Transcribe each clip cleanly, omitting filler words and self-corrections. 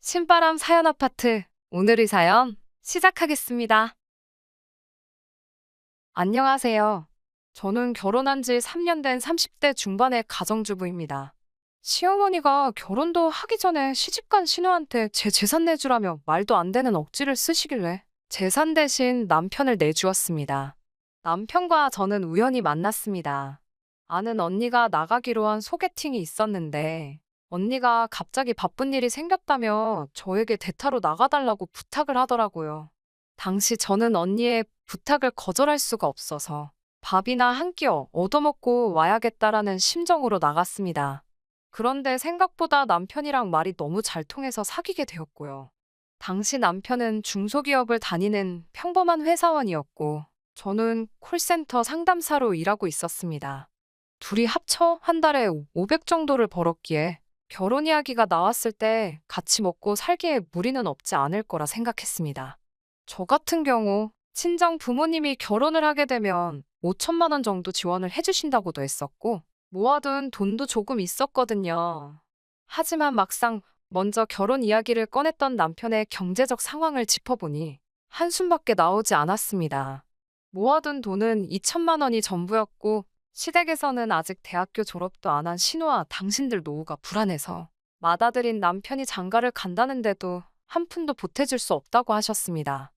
신바람 사연 아파트. 오늘의 사연 시작하겠습니다. 안녕하세요. 저는 결혼한 지 3년 된 30대 중반의 가정주부입니다. 시어머니가 결혼도 하기 전에 시집간 신우한테 제 재산 내주라며 말도 안 되는 억지를 쓰시길래 재산 대신 남편을 내주었습니다. 남편과 저는 우연히 만났습니다. 아는 언니가 나가기로 한 소개팅이 있었는데 언니가 갑자기 바쁜 일이 생겼다며 저에게 대타로 나가달라고 부탁을 하더라고요. 당시 저는 언니의 부탁을 거절할 수가 없어서 밥이나 한 끼 얻어먹고 와야겠다라는 심정으로 나갔습니다. 그런데 생각보다 남편이랑 말이 너무 잘 통해서 사귀게 되었고요. 당시 남편은 중소기업을 다니는 평범한 회사원이었고 저는 콜센터 상담사로 일하고 있었습니다. 둘이 합쳐 한 달에 500 정도를 벌었기에 결혼 이야기가 나왔을 때 같이 먹고 살기에 무리는 없지 않을 거라 생각했습니다. 저 같은 경우 친정 부모님이 결혼을 하게 되면 5천만 원 정도 지원을 해주신다고도 했었고 모아둔 돈도 조금 있었거든요. 하지만 막상 먼저 결혼 이야기를 꺼냈던 남편의 경제적 상황을 짚어보니 한숨밖에 나오지 않았습니다. 모아둔 돈은 2천만 원이 전부였고 시댁에서는 아직 대학교 졸업도 안 한 신우와 당신들 노후가 불안해서 맏아들인 남편이 장가를 간다는데도 한 푼도 보태줄 수 없다고 하셨습니다.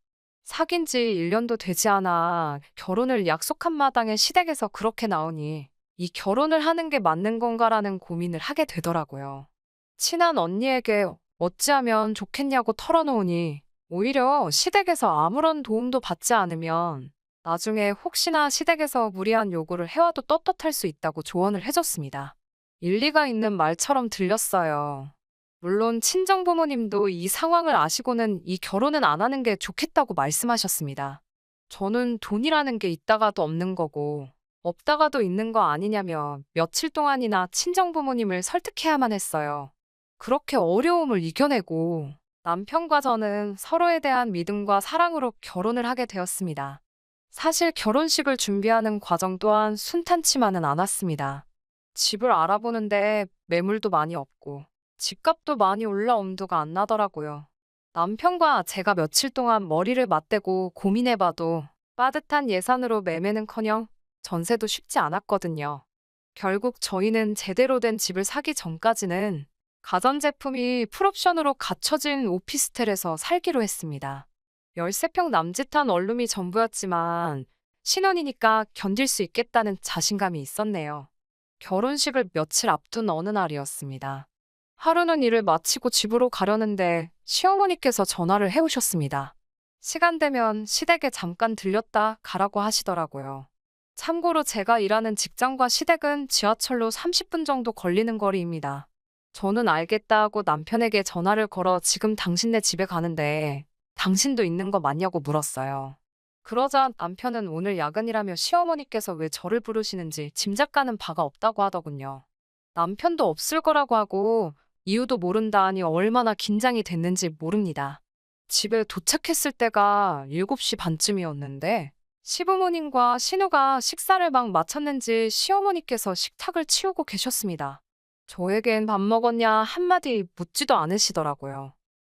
사귄 지 1년도 되지 않아 결혼을 약속한 마당에 시댁에서 그렇게 나오니 이 결혼을 하는 게 맞는 건가라는 고민을 하게 되더라고요. 친한 언니에게 어찌하면 좋겠냐고 털어놓으니 오히려 시댁에서 아무런 도움도 받지 않으면 나중에 혹시나 시댁에서 무리한 요구를 해와도 떳떳할 수 있다고 조언을 해줬습니다. 일리가 있는 말처럼 들렸어요. 물론 친정부모님도 이 상황을 아시고는 이 결혼은 안 하는 게 좋겠다고 말씀하셨습니다. 저는 돈이라는 게 있다가도 없는 거고 없다가도 있는 거 아니냐며 며칠 동안이나 친정부모님을 설득해야만 했어요. 그렇게 어려움을 이겨내고 남편과 저는 서로에 대한 믿음과 사랑으로 결혼을 하게 되었습니다. 사실 결혼식을 준비하는 과정 또한 순탄치만은 않았습니다. 집을 알아보는데 매물도 많이 없고 집값도 많이 올라 엄두가 안 나더라고요. 남편과 제가 며칠 동안 머리를 맞대고 고민해봐도 빠듯한 예산으로 매매는커녕 전세도 쉽지 않았거든요. 결국 저희는 제대로 된 집을 사기 전까지는 가전제품이 풀옵션으로 갖춰진 오피스텔에서 살기로 했습니다. 13평 남짓한 원룸이 전부였지만 신혼이니까 견딜 수 있겠다는 자신감이 있었네요. 결혼식을 며칠 앞둔 어느 날이었습니다. 하루는 일을 마치고 집으로 가려는데 시어머니께서 전화를 해오셨습니다. 시간 되면 시댁에 잠깐 들렸다 가라고 하시더라고요. 참고로 제가 일하는 직장과 시댁은 지하철로 30분 정도 걸리는 거리입니다. 저는 알겠다 하고 남편에게 전화를 걸어 지금 당신네 집에 가는데 당신도 있는 거 맞냐고 물었어요. 그러자 남편은 오늘 야근이라며 시어머니께서 왜 저를 부르시는지 짐작 가는 바가 없다고 하더군요. 남편도 없을 거라고 하고 이유도 모른다 하니 얼마나 긴장이 됐는지 모릅니다. 집에 도착했을 때가 7시 반쯤이었는데 시부모님과 신우가 식사를 막 마쳤는지 시어머니께서 식탁을 치우고 계셨습니다. 저에겐 밥 먹었냐 한마디 묻지도 않으시더라고요.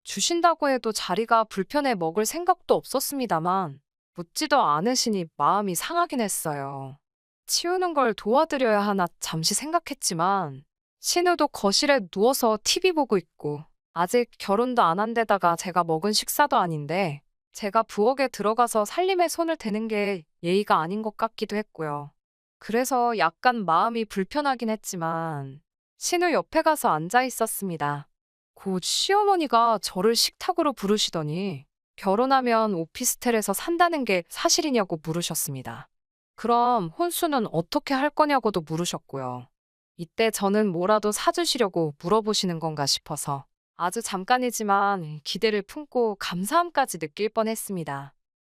주신다고 해도 자리가 불편해 먹을 생각도 없었습니다만 묻지도 않으시니 마음이 상하긴 했어요. 치우는 걸 도와드려야 하나 잠시 생각했지만 신우도 거실에 누워서 TV 보고 있고 아직 결혼도 안 한 데다가 제가 먹은 식사도 아닌데 제가 부엌에 들어가서 살림에 손을 대는 게 예의가 아닌 것 같기도 했고요. 그래서 약간 마음이 불편하긴 했지만 신우 옆에 가서 앉아 있었습니다. 곧 시어머니가 저를 식탁으로 부르시더니 결혼하면 오피스텔에서 산다는 게 사실이냐고 물으셨습니다. 그럼 혼수는 어떻게 할 거냐고도 물으셨고요. 이때 저는 뭐라도 사주시려고 물어보시는 건가 싶어서 아주 잠깐이지만 기대를 품고 감사함까지 느낄 뻔했습니다.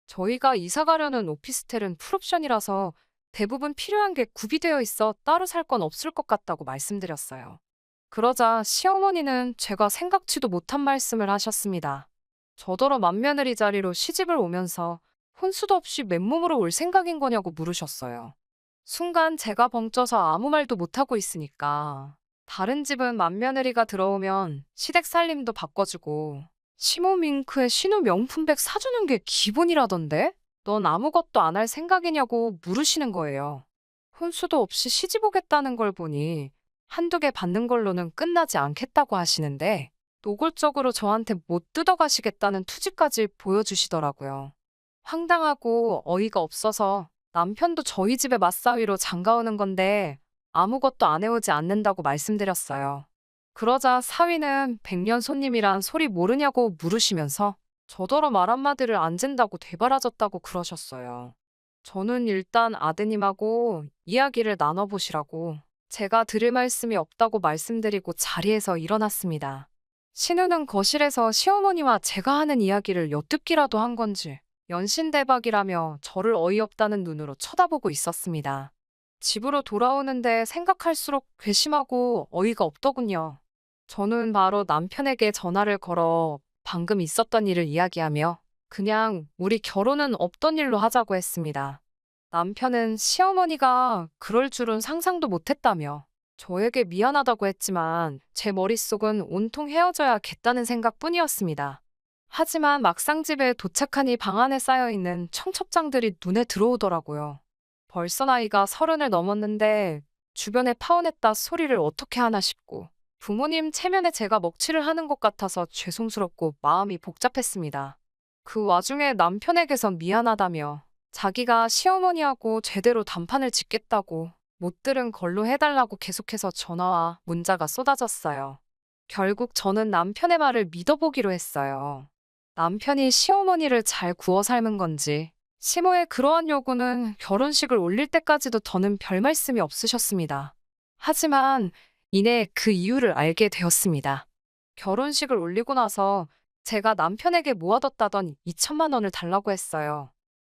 저희가 이사 가려는 오피스텔은 풀옵션이라서 대부분 필요한 게 구비되어 있어 따로 살 건 없을 것 같다고 말씀드렸어요. 그러자 시어머니는 제가 생각지도 못한 말씀을 하셨습니다. 저더러 맏며느리 자리로 시집을 오면서 혼수도 없이 맨몸으로 올 생각인 거냐고 물으셨어요. 순간 제가 벙쪄서 아무 말도 못하고 있으니까 다른 집은 맏며느리가 들어오면 시댁 살림도 바꿔주고 시모밍크에 신우 명품백 사주는 게 기본이라던데? 넌 아무것도 안 할 생각이냐고 물으시는 거예요. 혼수도 없이 시집 오겠다는 걸 보니 한두 개 받는 걸로는 끝나지 않겠다고 하시는데 노골적으로 저한테 못 뜯어가시겠다는 투지까지 보여주시더라고요. 황당하고 어이가 없어서 남편도 저희 집에 맞사위로 장가오는 건데 아무것도 안 해오지 않는다고 말씀드렸어요. 그러자 사위는 백년 손님이란 소리 모르냐고 물으시면서 저더러 말 한마디를 안 잰다고 되바라졌다고 그러셨어요. 저는 일단 아드님하고 이야기를 나눠보시라고 제가 드릴 말씀이 없다고 말씀드리고 자리에서 일어났습니다. 신우는 거실에서 시어머니와 제가 하는 이야기를 엿듣기라도 한 건지 연신대박이라며 저를 어이없다는 눈으로 쳐다보고 있었습니다. 집으로 돌아오는데 생각할수록 괘씸하고 어이가 없더군요. 저는 바로 남편에게 전화를 걸어 방금 있었던 일을 이야기하며 그냥 우리 결혼은 없던 일로 하자고 했습니다. 남편은 시어머니가 그럴 줄은 상상도 못했다며 저에게 미안하다고 했지만 제 머릿속은 온통 헤어져야겠다는 생각뿐이었습니다. 하지만 막상 집에 도착하니 방 안에 쌓여있는 청첩장들이 눈에 들어오더라고요. 벌써 나이가 30을 넘었는데 주변에 파혼했다 소리를 어떻게 하나 싶고 부모님 체면에 제가 먹칠을 하는 것 같아서 죄송스럽고 마음이 복잡했습니다. 그 와중에 남편에게선 미안하다며 자기가 시어머니하고 제대로 단판을 짓겠다고 못 들은 걸로 해달라고 계속해서 전화와 문자가 쏟아졌어요. 결국 저는 남편의 말을 믿어보기로 했어요. 남편이 시어머니를 잘 구워 삶은 건지 시모의 그러한 요구는 결혼식을 올릴 때까지도 더는 별 말씀이 없으셨습니다. 하지만 이내 그 이유를 알게 되었습니다. 결혼식을 올리고 나서 제가 남편에게 모아뒀다던 2천만 원을 달라고 했어요.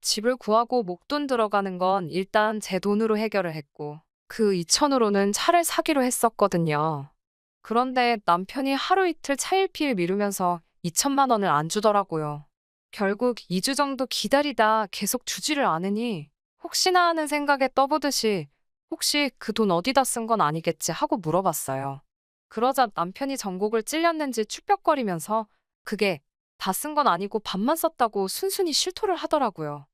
집을 구하고 목돈 들어가는 건 일단 제 돈으로 해결을 했고 그 2천으로는 차를 사기로 했었거든요. 그런데 남편이 하루 이틀 차일피일 미루면서 2천만 원을 안 주더라고요. 결국 2주 정도 기다리다 계속 주지를 않으니 혹시나 하는 생각에 떠보듯이 혹시 그 돈 어디다 쓴 건 아니겠지 하고 물어봤어요. 그러자 남편이 전곡을 찔렸는지 축벽거리면서 그게 다 쓴 건 아니고 반만 썼다고 순순히 실토를 하더라고요.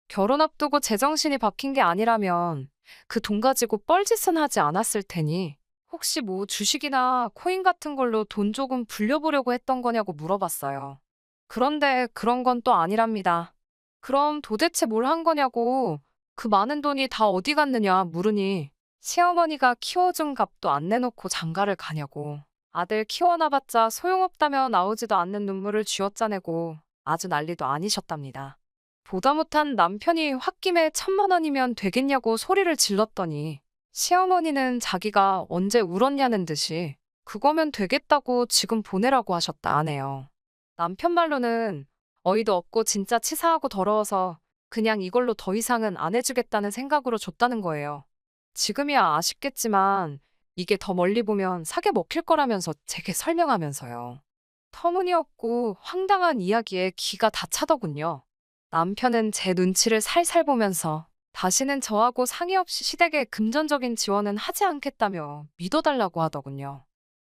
결혼 앞두고 제정신이 박힌 게 아니라면 그 돈 가지고 뻘짓은 하지 않았을 테니 혹시 뭐 주식이나 코인 같은 걸로 돈 조금 불려보려고 했던 거냐고 물어봤어요. 그런데 그런 건 또 아니랍니다. 그럼 도대체 뭘 한 거냐고 그 많은 돈이 다 어디 갔느냐 물으니 시어머니가 키워준 값도 안 내놓고 장가를 가냐고 아들 키워놔봤자 소용없다며 나오지도 않는 눈물을 쥐어짜내고 아주 난리도 아니셨답니다. 보다 못한 남편이 홧김에 1,000만 원이면 되겠냐고 소리를 질렀더니 시어머니는 자기가 언제 울었냐는 듯이 그거면 되겠다고 지금 보내라고 하셨다 하네요. 남편 말로는 어이도 없고 진짜 치사하고 더러워서 그냥 이걸로 더 이상은 안 해주겠다는 생각으로 줬다는 거예요. 지금이야 아쉽겠지만 이게 더 멀리 보면 사게 먹힐 거라면서 제게 설명하면서요. 터무니없고 황당한 이야기에 기가 다 차더군요. 남편은 제 눈치를 살살 보면서 다시는 저하고 상의 없이 시댁에 금전적인 지원은 하지 않겠다며 믿어달라고 하더군요.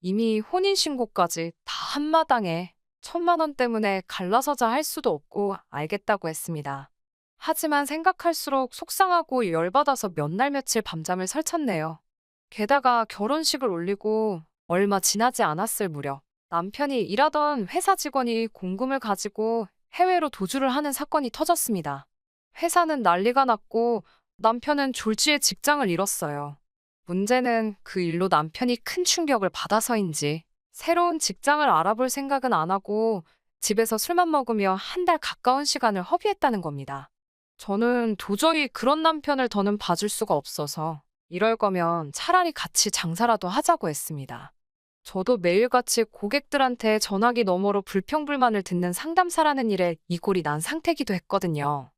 이미 혼인신고까지 다 한마당에 1,000만 원 때문에 갈라서자 할 수도 없고 알겠다고 했습니다. 하지만 생각할수록 속상하고 열받아서 몇 날 며칠 밤잠을 설쳤네요. 게다가 결혼식을 올리고 얼마 지나지 않았을 무렵 남편이 일하던 회사 직원이 공금을 가지고 해외로 도주를 하는 사건이 터졌습니다. 회사는 난리가 났고 남편은 졸지에 직장을 잃었어요. 문제는 그 일로 남편이 큰 충격을 받아서인지 새로운 직장을 알아볼 생각은 안 하고 집에서 술만 먹으며 한 달 가까운 시간을 허비했다는 겁니다. 저는 도저히 그런 남편을 더는 봐줄 수가 없어서 이럴 거면 차라리 같이 장사라도 하자고 했습니다. 저도 매일같이 고객들한테 전화기 너머로 불평불만을 듣는 상담사라는 일에 이골이 난 상태기도 했거든요.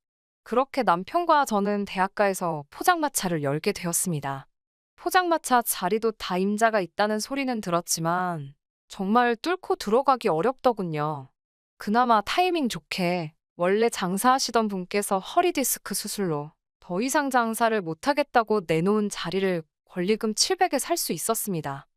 그렇게 남편과 저는 대학가에서 포장마차를 열게 되었습니다. 포장마차 자리도 다 임자가 있다는 소리는 들었지만 정말 뚫고 들어가기 어렵더군요. 그나마 타이밍 좋게 원래 장사하시던 분께서 허리 디스크 수술로 더 이상 장사를 못하겠다고 내놓은 자리를 권리금 700에 살 수 있었습니다.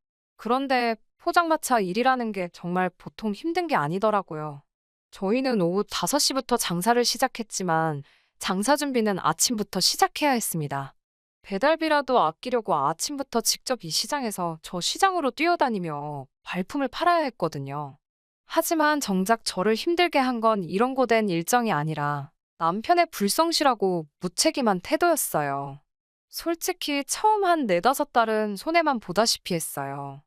그런데 포장마차 일이라는 게 정말 보통 힘든 게 아니더라고요. 저희는 오후 5시부터 장사를 시작했지만 장사 준비는 아침부터 시작해야 했습니다. 배달비라도 아끼려고 아침부터 직접 이 시장에서 저 시장으로 뛰어다니며 발품을 팔아야 했거든요. 하지만 정작 저를 힘들게 한 건 이런 고된 일정이 아니라 남편의 불성실하고 무책임한 태도였어요. 솔직히 처음 한 4~5달은 손해만 보다시피 했어요.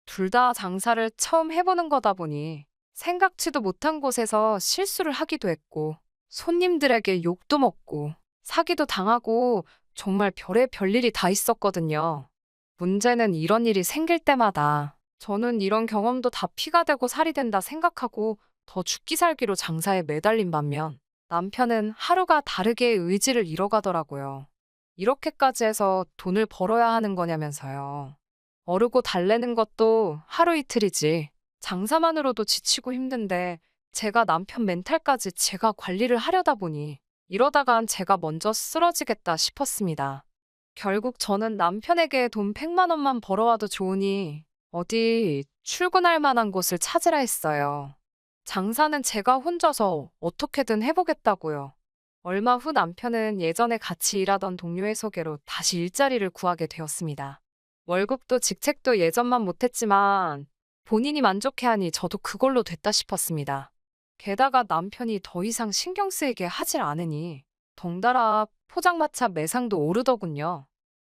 둘 다 장사를 처음 해보는 거다 보니 생각지도 못한 곳에서 실수를 하기도 했고 손님들에게 욕도 먹고 사기도 당하고 정말 별의 별일이 다 있었거든요. 문제는 이런 일이 생길 때마다 저는 이런 경험도 다 피가 되고 살이 된다 생각하고 더 죽기 살기로 장사에 매달린 반면 남편은 하루가 다르게 의지를 잃어가더라고요. 이렇게까지 해서 돈을 벌어야 하는 거냐면서요. 어르고 달래는 것도 하루 이틀이지. 장사만으로도 지치고 힘든데 제가 남편 멘탈까지 제가 관리를 하려다 보니 이러다간 제가 먼저 쓰러지겠다 싶었습니다. 결국 저는 남편에게 돈 100만 원만 벌어와도 좋으니 어디 출근할 만한 곳을 찾으라 했어요. 장사는 제가 혼자서 어떻게든 해보겠다고요. 얼마 후 남편은 예전에 같이 일하던 동료의 소개로 다시 일자리를 구하게 되었습니다. 월급도 직책도 예전만 못했지만 본인이 만족해하니 저도 그걸로 됐다 싶었습니다. 게다가 남편이 더 이상 신경 쓰이게 하질 않으니 덩달아 포장마차 매상도 오르더군요.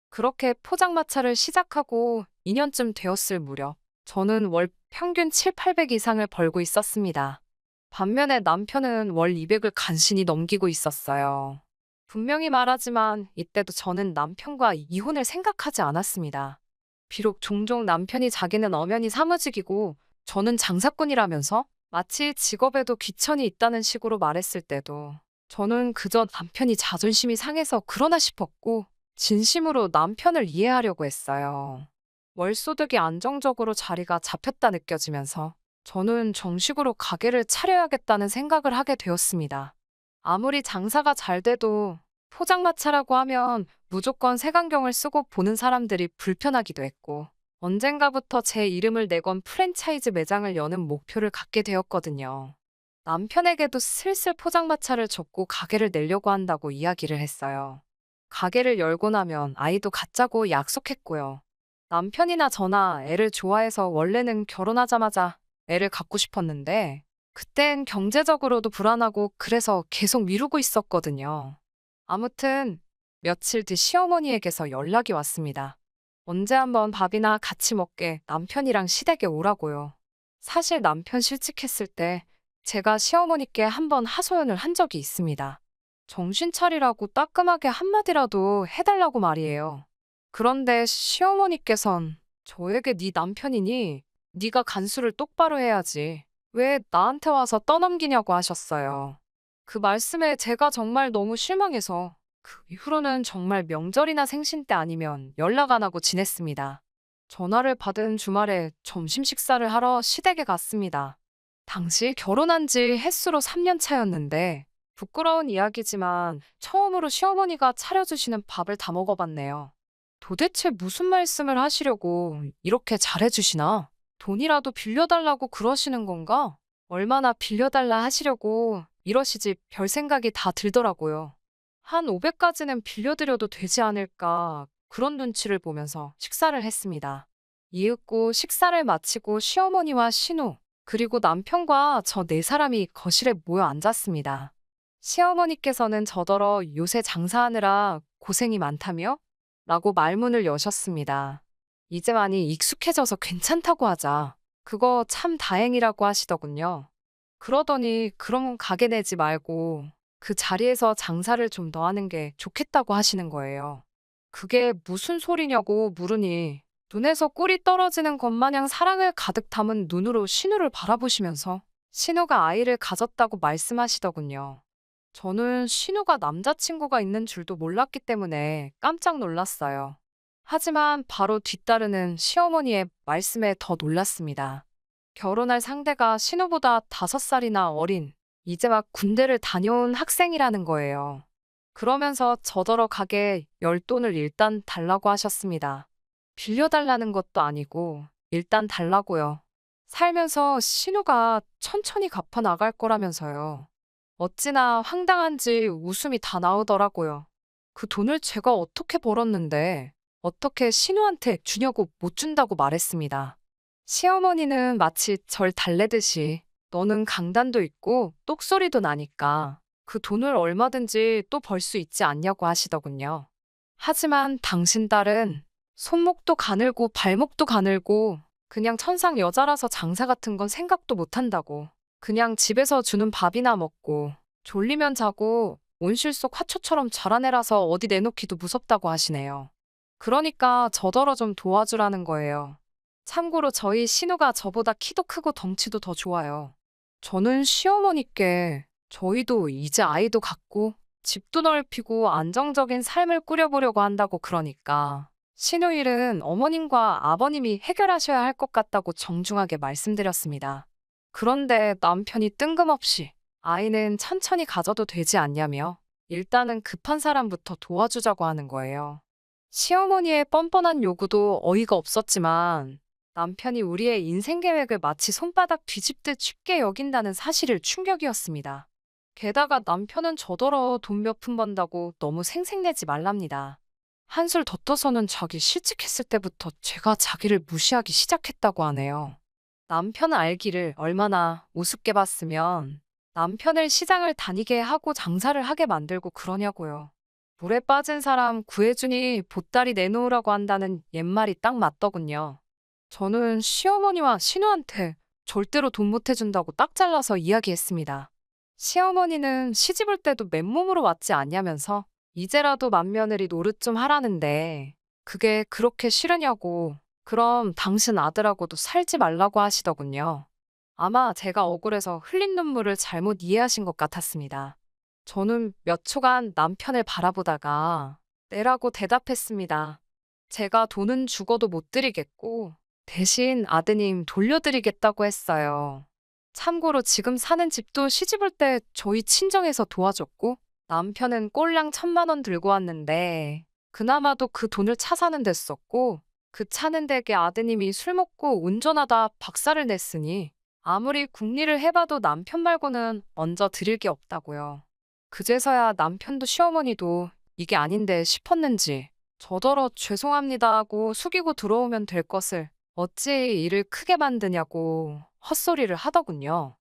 그렇게 포장마차를 시작하고 2년쯤 되었을 무렵 저는 월 평균 7~800 이상을 벌고 있었습니다. 반면에 남편은 월 200을 간신히 넘기고 있었어요. 분명히 말하지만 이때도 저는 남편과 이혼을 생각하지 않았습니다. 비록 종종 남편이 자기는 엄연히 사무직이고 저는 장사꾼이라면서 마치 직업에도 귀천이 있다는 식으로 말했을 때도 저는 그저 남편이 자존심이 상해서 그러나 싶었고 진심으로 남편을 이해하려고 했어요. 월소득이 안정적으로 자리가 잡혔다 느껴지면서 저는 정식으로 가게를 차려야겠다는 생각을 하게 되었습니다. 아무리 장사가 잘 돼도 포장마차라고 하면 무조건 색안경을 쓰고 보는 사람들이 불편하기도 했고 언젠가부터 제 이름을 내건 프랜차이즈 매장을 여는 목표를 갖게 되었거든요. 남편에게도 슬슬 포장마차를 접고 가게를 내려고 한다고 이야기를 했어요. 가게를 열고 나면 아이도 갖자고 약속했고요. 남편이나 저나 애를 좋아해서 원래는 결혼하자마자 애를 갖고 싶었는데 그땐 경제적으로도 불안하고 그래서 계속 미루고 있었거든요. 아무튼 며칠 뒤 시어머니에게서 연락이 왔습니다. 언제 한번 밥이나 같이 먹게 남편이랑 시댁에 오라고요. 사실 남편 실직했을 때 제가 시어머니께 한번 하소연을 한 적이 있습니다. 정신 차리라고 따끔하게 한마디라도 해달라고 말이에요. 그런데 시어머니께선 저에게 네 남편이니 네가 간수를 똑바로 해야지. 왜 나한테 와서 떠넘기냐고 하셨어요. 그 말씀에 제가 정말 너무 실망해서 그 이후로는 정말 명절이나 생신 때 아니면 연락 안 하고 지냈습니다. 전화를 받은 주말에 점심 식사를 하러 시댁에 갔습니다. 당시 결혼한 지 햇수로 3년 차였는데 부끄러운 이야기지만 처음으로 시어머니가 차려주시는 밥을 다 먹어봤네요. 도대체 무슨 말씀을 하시려고 이렇게 잘해주시나? 돈이라도 빌려달라고 그러시는 건가? 얼마나 빌려달라 하시려고 이러시지 별 생각이 다 들더라고요. 한 500까지는 빌려드려도 되지 않을까 그런 눈치를 보면서 식사를 했습니다. 이윽고 식사를 마치고 시어머니와 신우 그리고 남편과 저 4사람이 거실에 모여 앉았습니다. 시어머니께서는 저더러 요새 장사하느라 고생이 많다며? 라고 말문을 여셨습니다. 이제 많이 익숙해져서 괜찮다고 하자. 그거 참 다행이라고 하시더군요. 그러더니 그럼 가게 내지 말고 그 자리에서 장사를 좀 더 하는 게 좋겠다고 하시는 거예요. 그게 무슨 소리냐고 물으니 눈에서 꿀이 떨어지는 것 마냥 사랑을 가득 담은 눈으로 신우를 바라보시면서 신우가 아이를 가졌다고 말씀하시더군요. 저는 신우가 남자친구가 있는 줄도 몰랐기 때문에 깜짝 놀랐어요. 하지만 바로 뒤따르는 시어머니의 말씀에 더 놀랐습니다. 결혼할 상대가 신우보다 5살이나 어린 이제 막 군대를 다녀온 학생이라는 거예요. 그러면서 저더러 가게 열 돈을 일단 달라고 하셨습니다. 빌려달라는 것도 아니고 일단 달라고요. 살면서 신우가 천천히 갚아 나갈 거라면서요. 어찌나 황당한지 웃음이 다 나오더라고요. 그 돈을 제가 어떻게 벌었는데 어떻게 신우한테 주냐고 못 준다고 말했습니다. 시어머니는 마치 절 달래듯이 너는 강단도 있고 똑소리도 나니까 그 돈을 얼마든지 또 벌 수 있지 않냐고 하시더군요. 하지만 당신 딸은 손목도 가늘고 발목도 가늘고 그냥 천상 여자라서 장사 같은 건 생각도 못 한다고. 그냥 집에서 주는 밥이나 먹고 졸리면 자고 온실 속 화초처럼 자라내라서 어디 내놓기도 무섭다고 하시네요. 그러니까 저더러 좀 도와주라는 거예요. 참고로 저희 신우가 저보다 키도 크고 덩치도 더 좋아요. 저는 시어머니께 저희도 이제 아이도 갖고 집도 넓히고 안정적인 삶을 꾸려보려고 한다고 그러니까 신우 일은 어머님과 아버님이 해결하셔야 할 것 같다고 정중하게 말씀드렸습니다. 그런데 남편이 뜬금없이 아이는 천천히 가져도 되지 않냐며 일단은 급한 사람부터 도와주자고 하는 거예요. 시어머니의 뻔뻔한 요구도 어이가 없었지만 남편이 우리의 인생 계획을 마치 손바닥 뒤집듯 쉽게 여긴다는 사실을 충격이었습니다. 게다가 남편은 저더러 돈 몇 푼 번다고 너무 생색내지 말랍니다. 한술 더 떠서는 자기 실직했을 때부터 제가 자기를 무시하기 시작했다고 하네요. 남편은 알기를 얼마나 우습게 봤으면 남편을 시장을 다니게 하고 장사를 하게 만들고 그러냐고요. 물에 빠진 사람 구해주니 보따리 내놓으라고 한다는 옛말이 딱 맞더군요. 저는 시어머니와 신우한테 절대로 돈 못 해준다고 딱 잘라서 이야기했습니다. 시어머니는 시집 올 때도 맨몸으로 왔지 않냐면서 이제라도 맏며느리 노릇 좀 하라는데 그게 그렇게 싫으냐고 그럼 당신 아들하고도 살지 말라고 하시더군요. 아마 제가 억울해서 흘린 눈물을 잘못 이해하신 것 같았습니다. 저는 몇 초간 남편을 바라보다가 내라고 대답했습니다. 제가 돈은 죽어도 못 드리겠고 대신 아드님 돌려드리겠다고 했어요. 참고로 지금 사는 집도 시집 올 때 저희 친정에서 도와줬고 남편은 꼴랑 1,000만 원 들고 왔는데 그나마도 그 돈을 차 사는 데 썼고 그 차는 댁에 아드님이 술 먹고 운전하다 박살을 냈으니 아무리 궁리를 해봐도 남편 말고는 얹어 드릴 게 없다고요. 그제서야 남편도 시어머니도 이게 아닌데 싶었는지 저더러 죄송합니다 하고 숙이고 들어오면 될 것을 어찌 일을 크게 만드냐고 헛소리를 하더군요.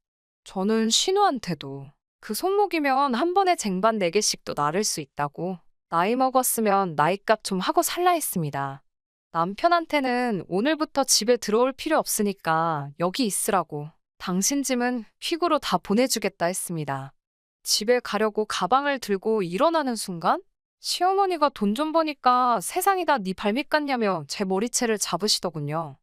저는 신우한테도 그 손목이면 한 번에 쟁반 4개씩도 나를 수 있다고 나이 먹었으면 나이값 좀 하고 살라 했습니다. 남편한테는 오늘부터 집에 들어올 필요 없으니까 여기 있으라고 당신 짐은 퀵으로 다 보내주겠다 했습니다. 집에 가려고 가방을 들고 일어나는 순간 시어머니가 돈 좀 버니까 세상이 다 네 발밑 같냐며 제 머리채를 잡으시더군요.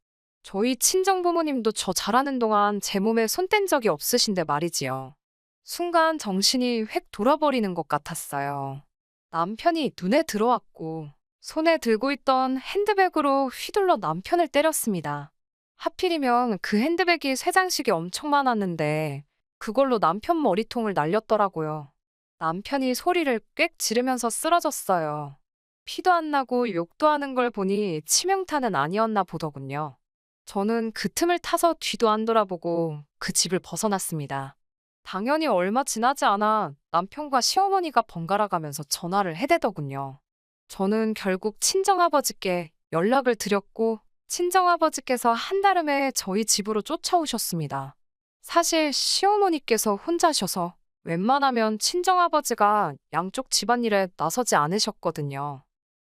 저희 친정부모님도 저 자라는 동안 제 몸에 손 뗀 적이 없으신데 말이지요. 순간 정신이 획 돌아버리는 것 같았어요. 남편이 눈에 들어왔고 손에 들고 있던 핸드백으로 휘둘러 남편을 때렸습니다. 하필이면 그 핸드백이 쇠장식이 엄청 많았는데 그걸로 남편 머리통을 날렸더라고요. 남편이 소리를 꽥 지르면서 쓰러졌어요. 피도 안 나고 욕도 하는 걸 보니 치명타는 아니었나 보더군요. 저는 그 틈을 타서 뒤도 안 돌아보고 그 집을 벗어났습니다. 당연히 얼마 지나지 않아 남편과 시어머니가 번갈아 가면서 전화를 해대더군요. 저는 결국 친정아버지께 연락을 드렸고 친정아버지께서 한달음에 저희 집으로 쫓아오셨습니다. 사실 시어머니께서 혼자셔서 웬만하면 친정아버지가 양쪽 집안일에 나서지 않으셨거든요.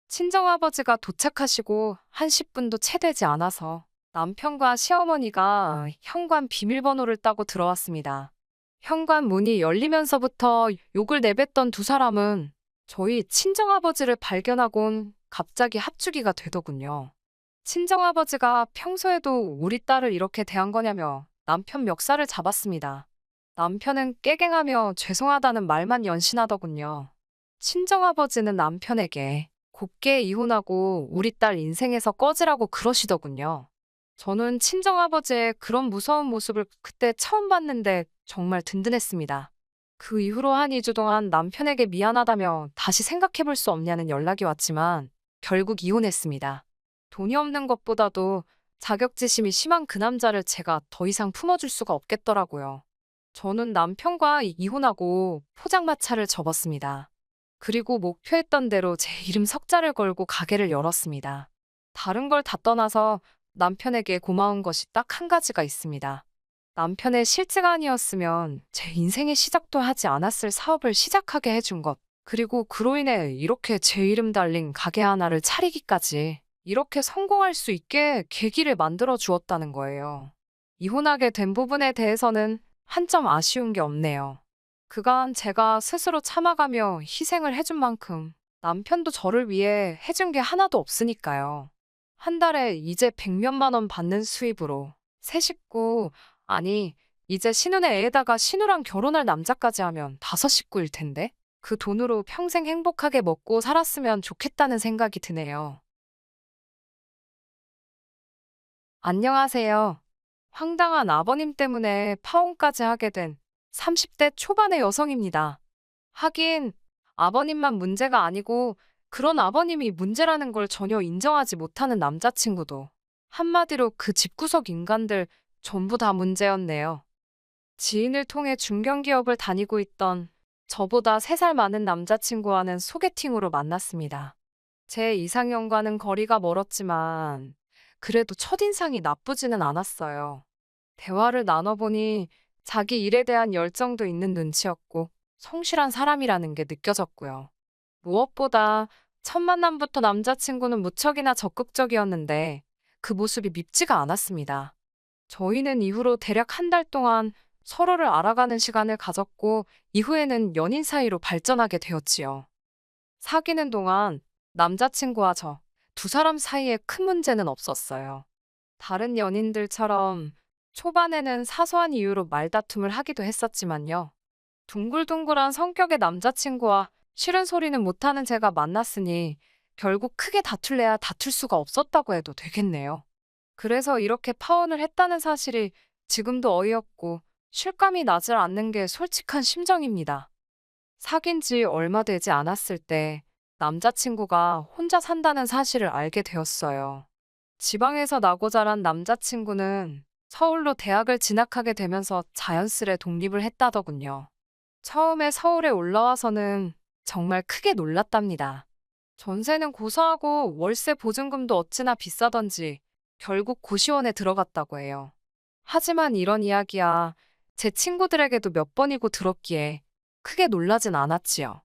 친정아버지가 도착하시고 한 10분도 채 되지 않아서 남편과 시어머니가 현관 비밀번호를 따고 들어왔습니다. 현관 문이 열리면서부터 욕을 내뱉던 두 사람은 저희 친정아버지를 발견하곤 갑자기 합주기가 되더군요. 친정아버지가 평소에도 우리 딸을 이렇게 대한 거냐며 남편 멱살을 잡았습니다. 남편은 깨갱하며 죄송하다는 말만 연신하더군요. 친정아버지는 남편에게 곱게 이혼하고 우리 딸 인생에서 꺼지라고 그러시더군요. 저는 친정아버지의 그런 무서운 모습을 그때 처음 봤는데 정말 든든했습니다. 그 이후로 한 2주 동안 남편에게 미안하다며 다시 생각해 볼 수 없냐는 연락이 왔지만 결국 이혼했습니다. 돈이 없는 것보다도 자격지심이 심한 그 남자를 제가 더 이상 품어줄 수가 없겠더라고요. 저는 남편과 이혼하고 포장마차를 접었습니다. 그리고 목표했던 대로 제 이름 석자를 걸고 가게를 열었습니다. 다른 걸 다 떠나서 남편에게 고마운 것이 딱 한 가지가 있습니다. 남편의 실제가 아니었으면 제 인생의 시작도 하지 않았을 사업을 시작하게 해준 것. 그리고 그로 인해 이렇게 제 이름 달린 가게 하나를 차리기까지 이렇게 성공할 수 있게 계기를 만들어 주었다는 거예요. 이혼하게 된 부분에 대해서는 한 점 아쉬운 게 없네요. 그간 제가 스스로 참아가며 희생을 해준 만큼 남편도 저를 위해 해준 게 하나도 없으니까요. 한 달에 이제 100몇만 원 받는 수입으로 새 식구, 아니, 이제 신혼의 애에다가 신우랑 결혼할 남자까지 하면 5식구일 텐데? 그 돈으로 평생 행복하게 먹고 살았으면 좋겠다는 생각이 드네요. 안녕하세요. 황당한 아버님 때문에 파혼까지 하게 된 30대 초반의 여성입니다. 하긴, 아버님만 문제가 아니고 그런 아버님이 문제라는 걸 전혀 인정하지 못하는 남자친구도 한마디로 그 집구석 인간들 전부 다 문제였네요. 지인을 통해 중견기업을 다니고 있던 저보다 3살 많은 남자친구와는 소개팅으로 만났습니다. 제 이상형과는 거리가 멀었지만 그래도 첫인상이 나쁘지는 않았어요. 대화를 나눠보니 자기 일에 대한 열정도 있는 눈치였고 성실한 사람이라는 게 느껴졌고요. 무엇보다 첫 만남부터 남자친구는 무척이나 적극적이었는데 그 모습이 밉지가 않았습니다. 저희는 이후로 대략 한 달 동안 서로를 알아가는 시간을 가졌고 이후에는 연인 사이로 발전하게 되었지요. 사귀는 동안 남자친구와 저 두 사람 사이에 큰 문제는 없었어요. 다른 연인들처럼 초반에는 사소한 이유로 말다툼을 하기도 했었지만요. 둥글둥글한 성격의 남자친구와 싫은 소리는 못하는 제가 만났으니 결국 크게 다툴래야 다툴 수가 없었다고 해도 되겠네요. 그래서 이렇게 파혼을 했다는 사실이 지금도 어이없고 실감이 나질 않는 게 솔직한 심정입니다. 사귄 지 얼마 되지 않았을 때 남자친구가 혼자 산다는 사실을 알게 되었어요. 지방에서 나고 자란 남자친구는 서울로 대학을 진학하게 되면서 자연스레 독립을 했다더군요. 처음에 서울에 올라와서는 정말 크게 놀랐답니다. 전세는 고사하고 월세 보증금도 어찌나 비싸던지 결국 고시원에 들어갔다고 해요. 하지만 이런 이야기야 제 친구들에게도 몇 번이고 들었기에 크게 놀라진 않았지요.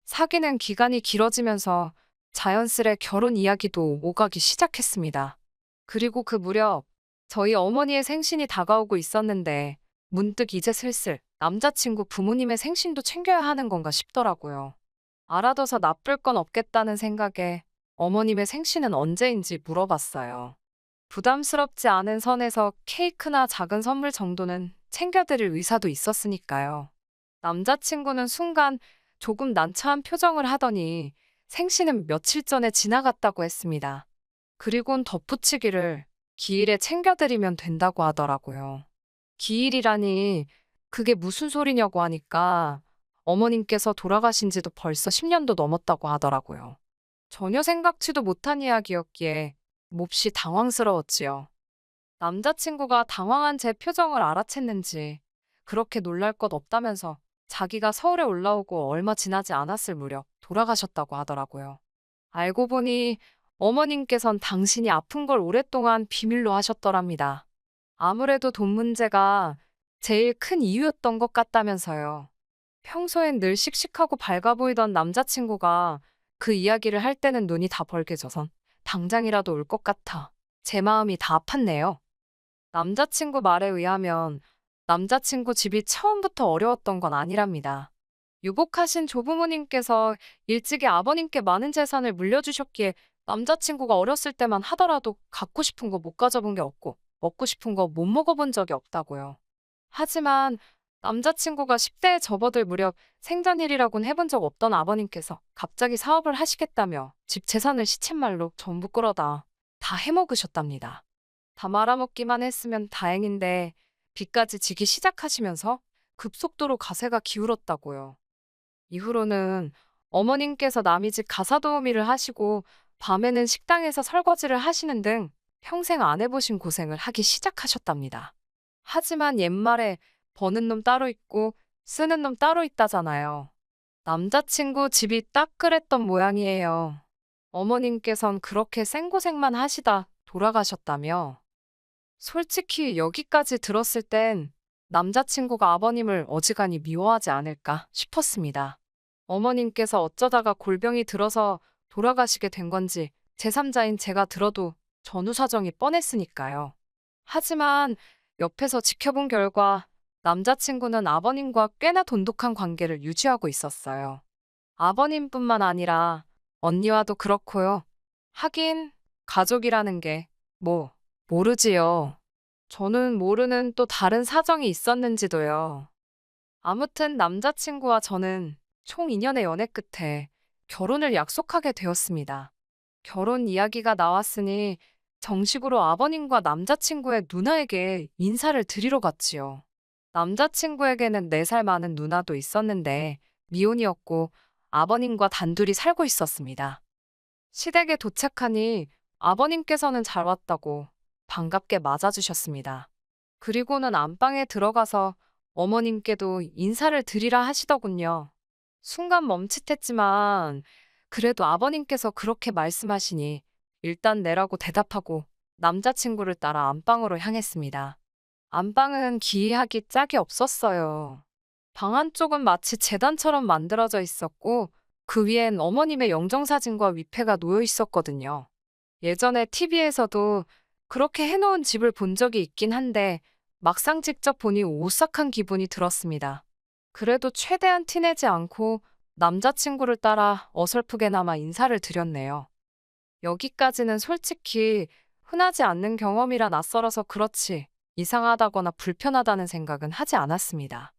사귀는 기간이 길어지면서 자연스레 결혼 이야기도 오가기 시작했습니다. 그리고 그 무렵 저희 어머니의 생신이 다가오고 있었는데 문득 이제 슬슬 남자친구 부모님의 생신도 챙겨야 하는 건가 싶더라고요. 알아둬서 나쁠 건 없겠다는 생각에 어머님의 생신은 언제인지 물어봤어요. 부담스럽지 않은 선에서 케이크나 작은 선물 정도는 챙겨드릴 의사도 있었으니까요. 남자친구는 순간 조금 난처한 표정을 하더니 생신은 며칠 전에 지나갔다고 했습니다. 그리곤 덧붙이기를 기일에 챙겨드리면 된다고 하더라고요. 기일이라니 그게 무슨 소리냐고 하니까 어머님께서 돌아가신 지도 벌써 10년도 넘었다고 하더라고요. 전혀 생각지도 못한 이야기였기에 몹시 당황스러웠지요. 남자친구가 당황한 제 표정을 알아챘는지 그렇게 놀랄 것 없다면서 자기가 서울에 올라오고 얼마 지나지 않았을 무렵 돌아가셨다고 하더라고요. 알고 보니 어머님께선 당신이 아픈 걸 오랫동안 비밀로 하셨더랍니다. 아무래도 돈 문제가 제일 큰 이유였던 것 같다면서요. 평소엔 늘 씩씩하고 밝아 보이던 남자친구가 그 이야기를 할 때는 눈이 다 벌개져선 당장이라도 울 것 같아 제 마음이 다 아팠네요. 남자친구 말에 의하면 남자친구 집이 처음부터 어려웠던 건 아니랍니다. 유복하신 조부모님께서 일찍이 아버님께 많은 재산을 물려주셨기에 남자친구가 어렸을 때만 하더라도 갖고 싶은 거 못 가져본 게 없고 먹고 싶은 거 못 먹어본 적이 없다고요. 하지만 남자친구가 10대에 접어들 무렵 생전일이라곤 해본 적 없던 아버님께서 갑자기 사업을 하시겠다며 집 재산을 시쳇말로 전부 끌어다 다 해먹으셨답니다. 다 말아먹기만 했으면 다행인데 빚까지 지기 시작하시면서 급속도로 가세가 기울었다고요. 이후로는 어머님께서 남의 집 가사도우미를 하시고 밤에는 식당에서 설거지를 하시는 등 평생 안 해보신 고생을 하기 시작하셨답니다. 하지만 옛말에 버는 놈 따로 있고 쓰는 놈 따로 있다잖아요. 남자친구 집이 딱 그랬던 모양이에요. 어머님께선 그렇게 생고생만 하시다 돌아가셨다며. 솔직히 여기까지 들었을 땐 남자친구가 아버님을 어지간히 미워하지 않을까 싶었습니다. 어머님께서 어쩌다가 골병이 들어서 돌아가시게 된 건지 제3자인 제가 들어도 전후 사정이 뻔했으니까요. 하지만 옆에서 지켜본 결과 남자친구는 아버님과 꽤나 돈독한 관계를 유지하고 있었어요. 아버님뿐만 아니라 언니와도 그렇고요. 하긴 가족이라는 게 뭐 모르지요. 저는 모르는 또 다른 사정이 있었는지도요. 아무튼 남자친구와 저는 총 2년의 연애 끝에 결혼을 약속하게 되었습니다. 결혼 이야기가 나왔으니 정식으로 아버님과 남자친구의 누나에게 인사를 드리러 갔지요. 남자친구에게는 4살 많은 누나도 있었는데 미혼이었고 아버님과 단둘이 살고 있었습니다. 시댁에 도착하니 아버님께서는 잘 왔다고 반갑게 맞아주셨습니다. 그리고는 안방에 들어가서 어머님께도 인사를 드리라 하시더군요. 순간 멈칫했지만 그래도 아버님께서 그렇게 말씀하시니 일단 내라고 대답하고 남자친구를 따라 안방으로 향했습니다. 안방은 기이하기 짝이 없었어요. 방 한쪽은 마치 재단처럼 만들어져 있었고 그 위엔 어머님의 영정사진과 위패가 놓여 있었거든요. 예전에 TV에서도 그렇게 해놓은 집을 본 적이 있긴 한데 막상 직접 보니 오싹한 기분이 들었습니다. 그래도 최대한 티내지 않고 남자친구를 따라 어설프게나마 인사를 드렸네요. 여기까지는 솔직히 흔하지 않는 경험이라 낯설어서 그렇지 이상하다거나 불편하다는 생각은 하지 않았습니다.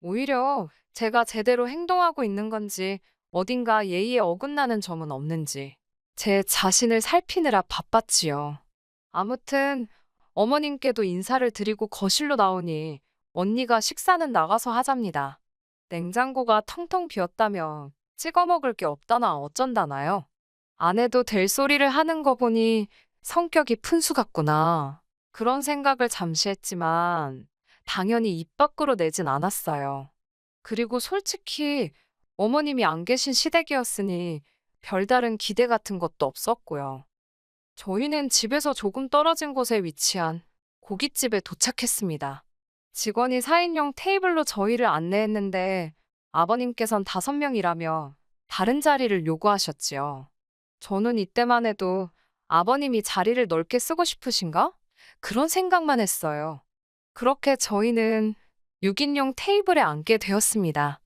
오히려 제가 제대로 행동하고 있는 건지 어딘가 예의에 어긋나는 점은 없는지 제 자신을 살피느라 바빴지요. 아무튼 어머님께도 인사를 드리고 거실로 나오니 언니가 식사는 나가서 하잡니다. 냉장고가 텅텅 비었다며 찍어 먹을 게 없다나 어쩐다나요? 안 해도 될 소리를 하는 거 보니 성격이 푼수 같구나. 그런 생각을 잠시 했지만 당연히 입 밖으로 내진 않았어요. 그리고 솔직히 어머님이 안 계신 시댁이었으니 별다른 기대 같은 것도 없었고요. 저희는 집에서 조금 떨어진 곳에 위치한 고깃집에 도착했습니다. 직원이 4인용 테이블로 저희를 안내했는데 아버님께선 5명이라며 다른 자리를 요구하셨지요. 저는 이때만 해도 아버님이 자리를 넓게 쓰고 싶으신가? 그런 생각만 했어요. 그렇게 저희는 6인용 테이블에 앉게 되었습니다.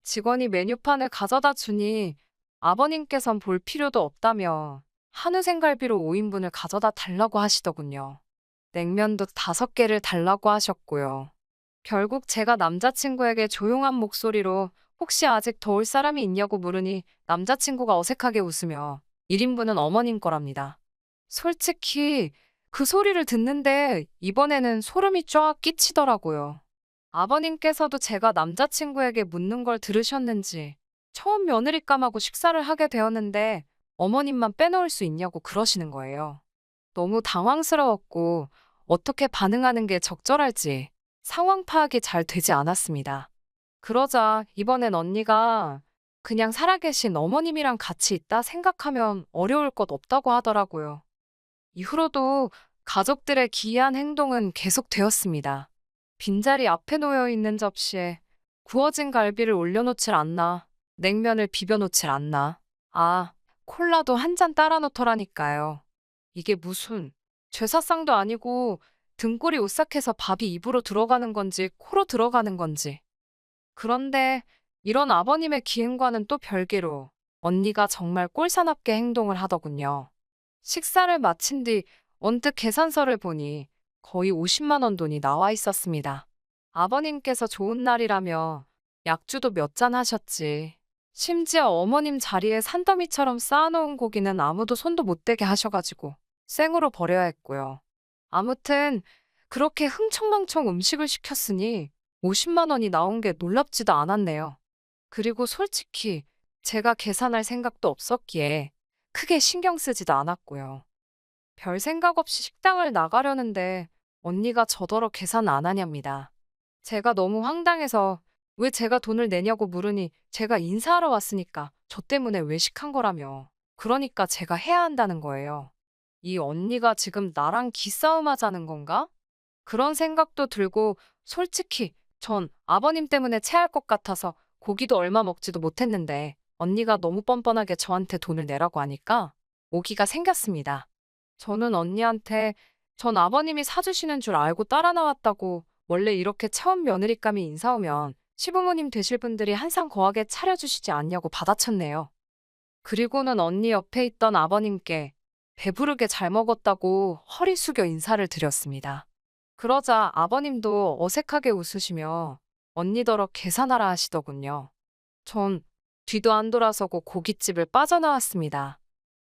직원이 메뉴판을 가져다 주니 아버님께선 볼 필요도 없다며 한우 생갈비로 5인분을 가져다 달라고 하시더군요. 냉면도 5개를 달라고 하셨고요. 결국 제가 남자친구에게 조용한 목소리로 혹시 아직 더울 사람이 있냐고 물으니 남자친구가 어색하게 웃으며 1인분은 어머님 거랍니다. 솔직히 그 소리를 듣는데 이번에는 소름이 쫙 끼치더라고요. 아버님께서도 제가 남자친구에게 묻는 걸 들으셨는지 처음 며느리감하고 식사를 하게 되었는데 어머님만 빼놓을 수 있냐고 그러시는 거예요. 너무 당황스러웠고 어떻게 반응하는 게 적절할지 상황 파악이 잘 되지 않았습니다. 그러자 이번엔 언니가 그냥 살아계신 어머님이랑 같이 있다 생각하면 어려울 것 없다고 하더라고요. 이후로도 가족들의 기이한 행동은 계속되었습니다. 빈자리 앞에 놓여 있는 접시에 구워진 갈비를 올려놓질 않나, 냉면을 비벼놓질 않나, 아, 콜라도 한 잔 따라 놓더라니까요. 이게 무슨 제사상도 아니고 등골이 오싹해서 밥이 입으로 들어가는 건지 코로 들어가는 건지. 그런데 이런 아버님의 기행과는 또 별개로 언니가 정말 꼴사납게 행동을 하더군요. 식사를 마친 뒤 언뜻 계산서를 보니 거의 50만 원 돈이 나와 있었습니다. 아버님께서 좋은 날이라며 약주도 몇 잔 하셨지. 심지어 어머님 자리에 산더미처럼 쌓아놓은 고기는 아무도 손도 못 대게 하셔가지고 생으로 버려야 했고요. 아무튼 그렇게 흥청망청 음식을 시켰으니 50만 원이 나온 게 놀랍지도 않았네요. 그리고 솔직히 제가 계산할 생각도 없었기에 크게 신경 쓰지도 않았고요. 별 생각 없이 식당을 나가려는데 언니가 저더러 계산 안 하냐입니다. 제가 너무 황당해서 왜 제가 돈을 내냐고 물으니 제가 인사하러 왔으니까 저 때문에 외식한 거라며. 그러니까 제가 해야 한다는 거예요. 이 언니가 지금 나랑 기싸움 하자는 건가? 그런 생각도 들고 솔직히 전 아버님 때문에 체할 것 같아서 고기도 얼마 먹지도 못했는데 언니가 너무 뻔뻔하게 저한테 돈을 내라고 하니까 오기가 생겼습니다. 저는 언니한테 전 아버님이 사주시는 줄 알고 따라 나왔다고 원래 이렇게 처음 며느리감이 인사 오면 시부모님 되실 분들이 한상 거하게 차려주시지 않냐고 받아쳤네요. 그리고는 언니 옆에 있던 아버님께 배부르게 잘 먹었다고 허리 숙여 인사를 드렸습니다. 그러자 아버님도 어색하게 웃으시며 언니더러 계산하라 하시더군요. 전 뒤도 안 돌아서고 고깃집을 빠져나왔습니다.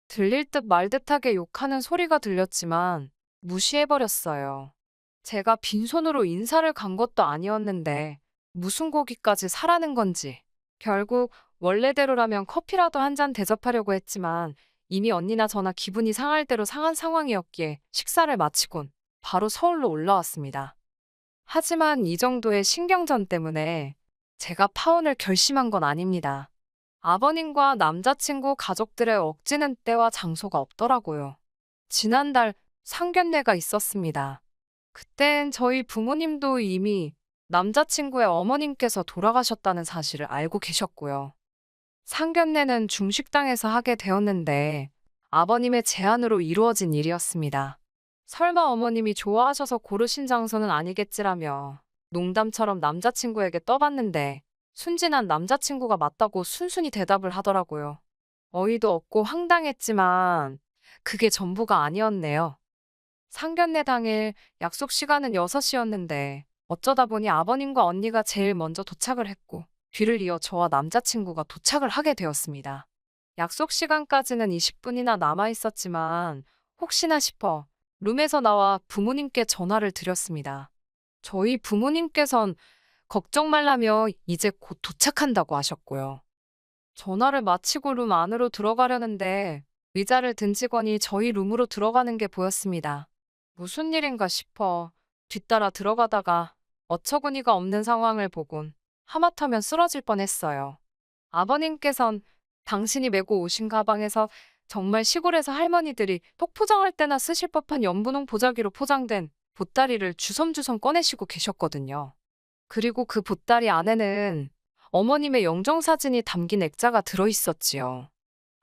들릴 듯 말 듯하게 욕하는 소리가 들렸지만 무시해버렸어요. 제가 빈손으로 인사를 간 것도 아니었는데 무슨 고기까지 사라는 건지. 결국 원래대로라면 커피라도 한 잔 대접하려고 했지만 이미 언니나 저나 기분이 상할 대로 상한 상황이었기에 식사를 마치곤 바로 서울로 올라왔습니다. 하지만 이 정도의 신경전 때문에 제가 파혼을 결심한 건 아닙니다. 아버님과 남자친구 가족들의 억지는 때와 장소가 없더라고요. 지난달 상견례가 있었습니다. 그땐 저희 부모님도 이미 남자친구의 어머님께서 돌아가셨다는 사실을 알고 계셨고요. 상견례는 중식당에서 하게 되었는데 아버님의 제안으로 이루어진 일이었습니다. 설마 어머님이 좋아하셔서 고르신 장소는 아니겠지라며 농담처럼 남자친구에게 떠봤는데 순진한 남자친구가 맞다고 순순히 대답을 하더라고요. 어이도 없고 황당했지만 그게 전부가 아니었네요. 상견례 당일 약속 시간은 6시였는데 어쩌다 보니 아버님과 언니가 제일 먼저 도착을 했고 뒤를 이어 저와 남자친구가 도착을 하게 되었습니다. 약속 시간까지는 20분이나 남아 있었지만 혹시나 싶어 룸에서 나와 부모님께 전화를 드렸습니다. 저희 부모님께선 걱정 말라며 이제 곧 도착한다고 하셨고요. 전화를 마치고 룸 안으로 들어가려는데 의자를 든 직원이 저희 룸으로 들어가는 게 보였습니다. 무슨 일인가 싶어 뒤따라 들어가다가 어처구니가 없는 상황을 보곤 하마터면 쓰러질 뻔했어요. 아버님께선 당신이 메고 오신 가방에서 정말 시골에서 할머니들이 톡 포장할 때나 쓰실 법한 연분홍 보자기로 포장된 보따리를 주섬주섬 꺼내시고 계셨거든요. 그리고 그 보따리 안에는 어머님의 영정사진이 담긴 액자가 들어있었지요.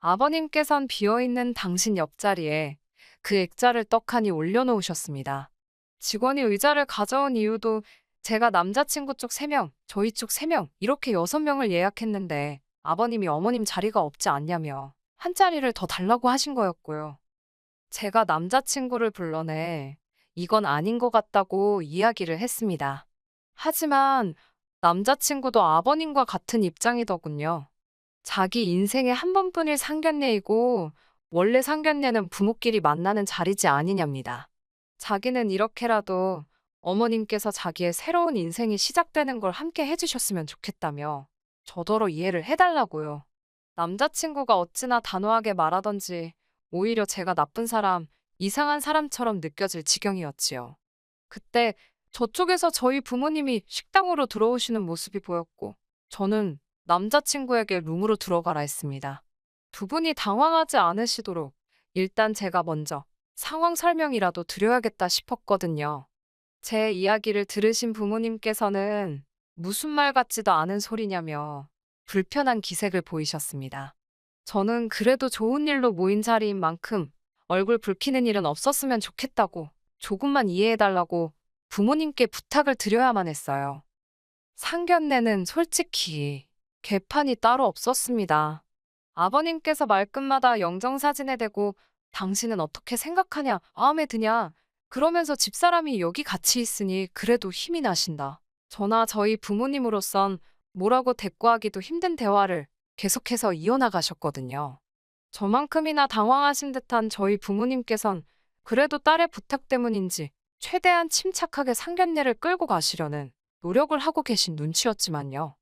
아버님께선 비어있는 당신 옆자리에 그 액자를 떡하니 올려놓으셨습니다. 직원이 의자를 가져온 이유도 제가 남자친구 쪽 3명, 저희 쪽 3명, 이렇게 6명을 예약했는데 아버님이 어머님 자리가 없지 않냐며 한 자리를 더 달라고 하신 거였고요. 제가 남자친구를 불러내 이건 아닌 것 같다고 이야기를 했습니다. 하지만 남자친구도 아버님과 같은 입장이더군요. 자기 인생에 한 번뿐일 상견례이고 원래 상견례는 부모끼리 만나는 자리지 아니냐입니다. 자기는 이렇게라도 어머님께서 자기의 새로운 인생이 시작되는 걸 함께 해주셨으면 좋겠다며 저더러 이해를 해달라고요. 남자친구가 어찌나 단호하게 말하던지 오히려 제가 나쁜 사람, 이상한 사람처럼 느껴질 지경이었지요. 그때 저쪽에서 저희 부모님이 식당으로 들어오시는 모습이 보였고 저는 남자친구에게 룸으로 들어가라 했습니다. 두 분이 당황하지 않으시도록 일단 제가 먼저 상황 설명이라도 드려야겠다 싶었거든요. 제 이야기를 들으신 부모님께서는 무슨 말 같지도 않은 소리냐며 불편한 기색을 보이셨습니다. 저는 그래도 좋은 일로 모인 자리인 만큼 얼굴 붉히는 일은 없었으면 좋겠다고 조금만 이해해달라고 부모님께 부탁을 드려야만 했어요. 상견례는 솔직히 개판이 따로 없었습니다. 아버님께서 말끝마다 영정사진에 대고 당신은 어떻게 생각하냐, 마음에 드냐, 그러면서 집사람이 여기 같이 있으니 그래도 힘이 나신다. 저나 저희 부모님으로선 뭐라고 대꾸하기도 힘든 대화를 계속해서 이어나가셨거든요. 저만큼이나 당황하신 듯한 저희 부모님께선 그래도 딸의 부탁 때문인지 최대한 침착하게 상견례를 끌고 가시려는 노력을 하고 계신 눈치였지만요.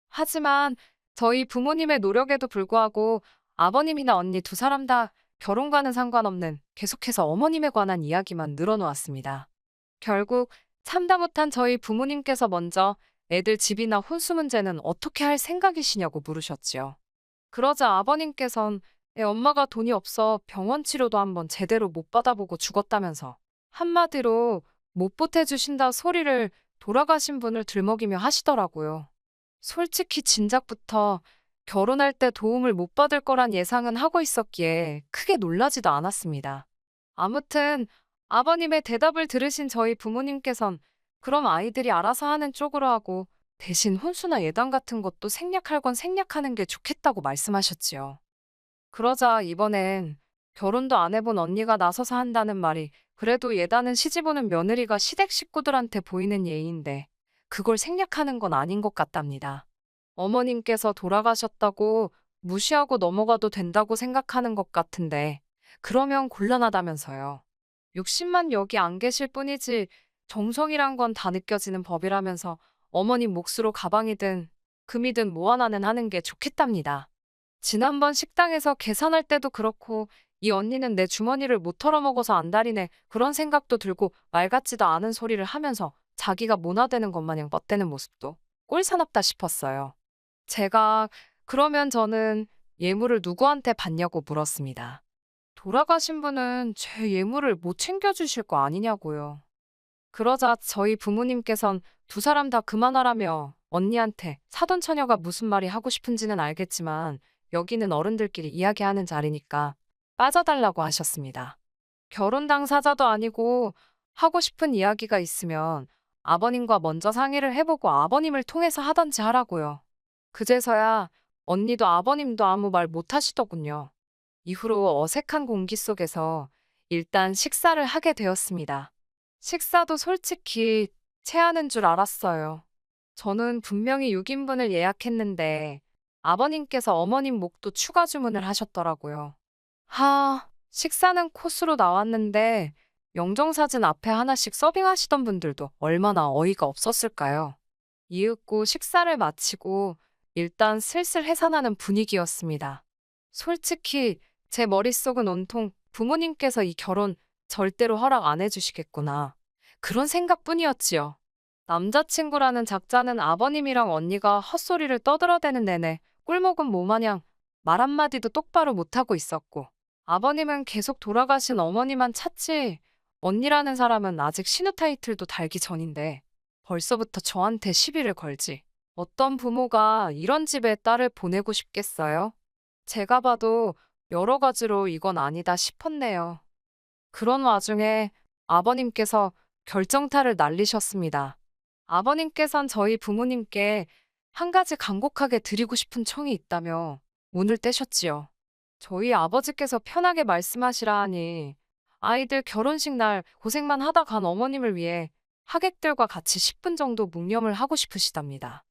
하지만 저희 부모님의 노력에도 불구하고 아버님이나 언니 두 사람 다 결혼과는 상관없는 계속해서 어머님에 관한 이야기만 늘어놓았습니다. 결국 참다 못한 저희 부모님께서 먼저 애들 집이나 혼수 문제는 어떻게 할 생각이시냐고 물으셨지요. 그러자 아버님께선 애 엄마가 돈이 없어 병원 치료도 한번 제대로 못 받아보고 죽었다면서 한마디로 못 보태주신다 소리를 돌아가신 분을 들먹이며 하시더라고요. 솔직히 진작부터 결혼할 때 도움을 못 받을 거란 예상은 하고 있었기에 크게 놀라지도 않았습니다. 아무튼 아버님의 대답을 들으신 저희 부모님께선 그럼 아이들이 알아서 하는 쪽으로 하고 대신 혼수나 예단 같은 것도 생략할 건 생략하는 게 좋겠다고 말씀하셨지요. 그러자 이번엔 결혼도 안 해본 언니가 나서서 한다는 말이 그래도 예단은 시집 오는 며느리가 시댁 식구들한테 보이는 예의인데 그걸 생략하는 건 아닌 것 같답니다. 어머님께서 돌아가셨다고 무시하고 넘어가도 된다고 생각하는 것 같은데 그러면 곤란하다면서요. 60만 여기 안 계실 뿐이지 정성이란 건 다 느껴지는 법이라면서 어머님 몫으로 가방이든 금이든 뭐 하나는 하는 게 좋겠답니다. 지난번 식당에서 계산할 때도 그렇고 이 언니는 내 주머니를 못 털어먹어서 안달이네 그런 생각도 들고 말 같지도 않은 소리를 하면서 자기가 모나되는 것 마냥 뻗대는 모습도 꼴사납다 싶었어요. 제가 그러면 저는 예물을 누구한테 받냐고 물었습니다. 돌아가신 분은 제 예물을 못 챙겨주실 거 아니냐고요. 그러자 저희 부모님께선 두 사람 다 그만하라며 언니한테 사돈 처녀가 무슨 말이 하고 싶은지는 알겠지만 여기는 어른들끼리 이야기하는 자리니까 빠져달라고 하셨습니다. 결혼 당사자도 아니고 하고 싶은 이야기가 있으면 아버님과 먼저 상의를 해보고 아버님을 통해서 하던지 하라고요. 그제서야 언니도 아버님도 아무 말 못하시더군요. 이후로 어색한 공기 속에서 일단 식사를 하게 되었습니다. 식사도 솔직히 체하는 줄 알았어요. 저는 분명히 6인분을 예약했는데 아버님께서 어머님 몫도 추가 주문을 하셨더라고요. 식사는 코스로 나왔는데 영정사진 앞에 하나씩 서빙하시던 분들도 얼마나 어이가 없었을까요? 이윽고 식사를 마치고 일단 슬슬 해산하는 분위기였습니다. 솔직히 제 머릿속은 온통 부모님께서 이 결혼 절대로 허락 안 해주시겠구나. 그런 생각뿐이었지요. 남자친구라는 작자는 아버님이랑 언니가 헛소리를 떠들어대는 내내 꿀먹은 모마냥 말 한마디도 똑바로 못하고 있었고 아버님은 계속 돌아가신 어머니만 찾지 언니라는 사람은 아직 신우 타이틀도 달기 전인데 벌써부터 저한테 시비를 걸지. 어떤 부모가 이런 집에 딸을 보내고 싶겠어요? 제가 봐도 여러 가지로 이건 아니다 싶었네요. 그런 와중에 아버님께서 결정타를 날리셨습니다. 아버님께선 저희 부모님께 한 가지 간곡하게 드리고 싶은 청이 있다며 문을 떼셨지요. 저희 아버지께서 편하게 말씀하시라 하니 아이들 결혼식 날 고생만 하다 간 어머님을 위해 하객들과 같이 10분 정도 묵념을 하고 싶으시답니다.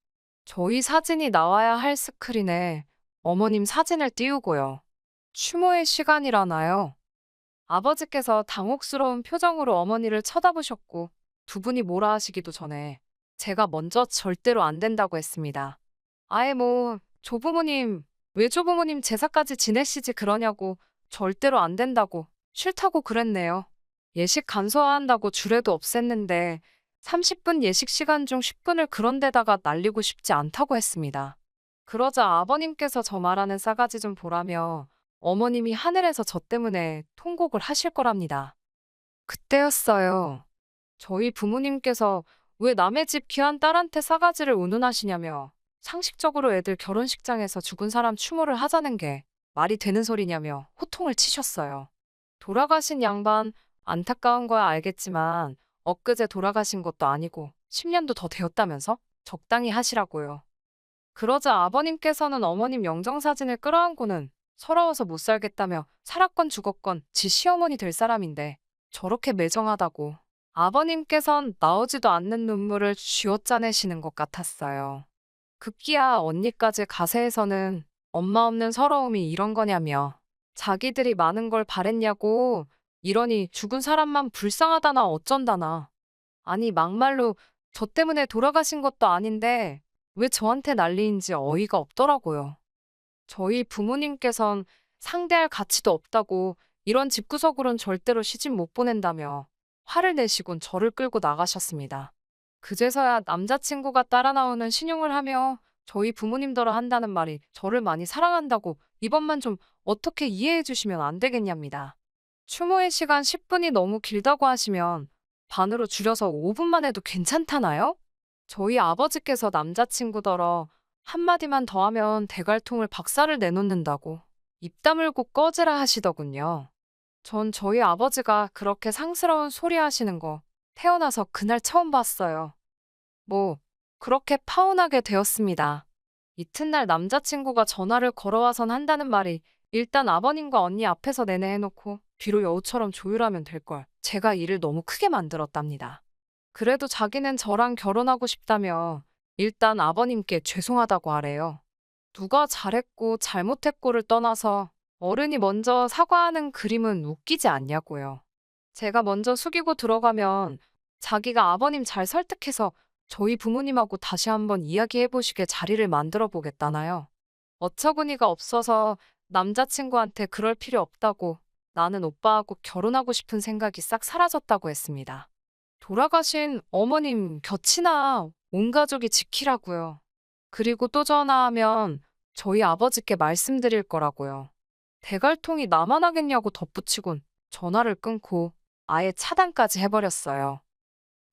저희 사진이 나와야 할 스크린에 어머님 사진을 띄우고요. 추모의 시간이라나요? 아버지께서 당혹스러운 표정으로 어머니를 쳐다보셨고 두 분이 뭐라 하시기도 전에 제가 먼저 절대로 안 된다고 했습니다. 아예 뭐 조부모님, 외조부모님 제사까지 지내시지 그러냐고 절대로 안 된다고 싫다고 그랬네요. 예식 간소화한다고 주례도 없앴는데 30분 예식 시간 중 10분을 그런 데다가 날리고 싶지 않다고 했습니다. 그러자 아버님께서 저 말하는 싸가지 좀 보라며 어머님이 하늘에서 저 때문에 통곡을 하실 거랍니다. 그때였어요. 저희 부모님께서 왜 남의 집 귀한 딸한테 싸가지를 운운하시냐며 상식적으로 애들 결혼식장에서 죽은 사람 추모를 하자는 게 말이 되는 소리냐며 호통을 치셨어요. 돌아가신 양반 안타까운 거야 알겠지만 엊그제 돌아가신 것도 아니고 10년도 더 되었다면서 적당히 하시라고요. 그러자 아버님께서는 어머님 영정사진을 끌어안고는 서러워서 못 살겠다며 살았건 죽었건 지 시어머니 될 사람인데 저렇게 매정하다고 아버님께선 나오지도 않는 눈물을 쥐어짜내시는 것 같았어요. 급기야 언니까지 가세에서는 엄마 없는 서러움이 이런 거냐며 자기들이 많은 걸 바랬냐고 이러니 죽은 사람만 불쌍하다나 어쩐다나 아니 막말로 저 때문에 돌아가신 것도 아닌데 왜 저한테 난리인지 어이가 없더라고요. 저희 부모님께선 상대할 가치도 없다고 이런 집구석으론 절대로 시집 못 보낸다며 화를 내시곤 저를 끌고 나가셨습니다. 그제서야 남자친구가 따라 나오는 신용을 하며 저희 부모님더러 한다는 말이 저를 많이 사랑한다고 이번만 좀 어떻게 이해해 주시면 안 되겠냐입니다. 추모의 시간 10분이 너무 길다고 하시면 반으로 줄여서 5분만 해도 괜찮다나요? 저희 아버지께서 남자친구더러 한마디만 더 하면 대갈통을 박살을 내놓는다고 입 다물고 꺼지라 하시더군요. 전 저희 아버지가 그렇게 상스러운 소리 하시는 거 태어나서 그날 처음 봤어요. 뭐, 그렇게 파혼하게 되었습니다. 이튿날 남자친구가 전화를 걸어와선 한다는 말이 일단 아버님과 언니 앞에서 내내 해놓고 뒤로 여우처럼 조율하면 될걸. 제가 일을 너무 크게 만들었답니다. 그래도 자기는 저랑 결혼하고 싶다며 일단 아버님께 죄송하다고 하래요. 누가 잘했고 잘못했고를 떠나서 어른이 먼저 사과하는 그림은 웃기지 않냐고요. 제가 먼저 숙이고 들어가면 자기가 아버님 잘 설득해서 저희 부모님하고 다시 한번 이야기해 보시게 자리를 만들어 보겠다나요. 어처구니가 없어서 남자친구한테 그럴 필요 없다고 나는 오빠하고 결혼하고 싶은 생각이 싹 사라졌다고 했습니다. 돌아가신 어머님 곁이나 온 가족이 지키라고요. 그리고 또 전화하면 저희 아버지께 말씀드릴 거라고요. 대갈통이 나만 하겠냐고 덧붙이곤 전화를 끊고 아예 차단까지 해버렸어요.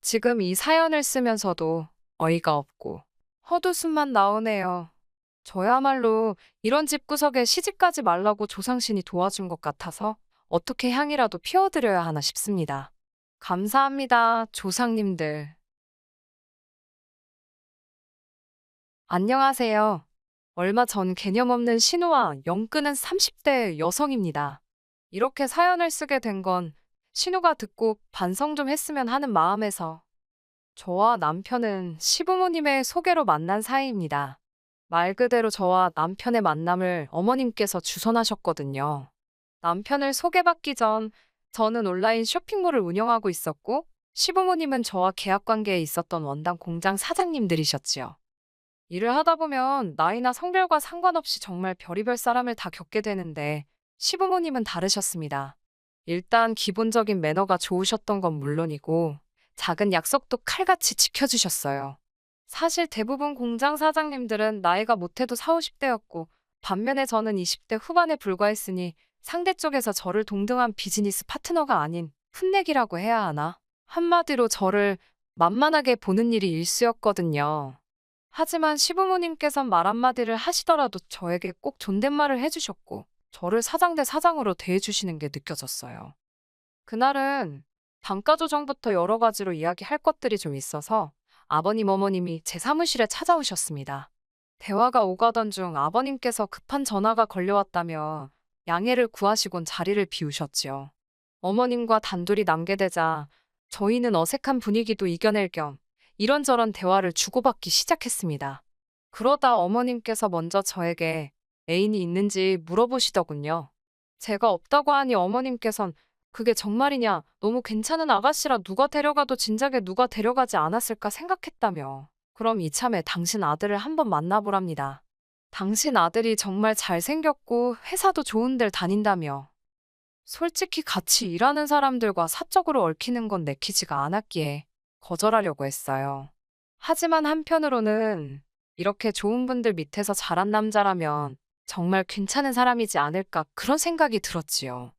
지금 이 사연을 쓰면서도 어이가 없고 헛웃음만 나오네요. 저야말로 이런 집구석에 시집가지 말라고 조상신이 도와준 것 같아서 어떻게 향이라도 피워드려야 하나 싶습니다. 감사합니다, 조상님들. 안녕하세요. 얼마 전 개념 없는 신우와 영 끄는 30대 여성입니다. 이렇게 사연을 쓰게 된 건 신우가 듣고 반성 좀 했으면 하는 마음에서 저와 남편은 시부모님의 소개로 만난 사이입니다. 말 그대로 저와 남편의 만남을 어머님께서 주선하셨거든요. 남편을 소개받기 전 저는 온라인 쇼핑몰을 운영하고 있었고 시부모님은 저와 계약 관계에 있었던 원당 공장 사장님들이셨지요. 일을 하다 보면 나이나 성별과 상관없이 정말 별의별 사람을 다 겪게 되는데 시부모님은 다르셨습니다. 일단 기본적인 매너가 좋으셨던 건 물론이고 작은 약속도 칼같이 지켜주셨어요. 사실 대부분 공장 사장님들은 나이가 못해도 4, 50대였고 반면에 저는 20대 후반에 불과했으니 상대 쪽에서 저를 동등한 비즈니스 파트너가 아닌 풋내기라고 해야 하나? 한마디로 저를 만만하게 보는 일이 일쑤였거든요. 하지만 시부모님께선 말 한마디를 하시더라도 저에게 꼭 존댓말을 해주셨고 저를 사장 대 사장으로 대해주시는 게 느껴졌어요. 그날은 단가 조정부터 여러 가지로 이야기할 것들이 좀 있어서 아버님 어머님이 제 사무실에 찾아오셨습니다. 대화가 오가던 중 아버님께서 급한 전화가 걸려왔다며 양해를 구하시곤 자리를 비우셨지요. 어머님과 단둘이 남게 되자 저희는 어색한 분위기도 이겨낼 겸 이런저런 대화를 주고받기 시작했습니다. 그러다 어머님께서 먼저 저에게 애인이 있는지 물어보시더군요. 제가 없다고 하니 어머님께선 그게 정말이냐, 너무 괜찮은 아가씨라 누가 데려가도 진작에 누가 데려가지 않았을까 생각했다며. 그럼 이참에 당신 아들을 한번 만나보랍니다. 당신 아들이 정말 잘생겼고 회사도 좋은 데를 다닌다며. 솔직히 같이 일하는 사람들과 사적으로 얽히는 건 내키지가 않았기에 거절하려고 했어요. 하지만 한편으로는 이렇게 좋은 분들 밑에서 자란 남자라면 정말 괜찮은 사람이지 않을까 그런 생각이 들었지요.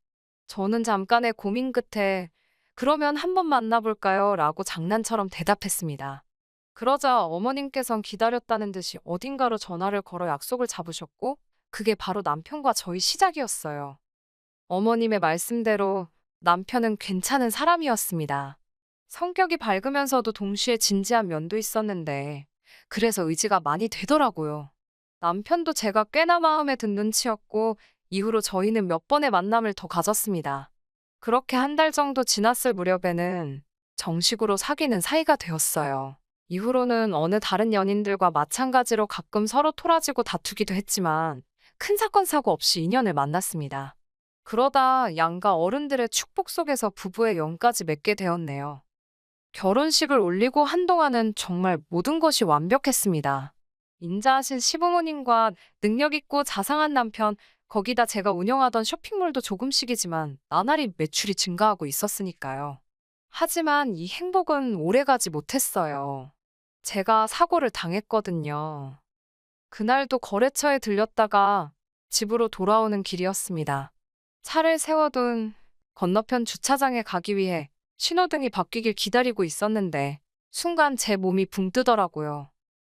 저는 잠깐의 고민 끝에 그러면 한번 만나볼까요? 라고 장난처럼 대답했습니다. 그러자 어머님께선 기다렸다는 듯이 어딘가로 전화를 걸어 약속을 잡으셨고 그게 바로 남편과 저희 시작이었어요. 어머님의 말씀대로 남편은 괜찮은 사람이었습니다. 성격이 밝으면서도 동시에 진지한 면도 있었는데 그래서 의지가 많이 되더라고요. 남편도 제가 꽤나 마음에 든 눈치였고 이후로 저희는 몇 번의 만남을 더 가졌습니다. 그렇게 한 달 정도 지났을 무렵에는 정식으로 사귀는 사이가 되었어요. 이후로는 어느 다른 연인들과 마찬가지로 가끔 서로 토라지고 다투기도 했지만 큰 사건 사고 없이 인연을 만났습니다. 그러다 양가 어른들의 축복 속에서 부부의 영까지 맺게 되었네요. 결혼식을 올리고 한동안은 정말 모든 것이 완벽했습니다. 인자하신 시부모님과 능력 있고 자상한 남편, 거기다 제가 운영하던 쇼핑몰도 조금씩이지만 나날이 매출이 증가하고 있었으니까요. 하지만 이 행복은 오래가지 못했어요. 제가 사고를 당했거든요. 그날도 거래처에 들렸다가 집으로 돌아오는 길이었습니다. 차를 세워둔 건너편 주차장에 가기 위해 신호등이 바뀌길 기다리고 있었는데 순간 제 몸이 붕 뜨더라고요.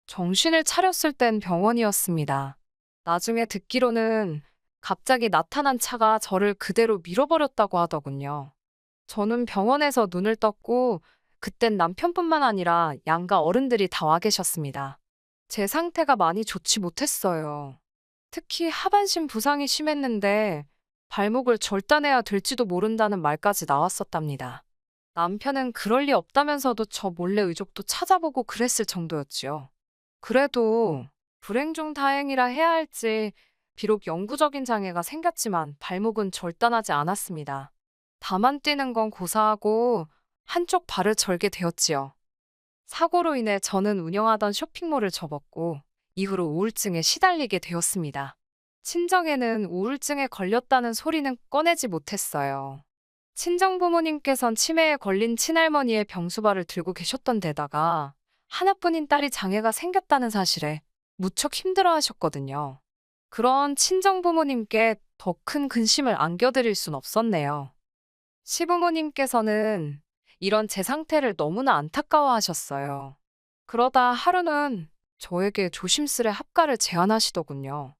정신을 차렸을 땐 병원이었습니다. 나중에 듣기로는 갑자기 나타난 차가 저를 그대로 밀어버렸다고 하더군요. 저는 병원에서 눈을 떴고 그땐 남편뿐만 아니라 양가 어른들이 다 와 계셨습니다. 제 상태가 많이 좋지 못했어요. 특히 하반신 부상이 심했는데 발목을 절단해야 될지도 모른다는 말까지 나왔었답니다. 남편은 그럴 리 없다면서도 저 몰래 의족도 찾아보고 그랬을 정도였지요. 그래도 불행 중 다행이라 해야 할지 비록 영구적인 장애가 생겼지만 발목은 절단하지 않았습니다. 다만 뛰는 건 고사하고 한쪽 발을 절게 되었지요. 사고로 인해 저는 운영하던 쇼핑몰을 접었고 이후로 우울증에 시달리게 되었습니다. 친정에는 우울증에 걸렸다는 소리는 꺼내지 못했어요. 친정부모님께선 치매에 걸린 친할머니의 병수발을 들고 계셨던 데다가 하나뿐인 딸이 장애가 생겼다는 사실에 무척 힘들어 하셨거든요. 그런 친정부모님께 더 큰 근심을 안겨드릴 순 없었네요. 시부모님께서는 이런 제 상태를 너무나 안타까워 하셨어요. 그러다 하루는 저에게 조심스레 합가를 제안하시더군요.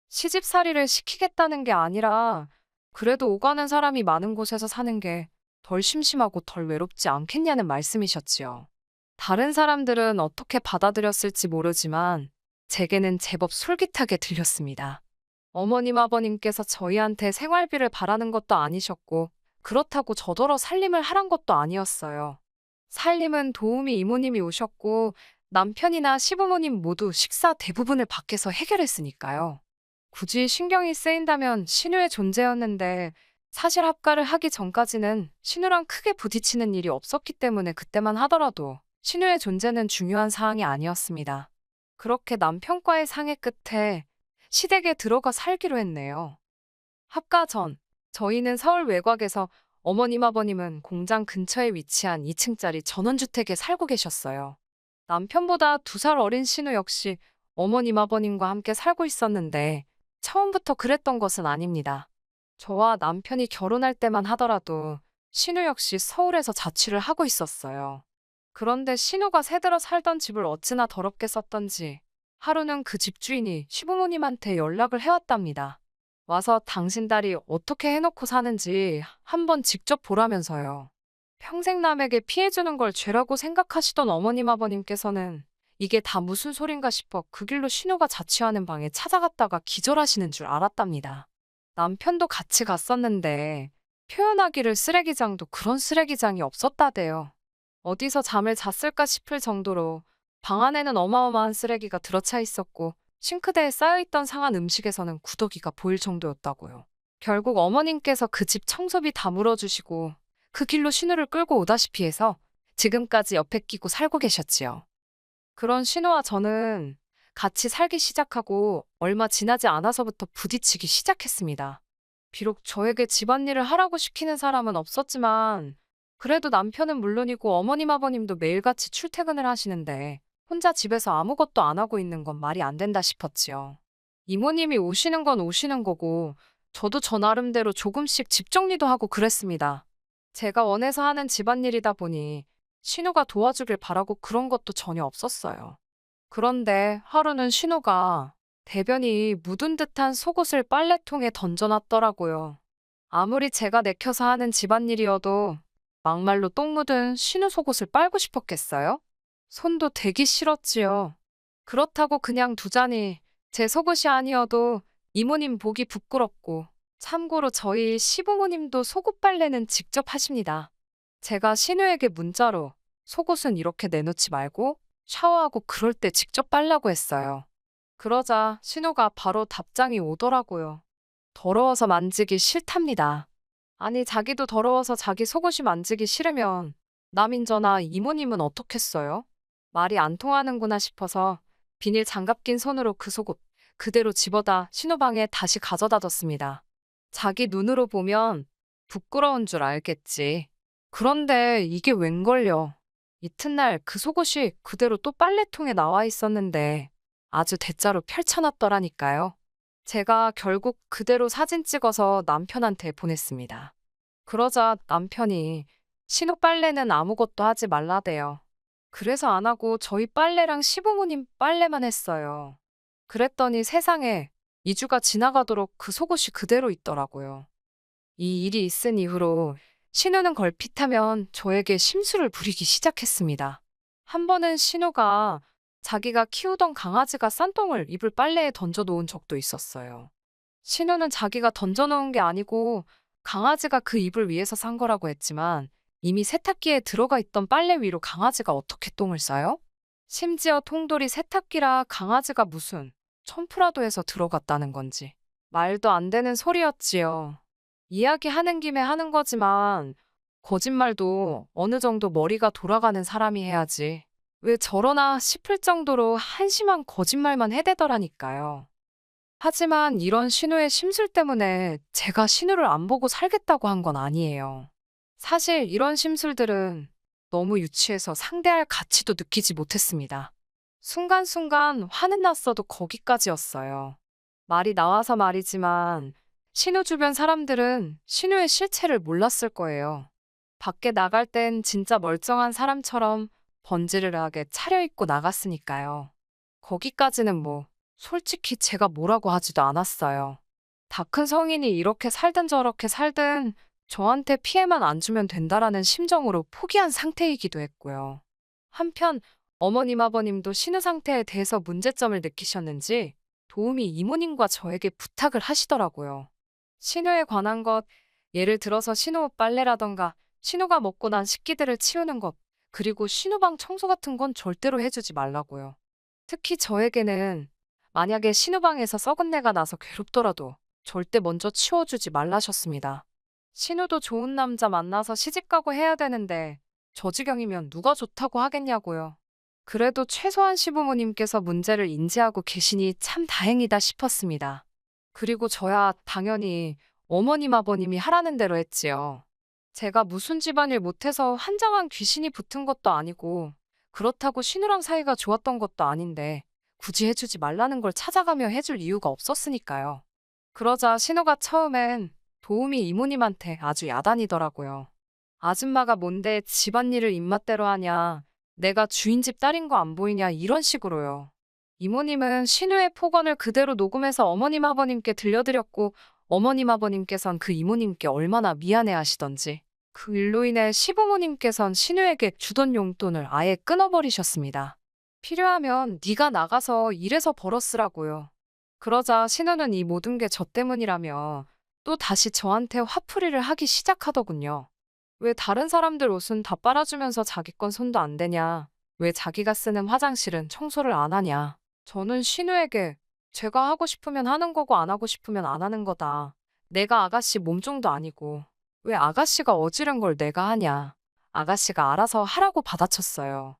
시집살이를 시키겠다는 게 아니라 그래도 오가는 사람이 많은 곳에서 사는 게 덜 심심하고 덜 외롭지 않겠냐는 말씀이셨지요. 다른 사람들은 어떻게 받아들였을지 모르지만 제게는 제법 솔깃하게 들렸습니다. 어머님 아버님께서 저희한테 생활비를 바라는 것도 아니셨고 그렇다고 저더러 살림을 하란 것도 아니었어요. 살림은 도우미 이모님이 오셨고 남편이나 시부모님 모두 식사 대부분을 밖에서 해결했으니까요. 굳이 신경이 쓰인다면 신우의 존재였는데 사실 합가를 하기 전까지는 신우랑 크게 부딪히는 일이 없었기 때문에 그때만 하더라도 신우의 존재는 중요한 사항이 아니었습니다. 그렇게 남편과의 상의 끝에 시댁에 들어가 살기로 했네요. 합가 전, 저희는 서울 외곽에서 어머님 아버님은 공장 근처에 위치한 2층짜리 전원주택에 살고 계셨어요. 남편보다 2살 어린 신우 역시 어머님 아버님과 함께 살고 있었는데 처음부터 그랬던 것은 아닙니다. 저와 남편이 결혼할 때만 하더라도 신우 역시 서울에서 자취를 하고 있었어요. 그런데 신우가 새들어 살던 집을 어찌나 더럽게 썼던지 하루는 그 집주인이 시부모님한테 연락을 해왔답니다. 와서 당신 딸이 어떻게 해놓고 사는지 한번 직접 보라면서요. 평생 남에게 피해주는 걸 죄라고 생각하시던 어머님 아버님께서는 이게 다 무슨 소린가 싶어 그 길로 신우가 자취하는 방에 찾아갔다가 기절하시는 줄 알았답니다. 남편도 같이 갔었는데 표현하기를 쓰레기장도 그런 쓰레기장이 없었다대요. 어디서 잠을 잤을까 싶을 정도로 방 안에는 어마어마한 쓰레기가 들어차 있었고 싱크대에 쌓여있던 상한 음식에서는 구더기가 보일 정도였다고요. 결국 어머님께서 그 집 청소비 다 물어주시고 그 길로 신우를 끌고 오다시피 해서 지금까지 옆에 끼고 살고 계셨지요. 그런 신우와 저는 같이 살기 시작하고 얼마 지나지 않아서부터 부딪히기 시작했습니다. 비록 저에게 집안일을 하라고 시키는 사람은 없었지만 그래도 남편은 물론이고 어머님 아버님도 매일같이 출퇴근을 하시는데 혼자 집에서 아무것도 안 하고 있는 건 말이 안 된다 싶었지요. 이모님이 오시는 건 오시는 거고 저도 저 나름대로 조금씩 집 정리도 하고 그랬습니다. 제가 원해서 하는 집안일이다 보니 신우가 도와주길 바라고 그런 것도 전혀 없었어요. 그런데 하루는 신우가 대변이 묻은 듯한 속옷을 빨래통에 던져놨더라고요. 아무리 제가 내켜서 하는 집안일이어도 막말로 똥 묻은 신우 속옷을 빨고 싶었겠어요? 손도 대기 싫었지요. 그렇다고 그냥 두자니 제 속옷이 아니어도 이모님 보기 부끄럽고 참고로 저희 시부모님도 속옷 빨래는 직접 하십니다. 제가 신우에게 문자로 속옷은 이렇게 내놓지 말고 샤워하고 그럴 때 직접 빨라고 했어요. 그러자 신우가 바로 답장이 오더라고요. 더러워서 만지기 싫답니다. 아니 자기도 더러워서 자기 속옷이 만지기 싫으면 남인저나 이모님은 어떻겠어요? 말이 안 통하는구나 싶어서 비닐 장갑 낀 손으로 그 속옷, 그대로 집어다 신우방에 다시 가져다 뒀습니다. 자기 눈으로 보면 부끄러운 줄 알겠지. 그런데 이게 웬걸요. 이튿날 그 속옷이 그대로 또 빨래통에 나와 있었는데 아주 대자로 펼쳐놨더라니까요. 제가 결국 그대로 사진 찍어서 남편한테 보냈습니다. 그러자 남편이 신우 빨래는 아무것도 하지 말라대요. 그래서 안 하고 저희 빨래랑 시부모님 빨래만 했어요. 그랬더니 세상에 2주가 지나가도록 그 속옷이 그대로 있더라고요. 이 일이 있은 이후로 신우는 걸핏하면 저에게 심술을 부리기 시작했습니다. 한 번은 신우가 자기가 키우던 강아지가 싼 똥을 이불 빨래에 던져놓은 적도 있었어요. 신우는 자기가 던져놓은 게 아니고 강아지가 그 이불 위에서 싼 거라고 했지만 이미 세탁기에 들어가 있던 빨래 위로 강아지가 어떻게 똥을 싸요? 심지어 통돌이 세탁기라 강아지가 무슨 첨프라도 해서 들어갔다는 건지 말도 안 되는 소리였지요. 이야기하는 김에 하는 거지만 거짓말도 어느 정도 머리가 돌아가는 사람이 해야지. 왜 저러나 싶을 정도로 한심한 거짓말만 해대더라니까요. 하지만 이런 신우의 심술 때문에 제가 신우를 안 보고 살겠다고 한 건 아니에요. 사실 이런 심술들은 너무 유치해서 상대할 가치도 느끼지 못했습니다. 순간순간 화는 났어도 거기까지였어요. 말이 나와서 말이지만 신우 주변 사람들은 신우의 실체를 몰랐을 거예요. 밖에 나갈 땐 진짜 멀쩡한 사람처럼 번지르르하게 차려입고 나갔으니까요. 거기까지는 뭐 솔직히 제가 뭐라고 하지도 않았어요. 다 큰 성인이 이렇게 살든 저렇게 살든 저한테 피해만 안 주면 된다라는 심정으로 포기한 상태이기도 했고요. 한편 어머님 아버님도 신우 상태에 대해서 문제점을 느끼셨는지 도우미 이모님과 저에게 부탁을 하시더라고요. 신우에 관한 것, 예를 들어서 신우 옷 빨래라던가 신우가 먹고 난 식기들을 치우는 것, 그리고 신우방 청소 같은 건 절대로 해주지 말라고요. 특히 저에게는 만약에 신우방에서 썩은 내가 나서 괴롭더라도 절대 먼저 치워주지 말라셨습니다. 신우도 좋은 남자 만나서 시집가고 해야 되는데 저 지경이면 누가 좋다고 하겠냐고요. 그래도 최소한 시부모님께서 문제를 인지하고 계시니 참 다행이다 싶었습니다. 그리고 저야 당연히 어머님 아버님이 하라는 대로 했지요. 제가 무슨 집안일 못해서 한장한 귀신이 붙은 것도 아니고 그렇다고 신우랑 사이가 좋았던 것도 아닌데 굳이 해주지 말라는 걸 찾아가며 해줄 이유가 없었으니까요. 그러자 신우가 처음엔 도우미 이모님한테 아주 야단이더라고요. 아줌마가 뭔데 집안일을 입맛대로 하냐. 내가 주인집 딸인 거 안 보이냐 이런 식으로요. 이모님은 신우의 폭언을 그대로 녹음해서 어머님 아버님께 들려드렸고 어머님 아버님께선 그 이모님께 얼마나 미안해 하시던지 그 일로 인해 시부모님께선 신우에게 주던 용돈을 아예 끊어버리셨습니다. 필요하면 네가 나가서 일해서 벌어 쓰라고요. 그러자 신우는 이 모든 게 저 때문이라며 또 다시 저한테 화풀이를 하기 시작하더군요. 왜 다른 사람들 옷은 다 빨아주면서 자기 건 손도 안 대냐? 왜 자기가 쓰는 화장실은 청소를 안 하냐? 저는 신우에게 제가 하고 싶으면 하는 거고 안 하고 싶으면 안 하는 거다. 내가 아가씨 몸종도 아니고 왜 아가씨가 어지른 걸 내가 하냐? 아가씨가 알아서 하라고 받아쳤어요.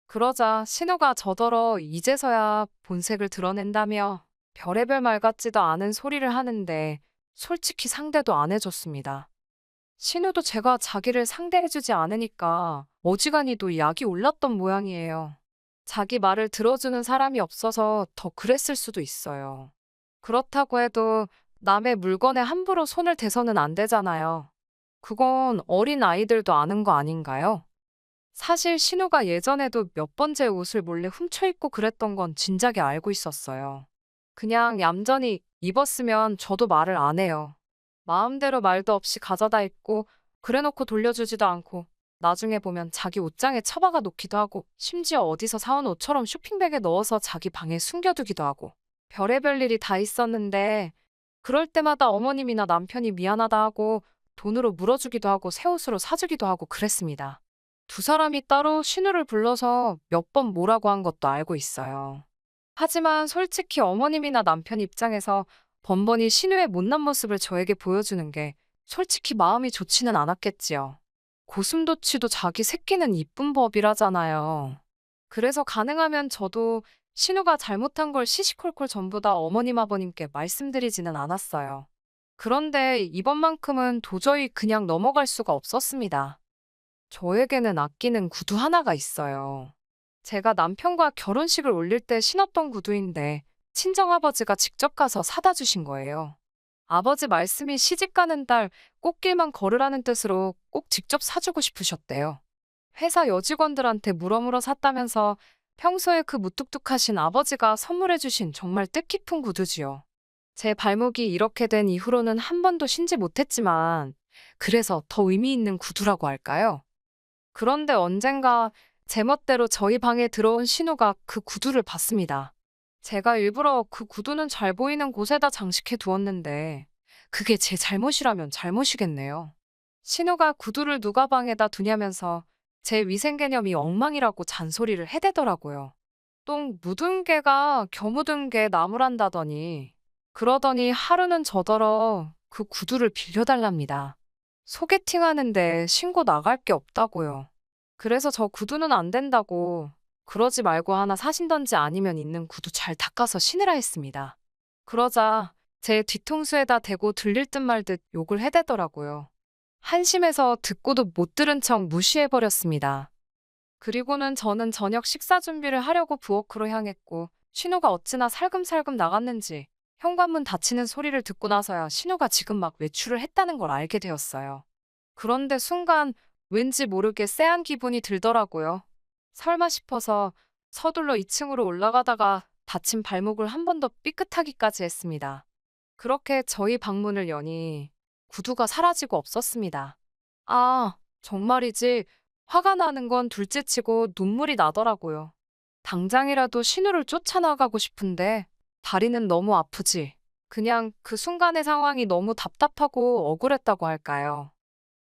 그러자 신우가 저더러 이제서야 본색을 드러낸다며 별의별 말 같지도 않은 소리를 하는데 솔직히 상대도 안 해줬습니다. 신우도 제가 자기를 상대해주지 않으니까 어지간히도 약이 올랐던 모양이에요. 자기 말을 들어주는 사람이 없어서 더 그랬을 수도 있어요. 그렇다고 해도 남의 물건에 함부로 손을 대서는 안 되잖아요. 그건 어린 아이들도 아는 거 아닌가요? 사실 신우가 예전에도 몇 번 제 옷을 몰래 훔쳐 입고 그랬던 건 진작에 알고 있었어요. 그냥 얌전히 입었으면 저도 말을 안 해요. 마음대로 말도 없이 가져다 입고 그래놓고 돌려주지도 않고 나중에 보면 자기 옷장에 처박아 놓기도 하고 심지어 어디서 사온 옷처럼 쇼핑백에 넣어서 자기 방에 숨겨두기도 하고 별의별 일이 다 있었는데 그럴 때마다 어머님이나 남편이 미안하다 하고 돈으로 물어주기도 하고 새 옷으로 사주기도 하고 그랬습니다. 두 사람이 따로 신우를 불러서 몇 번 뭐라고 한 것도 알고 있어요. 하지만 솔직히 어머님이나 남편 입장에서 번번이 신우의 못난 모습을 저에게 보여주는 게 솔직히 마음이 좋지는 않았겠지요. 고슴도치도 자기 새끼는 이쁜 법이라잖아요. 그래서 가능하면 저도 신우가 잘못한 걸 시시콜콜 전부 다 어머님 아버님께 말씀드리지는 않았어요. 그런데 이번만큼은 도저히 그냥 넘어갈 수가 없었습니다. 저에게는 아끼는 구두 하나가 있어요. 제가 남편과 결혼식을 올릴 때 신었던 구두인데 친정아버지가 직접 가서 사다 주신 거예요. 아버지 말씀이 시집 가는 딸 꽃길만 걸으라는 뜻으로 꼭 직접 사주고 싶으셨대요. 회사 여직원들한테 물어물어 샀다면서 평소에 그 무뚝뚝하신 아버지가 선물해 주신 정말 뜻깊은 구두지요. 제 발목이 이렇게 된 이후로는 한 번도 신지 못했지만 그래서 더 의미 있는 구두라고 할까요? 그런데 언젠가 제멋대로 저희 방에 들어온 신우가 그 구두를 봤습니다. 제가 일부러 그 구두는 잘 보이는 곳에다 장식해 두었는데 그게 제 잘못이라면 잘못이겠네요. 신우가 구두를 누가 방에다 두냐면서 제 위생 개념이 엉망이라고 잔소리를 해대더라고요. 똥 묻은 개가 겨 묻은 개 나무란다더니 그러더니 하루는 저더러 그 구두를 빌려달랍니다. 소개팅 하는데 신고 나갈 게 없다고요. 그래서 저 구두는 안 된다고 그러지 말고 하나 사신던지 아니면 있는 구두 잘 닦아서 신으라 했습니다. 그러자 제 뒤통수에다 대고 들릴 듯 말 듯 욕을 해대더라고요. 한심해서 듣고도 못 들은 척 무시해버렸습니다. 그리고는 저는 저녁 식사 준비를 하려고 부엌으로 향했고 신우가 어찌나 살금살금 나갔는지 현관문 닫히는 소리를 듣고 나서야 신우가 지금 막 외출을 했다는 걸 알게 되었어요. 그런데 순간 왠지 모르게 쎄한 기분이 들더라고요. 설마 싶어서 서둘러 2층으로 올라가다가 다친 발목을 한 번 더 삐끗하기까지 했습니다. 그렇게 저희 방문을 여니 구두가 사라지고 없었습니다. 아, 정말이지. 화가 나는 건 둘째치고 눈물이 나더라고요. 당장이라도 신우를 쫓아나가고 싶은데 다리는 너무 아프지. 그냥 그 순간의 상황이 너무 답답하고 억울했다고 할까요?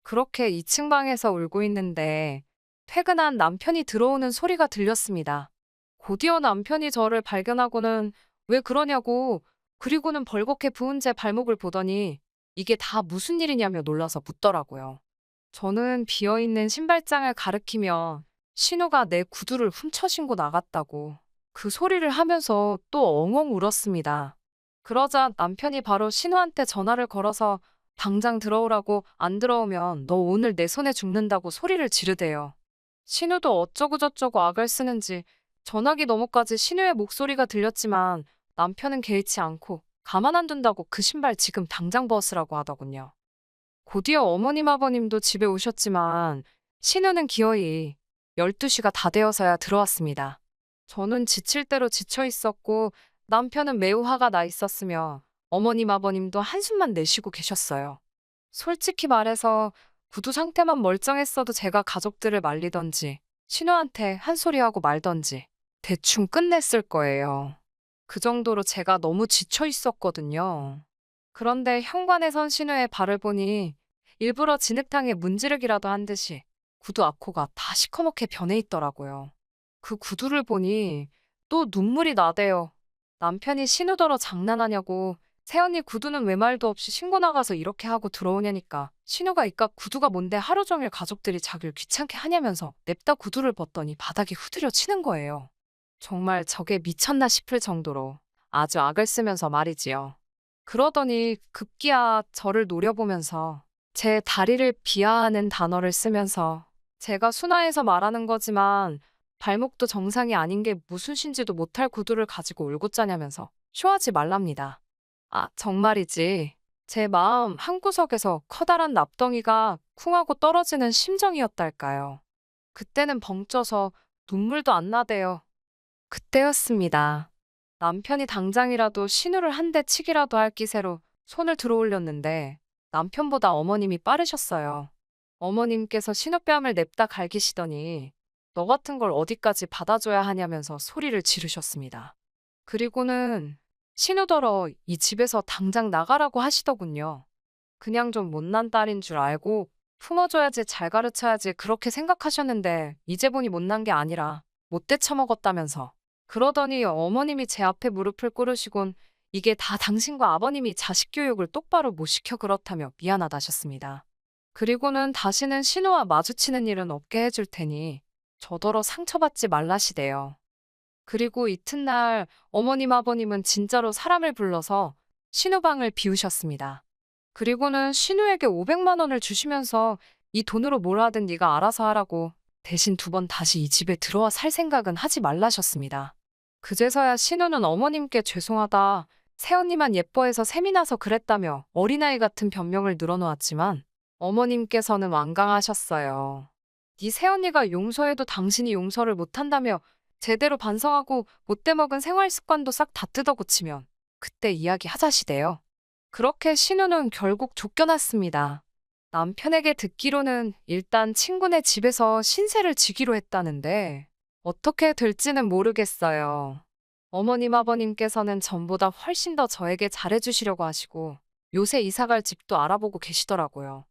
그렇게 2층 방에서 울고 있는데 퇴근한 남편이 들어오는 소리가 들렸습니다. 곧이어 남편이 저를 발견하고는 왜 그러냐고 그리고는 벌겋게 부은 제 발목을 보더니 이게 다 무슨 일이냐며 놀라서 묻더라고요. 저는 비어있는 신발장을 가리키며 신우가 내 구두를 훔쳐 신고 나갔다고 그 소리를 하면서 또 엉엉 울었습니다. 그러자 남편이 바로 신우한테 전화를 걸어서 당장 들어오라고 안 들어오면 너 오늘 내 손에 죽는다고 소리를 지르대요. 신우도 어쩌고저쩌고 악을 쓰는지 전화기 너머까지 신우의 목소리가 들렸지만 남편은 개의치 않고 가만 안 둔다고 그 신발 지금 당장 벗으라고 하더군요. 곧이어 어머님 아버님도 집에 오셨지만 신우는 기어이 12시가 다 되어서야 들어왔습니다. 저는 지칠 대로 지쳐 있었고 남편은 매우 화가 나 있었으며 어머님 아버님도 한숨만 내쉬고 계셨어요. 솔직히 말해서 구두 상태만 멀쩡했어도 제가 가족들을 말리던지 신우한테 한 소리 하고 말던지 대충 끝냈을 거예요. 그 정도로 제가 너무 지쳐 있었거든요. 그런데 현관에 선 신우의 발을 보니 일부러 진흙탕에 문지르기라도 한 듯이 구두 앞코가 다 시커멓게 변해 있더라고요. 그 구두를 보니 또 눈물이 나대요. 남편이 신우더러 장난하냐고 새언니 구두는 왜 말도 없이 신고 나가서 이렇게 하고 들어오냐니까 신우가 이깟 구두가 뭔데 하루 종일 가족들이 자기를 귀찮게 하냐면서 냅다 구두를 벗더니 바닥에 후드려 치는 거예요. 정말 저게 미쳤나 싶을 정도로 아주 악을 쓰면서 말이지요. 그러더니 급기야 저를 노려보면서 제 다리를 비하하는 단어를 쓰면서 제가 순화해서 말하는 거지만 발목도 정상이 아닌 게 무슨 신지도 못할 구두를 가지고 울고 짜냐면서 쇼하지 말랍니다. 아, 정말이지. 제 마음 한구석에서 커다란 납덩이가 쿵 하고 떨어지는 심정이었달까요. 그때는 벙쪄서 눈물도 안 나대요. 그때였습니다. 남편이 당장이라도 신우를 한 대 치기라도 할 기세로 손을 들어올렸는데 남편보다 어머님이 빠르셨어요. 어머님께서 신우뺨을 냅다 갈기시더니 너 같은 걸 어디까지 받아줘야 하냐면서 소리를 지르셨습니다. 그리고는 신우더러 이 집에서 당장 나가라고 하시더군요. 그냥 좀 못난 딸인 줄 알고 품어줘야지 잘 가르쳐야지 그렇게 생각하셨는데 이제 보니 못난 게 아니라 못돼 처먹었다면서. 그러더니 어머님이 제 앞에 무릎을 꿇으시곤 이게 다 당신과 아버님이 자식 교육을 똑바로 못 시켜 그렇다며 미안하다셨습니다. 그리고는 다시는 신우와 마주치는 일은 없게 해줄 테니 저더러 상처받지 말라시대요. 그리고 이튿날 어머님 아버님은 진짜로 사람을 불러서 신우방을 비우셨습니다. 그리고는 신우에게 500만 원을 주시면서 이 돈으로 뭘 하든 네가 알아서 하라고 대신 2번 다시 이 집에 들어와 살 생각은 하지 말라셨습니다. 그제서야 신우는 어머님께 죄송하다. 새언니만 예뻐해서 셈이 나서 그랬다며 어린아이 같은 변명을 늘어놓았지만 어머님께서는 완강하셨어요. 네 새언니가 용서해도 당신이 용서를 못한다며 제대로 반성하고 못돼 먹은 생활 습관도 싹 다 뜯어고치면 그때 이야기 하자시대요. 그렇게 신우는 결국 쫓겨났습니다. 남편에게 듣기로는 일단 친구네 집에서 신세를 지기로 했다는데 어떻게 될지는 모르겠어요. 어머님 아버님께서는 전보다 훨씬 더 저에게 잘해주시려고 하시고 요새 이사갈 집도 알아보고 계시더라고요.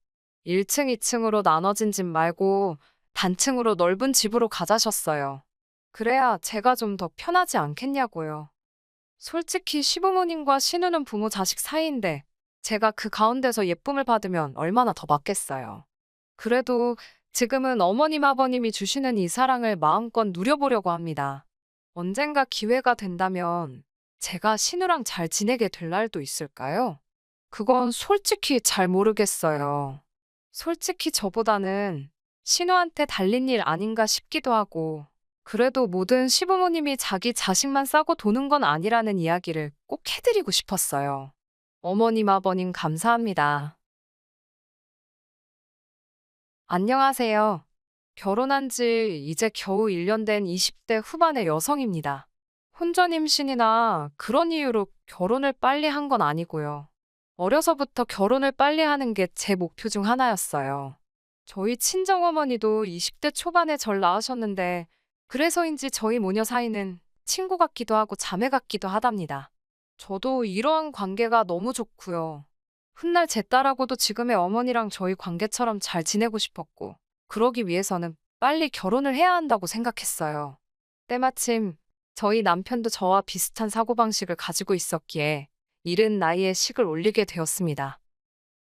1층, 2층으로 나눠진 집 말고 단층으로 넓은 집으로 가자셨어요. 그래야 제가 좀 더 편하지 않겠냐고요. 솔직히 시부모님과 신우는 부모 자식 사이인데 제가 그 가운데서 예쁨을 받으면 얼마나 더 맞겠어요. 그래도 지금은 어머님 아버님이 주시는 이 사랑을 마음껏 누려보려고 합니다. 언젠가 기회가 된다면 제가 신우랑 잘 지내게 될 날도 있을까요? 그건 솔직히 잘 모르겠어요. 솔직히 저보다는 신우한테 달린 일 아닌가 싶기도 하고 그래도 모든 시부모님이 자기 자식만 싸고 도는 건 아니라는 이야기를 꼭 해드리고 싶었어요. 어머님, 아버님 감사합니다. 안녕하세요. 결혼한 지 이제 겨우 1년 된 20대 후반의 여성입니다. 혼전 임신이나 그런 이유로 결혼을 빨리 한 건 아니고요. 어려서부터 결혼을 빨리 하는 게 제 목표 중 하나였어요. 저희 친정어머니도 20대 초반에 절 낳으셨는데 그래서인지 저희 모녀 사이는 친구 같기도 하고 자매 같기도 하답니다. 저도 이러한 관계가 너무 좋고요. 훗날 제 딸하고도 지금의 어머니랑 저희 관계처럼 잘 지내고 싶었고 그러기 위해서는 빨리 결혼을 해야 한다고 생각했어요. 때마침 저희 남편도 저와 비슷한 사고방식을 가지고 있었기에 이른 나이에 식을 올리게 되었습니다.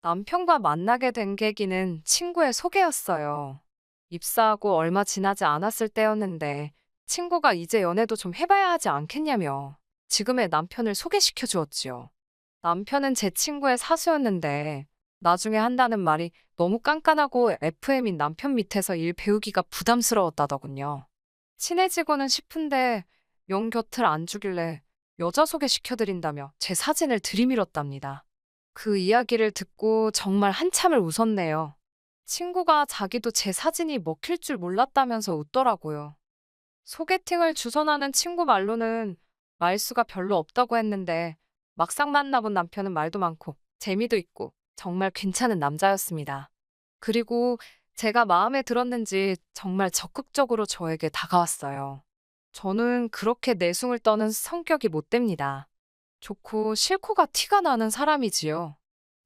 남편과 만나게 된 계기는 친구의 소개였어요. 입사하고 얼마 지나지 않았을 때였는데 친구가 이제 연애도 좀 해봐야 하지 않겠냐며 지금의 남편을 소개시켜 주었지요. 남편은 제 친구의 사수였는데 나중에 한다는 말이 너무 깐깐하고 FM인 남편 밑에서 일 배우기가 부담스러웠다더군요. 친해지고는 싶은데 영 곁을 안 주길래 여자 소개시켜드린다며 제 사진을 들이밀었답니다. 그 이야기를 듣고 정말 한참을 웃었네요. 친구가 자기도 제 사진이 먹힐 줄 몰랐다면서 웃더라고요. 소개팅을 주선하는 친구 말로는 말수가 별로 없다고 했는데 막상 만나본 남편은 말도 많고 재미도 있고 정말 괜찮은 남자였습니다. 그리고 제가 마음에 들었는지 정말 적극적으로 저에게 다가왔어요. 저는 그렇게 내숭을 떠는 성격이 못 됩니다. 좋고 싫고가 티가 나는 사람이지요.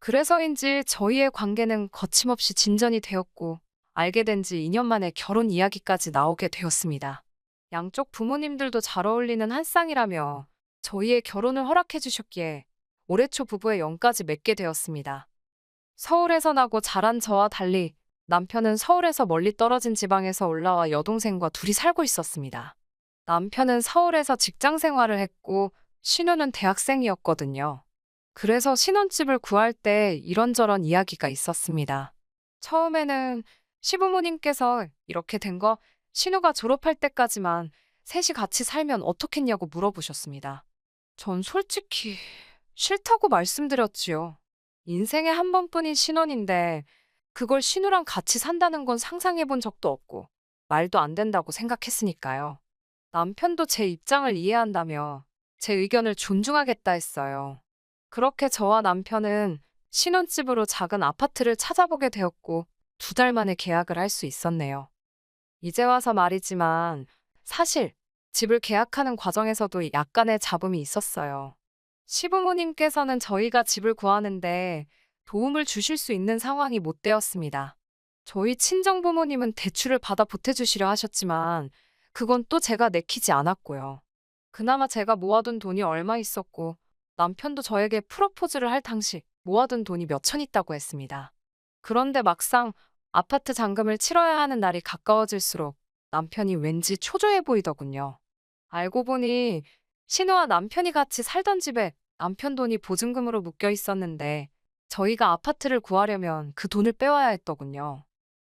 그래서인지 저희의 관계는 거침없이 진전이 되었고 알게 된 지 2년 만에 결혼 이야기까지 나오게 되었습니다. 양쪽 부모님들도 잘 어울리는 한 쌍이라며 저희의 결혼을 허락해 주셨기에 올해 초 부부의 영까지 맺게 되었습니다. 서울에서 나고 자란 저와 달리 남편은 서울에서 멀리 떨어진 지방에서 올라와 여동생과 둘이 살고 있었습니다. 남편은 서울에서 직장 생활을 했고 신우는 대학생이었거든요. 그래서 신혼집을 구할 때 이런저런 이야기가 있었습니다. 처음에는 시부모님께서 이렇게 된 거 신우가 졸업할 때까지만 셋이 같이 살면 어떻겠냐고 물어보셨습니다. 전 솔직히 싫다고 말씀드렸지요. 인생에 한 번뿐인 신혼인데 그걸 신우랑 같이 산다는 건 상상해 본 적도 없고 말도 안 된다고 생각했으니까요. 남편도 제 입장을 이해한다며 제 의견을 존중하겠다 했어요. 그렇게 저와 남편은 신혼집으로 작은 아파트를 찾아보게 되었고 2달 만에 계약을 할 수 있었네요. 이제 와서 말이지만 사실 집을 계약하는 과정에서도 약간의 잡음이 있었어요. 시부모님께서는 저희가 집을 구하는데 도움을 주실 수 있는 상황이 못 되었습니다. 저희 친정부모님은 대출을 받아 보태주시려 하셨지만 그건 또 제가 내키지 않았고요. 그나마 제가 모아둔 돈이 얼마 있었고 남편도 저에게 프로포즈를 할 당시 모아둔 돈이 몇 천 있다고 했습니다. 그런데 막상 아파트 잔금을 치러야 하는 날이 가까워질수록 남편이 왠지 초조해 보이더군요. 알고 보니 신우와 남편이 같이 살던 집에 남편 돈이 보증금으로 묶여 있었는데 저희가 아파트를 구하려면 그 돈을 빼와야 했더군요.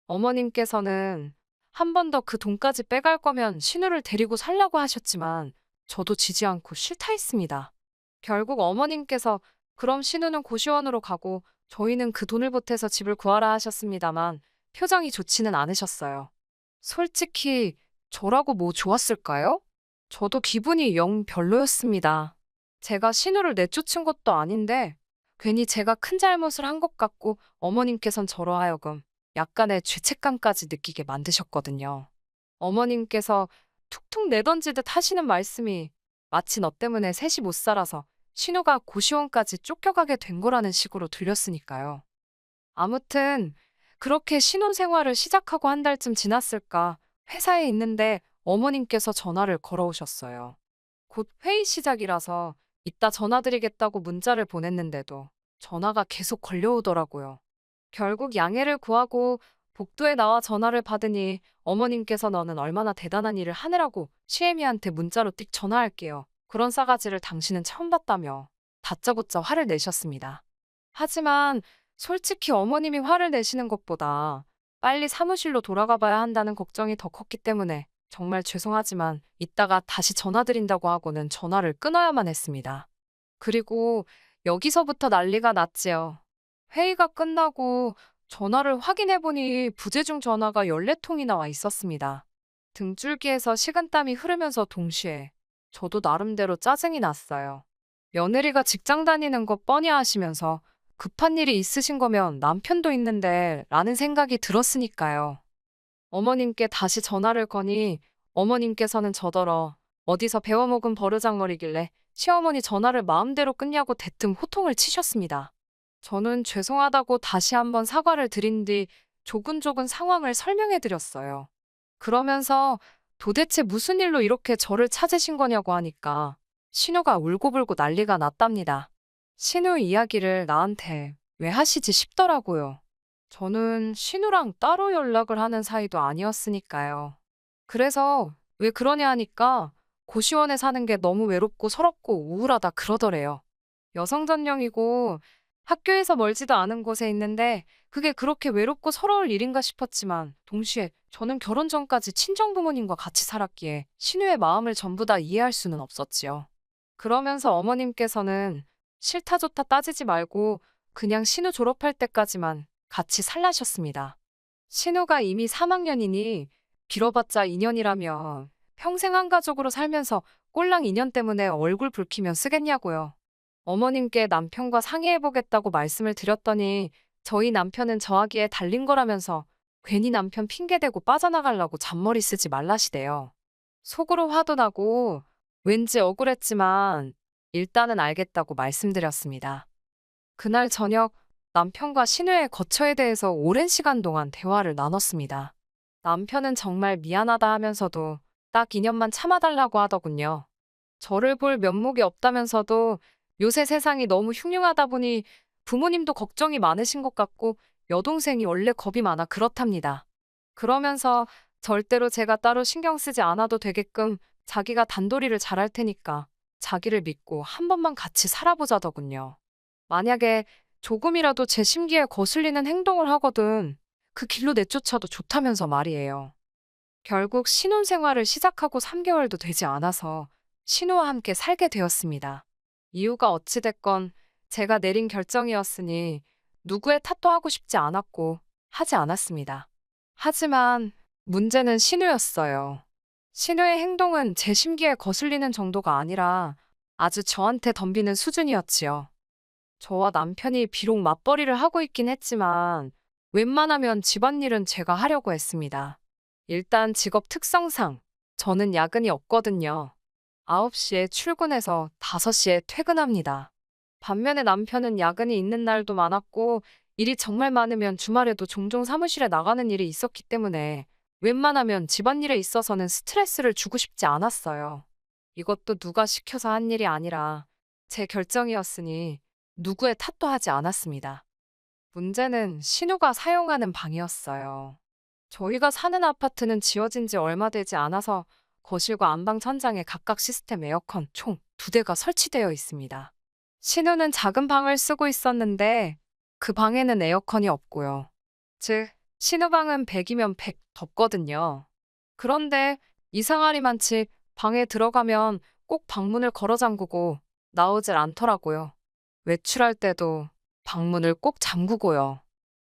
어머님께서는 한 번 더 그 돈까지 빼갈 거면 신우를 데리고 살라고 하셨지만 저도 지지 않고 싫다 했습니다. 결국 어머님께서 그럼 신우는 고시원으로 가고 저희는 그 돈을 보태서 집을 구하라 하셨습니다만 표정이 좋지는 않으셨어요. 솔직히 저라고 뭐 좋았을까요? 저도 기분이 영 별로였습니다. 제가 신우를 내쫓은 것도 아닌데 괜히 제가 큰 잘못을 한 것 같고 어머님께선 저로 하여금 약간의 죄책감까지 느끼게 만드셨거든요. 어머님께서 툭툭 내던지듯 하시는 말씀이 마치 너 때문에 셋이 못 살아서 신우가 고시원까지 쫓겨가게 된 거라는 식으로 들렸으니까요. 아무튼 그렇게 신혼생활을 시작하고 한 달쯤 지났을까 회사에 있는데 어머님께서 전화를 걸어오셨어요. 곧 회의 시작이라서 이따 전화드리겠다고 문자를 보냈는데도 전화가 계속 걸려오더라고요. 결국 양해를 구하고 복도에 나와 전화를 받으니 어머님께서 너는 얼마나 대단한 일을 하느라고 시애미한테 문자로 띡 전화할게요. 그런 싸가지를 당신은 처음 봤다며 다짜고짜 화를 내셨습니다. 하지만 솔직히 어머님이 화를 내시는 것보다 빨리 사무실로 돌아가 봐야 한다는 걱정이 더 컸기 때문에 정말 죄송하지만 이따가 다시 전화드린다고 하고는 전화를 끊어야만 했습니다. 그리고 여기서부터 난리가 났지요. 회의가 끝나고 전화를 확인해보니 부재중 전화가 14통이나 와 있었습니다. 등줄기에서 식은땀이 흐르면서 동시에 저도 나름대로 짜증이 났어요. 며느리가 직장 다니는 거 뻔히 아시면서 급한 일이 있으신 거면 남편도 있는데 라는 생각이 들었으니까요. 어머님께 다시 전화를 거니 어머님께서는 저더러 어디서 배워먹은 버르장머리길래 시어머니 전화를 마음대로 끊냐고 대뜸 호통을 치셨습니다. 저는 죄송하다고 다시 한번 사과를 드린 뒤 조근조근 상황을 설명해 드렸어요. 그러면서 도대체 무슨 일로 이렇게 저를 찾으신 거냐고 하니까 신우가 울고불고 난리가 났답니다. 신우 이야기를 나한테 왜 하시지 싶더라고요. 저는 신우랑 따로 연락을 하는 사이도 아니었으니까요. 그래서 왜 그러냐 하니까 고시원에 사는 게 너무 외롭고 서럽고 우울하다 그러더래요. 여성 전용이고 학교에서 멀지도 않은 곳에 있는데 그게 그렇게 외롭고 서러울 일인가 싶었지만 동시에 저는 결혼 전까지 친정 부모님과 같이 살았기에 신우의 마음을 전부 다 이해할 수는 없었지요. 그러면서 어머님께서는 싫다 좋다 따지지 말고 그냥 신우 졸업할 때까지만 같이 살라셨습니다. 신우가 이미 3학년이니 길어봤자 2년이라며 평생 한 가족으로 살면서 꼴랑 2년 때문에 얼굴 붉히면 쓰겠냐고요. 어머님께 남편과 상의해보겠다고 말씀을 드렸더니 저희 남편은 저하기에 달린 거라면서 괜히 남편 핑계대고 빠져나가려고 잔머리 쓰지 말라시대요. 속으로 화도 나고 왠지 억울했지만 일단은 알겠다고 말씀드렸습니다. 그날 저녁 남편과 신우의 거처에 대해서 오랜 시간 동안 대화를 나눴습니다. 남편은 정말 미안하다 하면서도 딱 2년만 참아달라고 하더군요. 저를 볼 면목이 없다면서도 요새 세상이 너무 흉흉하다 보니 부모님도 걱정이 많으신 것 같고 여동생이 원래 겁이 많아 그렇답니다. 그러면서 절대로 제가 따로 신경 쓰지 않아도 되게끔 자기가 단도리를 잘할 테니까 자기를 믿고 한 번만 같이 살아보자더군요. 만약에 조금이라도 제 심기에 거슬리는 행동을 하거든 그 길로 내쫓아도 좋다면서 말이에요. 결국 신혼생활을 시작하고 3개월도 되지 않아서 신우와 함께 살게 되었습니다. 이유가 어찌됐건 제가 내린 결정이었으니 누구의 탓도 하고 싶지 않았고 하지 않았습니다. 하지만 문제는 신우였어요. 신우의 행동은 제 심기에 거슬리는 정도가 아니라 아주 저한테 덤비는 수준이었지요. 저와 남편이 비록 맞벌이를 하고 있긴 했지만 웬만하면 집안일은 제가 하려고 했습니다. 일단 직업 특성상 저는 야근이 없거든요. 9시에 출근해서 5시에 퇴근합니다. 반면에 남편은 야근이 있는 날도 많았고 일이 정말 많으면 주말에도 종종 사무실에 나가는 일이 있었기 때문에 웬만하면 집안일에 있어서는 스트레스를 주고 싶지 않았어요. 이것도 누가 시켜서 한 일이 아니라 제 결정이었으니 누구의 탓도 하지 않았습니다. 문제는 신우가 사용하는 방이었어요. 저희가 사는 아파트는 지어진 지 얼마 되지 않아서 거실과 안방 천장에 각각 시스템 에어컨 총 2대가 설치되어 있습니다. 신우는 작은 방을 쓰고 있었는데 그 방에는 에어컨이 없고요. 즉, 신우 방은 100이면 100 덥거든요. 그런데 이상하리만치 방에 들어가면 꼭 방문을 걸어 잠그고 나오질 않더라고요. 외출할 때도 방문을 꼭 잠그고요.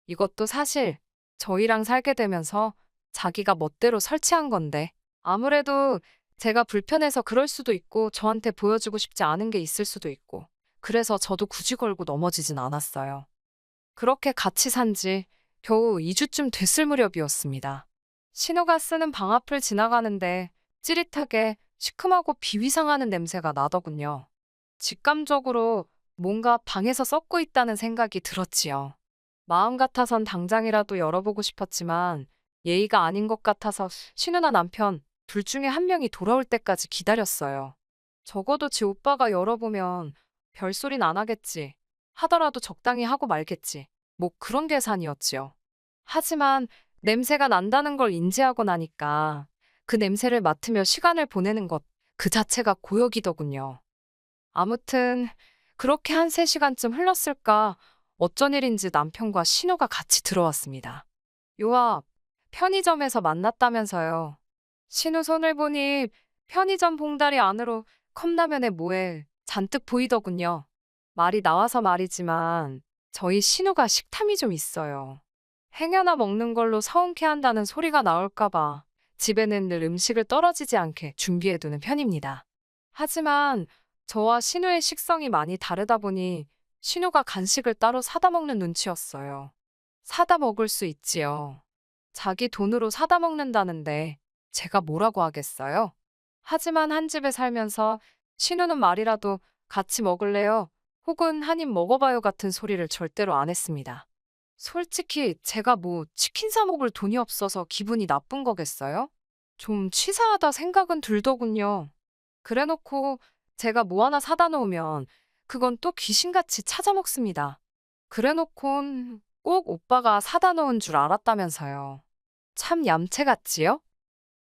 이것도 사실 저희랑 살게 되면서 자기가 멋대로 설치한 건데 아무래도 제가 불편해서 그럴 수도 있고 저한테 보여주고 싶지 않은 게 있을 수도 있고 그래서 저도 굳이 걸고 넘어지진 않았어요. 그렇게 같이 산지 겨우 2주쯤 됐을 무렵이었습니다. 신호가 쓰는 방 앞을 지나가는데 찌릿하게 시큼하고 비위상하는 냄새가 나더군요. 직감적으로 뭔가 방에서 썩고 있다는 생각이 들었지요. 마음 같아선 당장이라도 열어보고 싶었지만 예의가 아닌 것 같아서 신우나 남편 둘 중에 한 명이 돌아올 때까지 기다렸어요. 적어도 지 오빠가 열어보면 별소린 안 하겠지. 하더라도 적당히 하고 말겠지. 뭐 그런 계산이었지요. 하지만 냄새가 난다는 걸 인지하고 나니까 그 냄새를 맡으며 시간을 보내는 것 그 자체가 고역이더군요. 아무튼 그렇게 한 3시간쯤 흘렀을까 어쩐 일인지 남편과 신우가 같이 들어왔습니다. 요 앞 편의점에서 만났다면서요. 신우 손을 보니 편의점 봉다리 안으로 컵라면에 뭐에 잔뜩 보이더군요. 말이 나와서 말이지만 저희 신우가 식탐이 좀 있어요. 행여나 먹는 걸로 서운케 한다는 소리가 나올까봐 집에는 늘 음식을 떨어지지 않게 준비해두는 편입니다. 하지만 저와 신우의 식성이 많이 다르다 보니 신우가 간식을 따로 사다 먹는 눈치였어요. 사다 먹을 수 있지요. 자기 돈으로 사다 먹는다는데 제가 뭐라고 하겠어요? 하지만 한 집에 살면서 신우는 말이라도 같이 먹을래요? 혹은 한 입 먹어봐요 같은 소리를 절대로 안 했습니다. 솔직히 제가 뭐 치킨 사 먹을 돈이 없어서 기분이 나쁜 거겠어요? 좀 치사하다 생각은 들더군요. 그래놓고 제가 뭐 하나 사다 놓으면 그건 또 귀신같이 찾아 먹습니다. 그래놓곤 꼭 오빠가 사다 놓은 줄 알았다면서요. 참 얌체 같지요?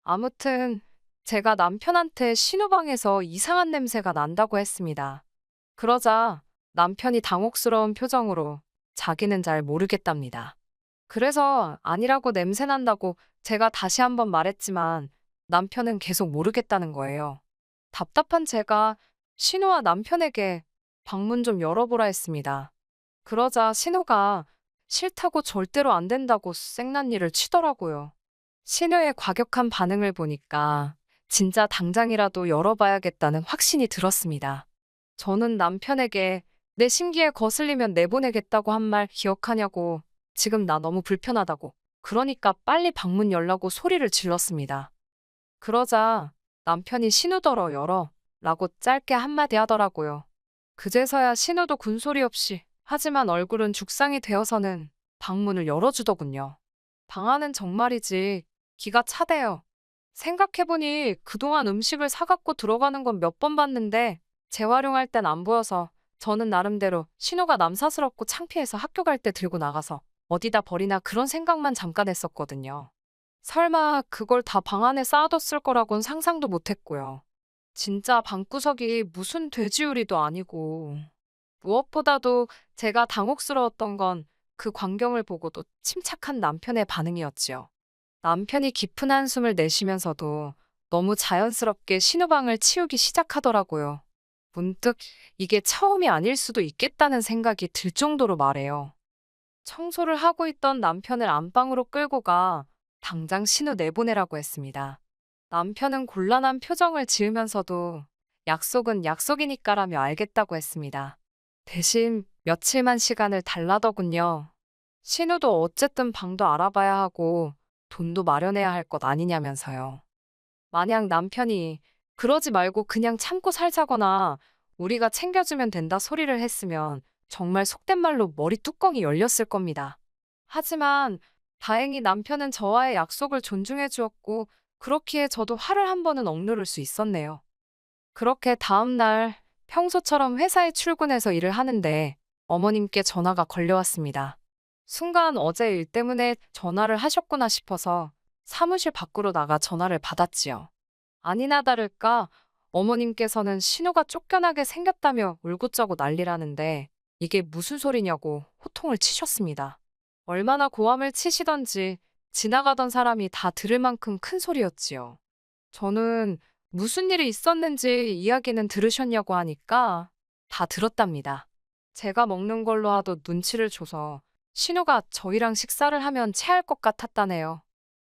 아무튼 제가 남편한테 신호방에서 이상한 냄새가 난다고 했습니다. 그러자 남편이 당혹스러운 표정으로 자기는 잘 모르겠답니다. 그래서 아니라고 냄새 난다고 제가 다시 한번 말했지만 남편은 계속 모르겠다는 거예요. 답답한 제가 신우와 남편에게 방문 좀 열어보라 했습니다. 그러자 신우가 싫다고 절대로 안 된다고 생난리를 치더라고요. 신우의 과격한 반응을 보니까 진짜 당장이라도 열어봐야겠다는 확신이 들었습니다. 저는 남편에게 내 심기에 거슬리면 내보내겠다고 한 말 기억하냐고, 지금 나 너무 불편하다고, 그러니까 빨리 방문 열라고 소리를 질렀습니다. 그러자 남편이 신우더러 열어 라고 짧게 한마디 하더라고요. 그제서야 신우도 군소리 없이 하지만 얼굴은 죽상이 되어서는 방문을 열어주더군요. 방 안은 정말이지 기가 차대요. 생각해보니 그동안 음식을 사갖고 들어가는 건 몇 번 봤는데 재활용할 땐 안 보여서 저는 나름대로 신우가 남사스럽고 창피해서 학교 갈 때 들고 나가서 어디다 버리나 그런 생각만 잠깐 했었거든요. 설마 그걸 다 방 안에 쌓아뒀을 거라곤 상상도 못했고요. 진짜 방구석이 무슨 돼지우리도 아니고. 무엇보다도 제가 당혹스러웠던 건 그 광경을 보고도 침착한 남편의 반응이었지요. 남편이 깊은 한숨을 내쉬면서도 너무 자연스럽게 신우방을 치우기 시작하더라고요. 문득 이게 처음이 아닐 수도 있겠다는 생각이 들 정도로 말해요. 청소를 하고 있던 남편을 안방으로 끌고 가 당장 신우 내보내라고 했습니다. 남편은 곤란한 표정을 지으면서도 약속은 약속이니까라며 알겠다고 했습니다. 대신 며칠만 시간을 달라더군요. 신우도 어쨌든 방도 알아봐야 하고 돈도 마련해야 할 것 아니냐면서요. 만약 남편이 그러지 말고 그냥 참고 살자거나 우리가 챙겨주면 된다 소리를 했으면 정말 속된 말로 머리 뚜껑이 열렸을 겁니다. 하지만 다행히 남편은 저와의 약속을 존중해 주었고 그렇기에 저도 화를 한 번은 억누를 수 있었네요. 그렇게 다음 날 평소처럼 회사에 출근해서 일을 하는데 어머님께 전화가 걸려왔습니다. 순간 어제 일 때문에 전화를 하셨구나 싶어서 사무실 밖으로 나가 전화를 받았지요. 아니나 다를까 어머님께서는 신우가 쫓겨나게 생겼다며 울고짜고 난리라는데 이게 무슨 소리냐고 호통을 치셨습니다. 얼마나 고함을 치시던지 지나가던 사람이 다 들을 만큼 큰 소리였지요. 저는 무슨 일이 있었는지 이야기는 들으셨냐고 하니까 다 들었답니다. 제가 먹는 걸로 하도 눈치를 줘서 신우가 저희랑 식사를 하면 체할 것 같았다네요.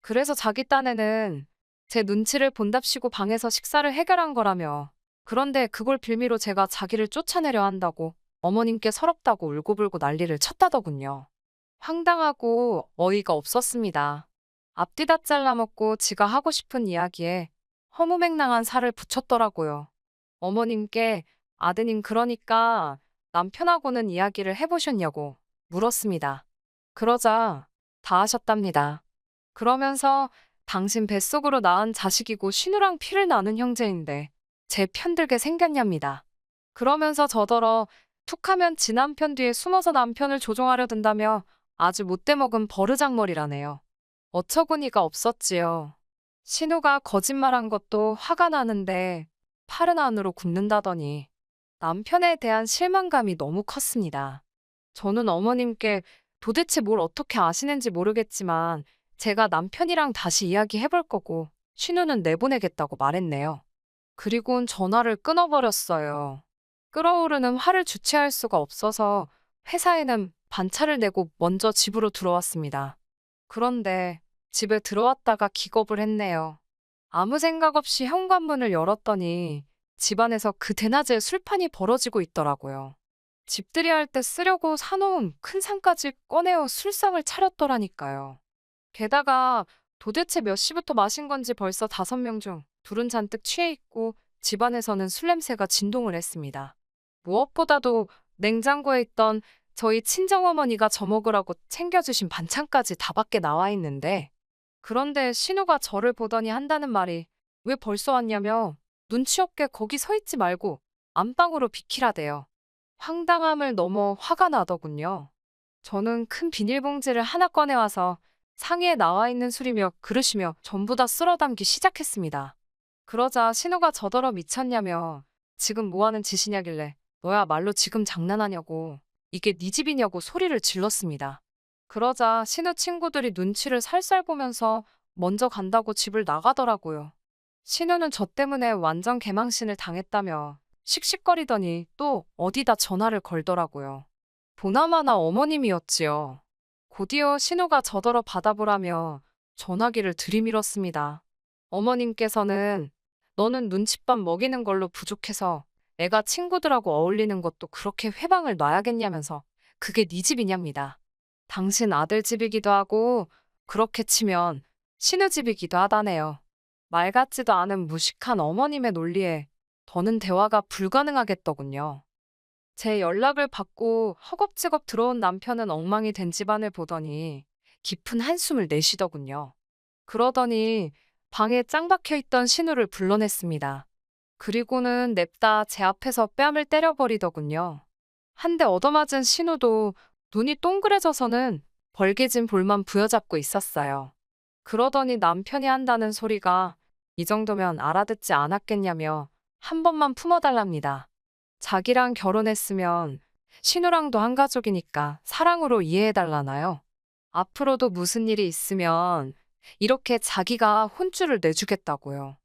그래서 자기 딴에는 제 눈치를 본답시고 방에서 식사를 해결한 거라며. 그런데 그걸 빌미로 제가 자기를 쫓아내려 한다고 어머님께 서럽다고 울고불고 난리를 쳤다더군요. 황당하고 어이가 없었습니다. 앞뒤 다 잘라먹고 지가 하고 싶은 이야기에 허무맹랑한 살을 붙였더라고요. 어머님께 아드님 그러니까 남편하고는 이야기를 해보셨냐고 물었습니다. 그러자 다 하셨답니다. 그러면서 당신 뱃속으로 낳은 자식이고 신우랑 피를 나눈 형제인데 제 편들게 생겼냐입니다. 그러면서 저더러 툭하면 지 남편 뒤에 숨어서 남편을 조종하려 든다며 아주 못돼 먹은 버르장머리라네요. 어처구니가 없었지요. 신우가 거짓말한 것도 화가 나는데 팔은 안으로 굽는다더니 남편에 대한 실망감이 너무 컸습니다. 저는 어머님께 도대체 뭘 어떻게 아시는지 모르겠지만 제가 남편이랑 다시 이야기해볼 거고 신우는 내보내겠다고 말했네요. 그리고는 전화를 끊어버렸어요. 끓어오르는 화를 주체할 수가 없어서 회사에는 반차를 내고 먼저 집으로 들어왔습니다. 그런데 집에 들어왔다가 기겁을 했네요. 아무 생각 없이 현관문을 열었더니 집안에서 그 대낮에 술판이 벌어지고 있더라고요. 집들이 할 때 쓰려고 사놓은 큰 상까지 꺼내어 술상을 차렸더라니까요. 게다가 도대체 몇 시부터 마신 건지 벌써 5명 중 둘은 잔뜩 취해 있고 집안에서는 술 냄새가 진동을 했습니다. 무엇보다도 냉장고에 있던 저희 친정어머니가 저 먹으라고 챙겨주신 반찬까지 다 밖에 나와 있는데 그런데 신우가 저를 보더니 한다는 말이 왜 벌써 왔냐며 눈치 없게 거기 서 있지 말고 안방으로 비키라대요. 황당함을 넘어 화가 나더군요. 저는 큰 비닐봉지를 하나 꺼내와서 상의에 나와 있는 술이며 그릇이며 전부 다 쓸어 담기 시작했습니다. 그러자 신우가 저더러 미쳤냐며 지금 뭐하는 짓이냐길래 너야 말로 지금 장난하냐고 이게 네 집이냐고 소리를 질렀습니다. 그러자 신우 친구들이 눈치를 살살 보면서 먼저 간다고 집을 나가더라고요. 신우는 저 때문에 완전 개망신을 당했다며 씩씩거리더니 또 어디다 전화를 걸더라고요. 보나마나 어머님이었지요. 곧이어 신우가 저더러 받아보라며 전화기를 들이밀었습니다. 어머님께서는 너는 눈칫밥 먹이는 걸로 부족해서 애가 친구들하고 어울리는 것도 그렇게 회방을 놔야겠냐면서 그게 네 집이냐입니다. 당신 아들 집이기도 하고 그렇게 치면 신우 집이기도 하다네요. 말 같지도 않은 무식한 어머님의 논리에 더는 대화가 불가능하겠더군요. 제 연락을 받고 허겁지겁 들어온 남편은 엉망이 된 집안을 보더니 깊은 한숨을 내쉬더군요. 그러더니 방에 짱 박혀 있던 신우를 불러냈습니다. 그리고는 냅다 제 앞에서 뺨을 때려버리더군요. 한 대 얻어맞은 신우도 눈이 동그래져서는 벌개진 볼만 부여잡고 있었어요. 그러더니 남편이 한다는 소리가 이 정도면 알아듣지 않았겠냐며 한 번만 품어달랍니다. 자기랑 결혼했으면 신우랑도 한 가족이니까 사랑으로 이해해달라나요? 앞으로도 무슨 일이 있으면 이렇게 자기가 혼쭐을 내주겠다고요.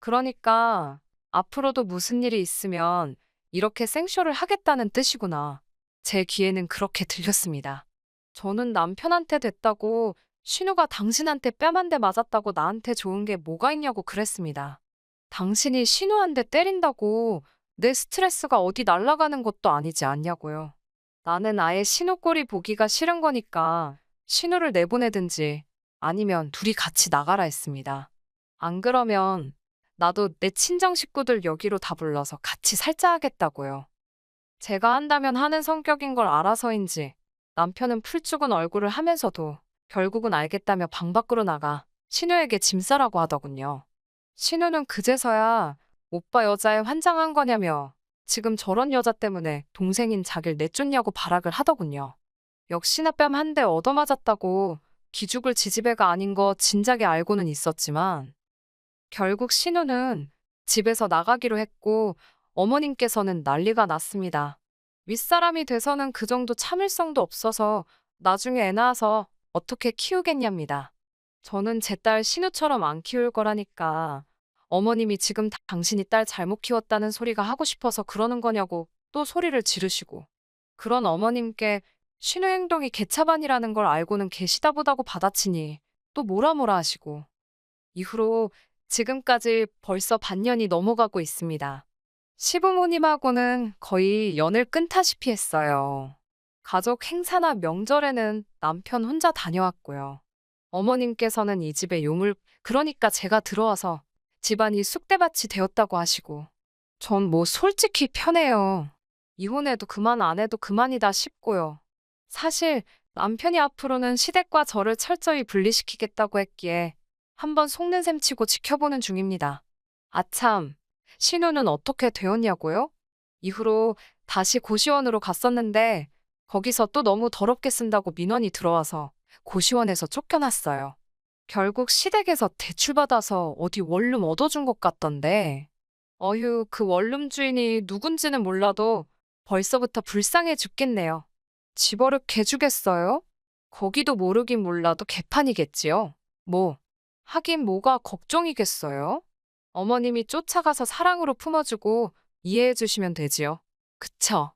그러니까 앞으로도 무슨 일이 있으면 이렇게 생쇼를 하겠다는 뜻이구나. 제 귀에는 그렇게 들렸습니다. 저는 남편한테 됐다고 신우가 당신한테 뺨 한 대 맞았다고 나한테 좋은 게 뭐가 있냐고 그랬습니다. 당신이 신우한테 때린다고 내 스트레스가 어디 날아가는 것도 아니지 않냐고요. 나는 아예 신우 꼴이 보기가 싫은 거니까 신우를 내보내든지 아니면 둘이 같이 나가라 했습니다. 안 그러면 나도 내 친정 식구들 여기로 다 불러서 같이 살자 하겠다고요. 제가 한다면 하는 성격인 걸 알아서인지 남편은 풀죽은 얼굴을 하면서도 결국은 알겠다며 방 밖으로 나가 신우에게 짐 싸라고 하더군요. 신우는 그제서야 오빠 여자에 환장한 거냐며 지금 저런 여자 때문에 동생인 자기를 내쫓냐고 발악을 하더군요. 역시나 뺨 한 대 얻어맞았다고 기죽을 지지배가 아닌 거 진작에 알고는 있었지만 결국 신우는 집에서 나가기로 했고 어머님께서는 난리가 났습니다. 윗사람이 돼서는 그 정도 참을성도 없어서 나중에 애 낳아서 어떻게 키우겠냐입니다. 저는 제 딸 신우처럼 안 키울 거라니까. 어머님이 지금 당신이 딸 잘못 키웠다는 소리가 하고 싶어서 그러는 거냐고 또 소리를 지르시고. 그런 어머님께 신우 행동이 개차반이라는 걸 알고는 계시다 보다고 받아치니 또 뭐라 뭐라 하시고. 이후로 지금까지 벌써 반년이 넘어가고 있습니다. 시부모님하고는 거의 연을 끊다시피 했어요. 가족 행사나 명절에는 남편 혼자 다녀왔고요. 어머님께서는 이 집의 요물, 그러니까 제가 들어와서 집안이 쑥대밭이 되었다고 하시고, 전 뭐 솔직히 편해요. 이혼해도 그만 안 해도 그만이다 싶고요. 사실 남편이 앞으로는 시댁과 저를 철저히 분리시키겠다고 했기에 한번 속는 셈 치고 지켜보는 중입니다. 아참, 신우는 어떻게 되었냐고요? 이후로 다시 고시원으로 갔었는데 거기서 또 너무 더럽게 쓴다고 민원이 들어와서 고시원에서 쫓겨났어요. 결국 시댁에서 대출받아서 어디 원룸 얻어준 것 같던데. 어휴, 그 원룸 주인이 누군지는 몰라도 벌써부터 불쌍해 죽겠네요. 집어를 개주겠어요? 거기도 모르긴 몰라도 개판이겠지요. 뭐, 하긴 뭐가 걱정이겠어요? 어머님이 쫓아가서 사랑으로 품어주고 이해해 주시면 되지요. 그쵸?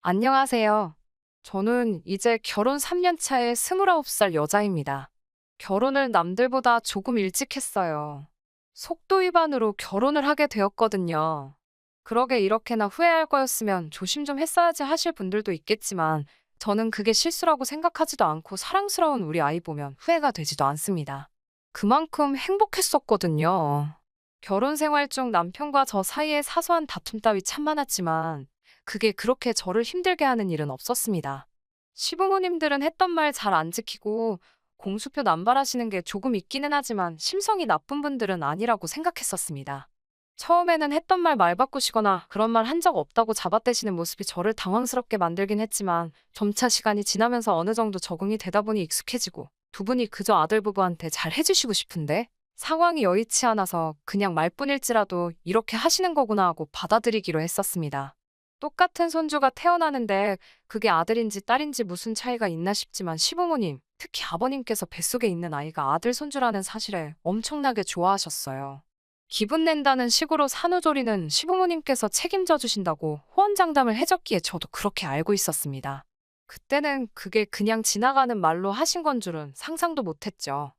안녕하세요. 저는 이제 결혼 3년 차의 29살 여자입니다. 결혼을 남들보다 조금 일찍 했어요. 속도 위반으로 결혼을 하게 되었거든요. 그러게 이렇게나 후회할 거였으면 조심 좀 했어야지 하실 분들도 있겠지만 저는 그게 실수라고 생각하지도 않고 사랑스러운 우리 아이 보면 후회가 되지도 않습니다. 그만큼 행복했었거든요. 결혼 생활 중 남편과 저 사이에 사소한 다툼 따위 참 많았지만 그게 그렇게 저를 힘들게 하는 일은 없었습니다. 시부모님들은 했던 말 잘 안 지키고 공수표 남발하시는 게 조금 있기는 하지만 심성이 나쁜 분들은 아니라고 생각했었습니다. 처음에는 했던 말 바꾸시거나 그런 말 한 적 없다고 잡아떼시는 모습이 저를 당황스럽게 만들긴 했지만 점차 시간이 지나면서 어느 정도 적응이 되다 보니 익숙해지고 두 분이 그저 아들 부부한테 잘 해주시고 싶은데 상황이 여의치 않아서 그냥 말뿐일지라도 이렇게 하시는 거구나 하고 받아들이기로 했었습니다. 똑같은 손주가 태어나는데 그게 아들인지 딸인지 무슨 차이가 있나 싶지만 시부모님, 특히 아버님께서 뱃속에 있는 아이가 아들 손주라는 사실에 엄청나게 좋아하셨어요. 기분 낸다는 식으로 산후조리는 시부모님께서 책임져 주신다고 호언장담을 해줬기에 저도 그렇게 알고 있었습니다. 그때는 그게 그냥 지나가는 말로 하신 건 줄은 상상도 못했죠.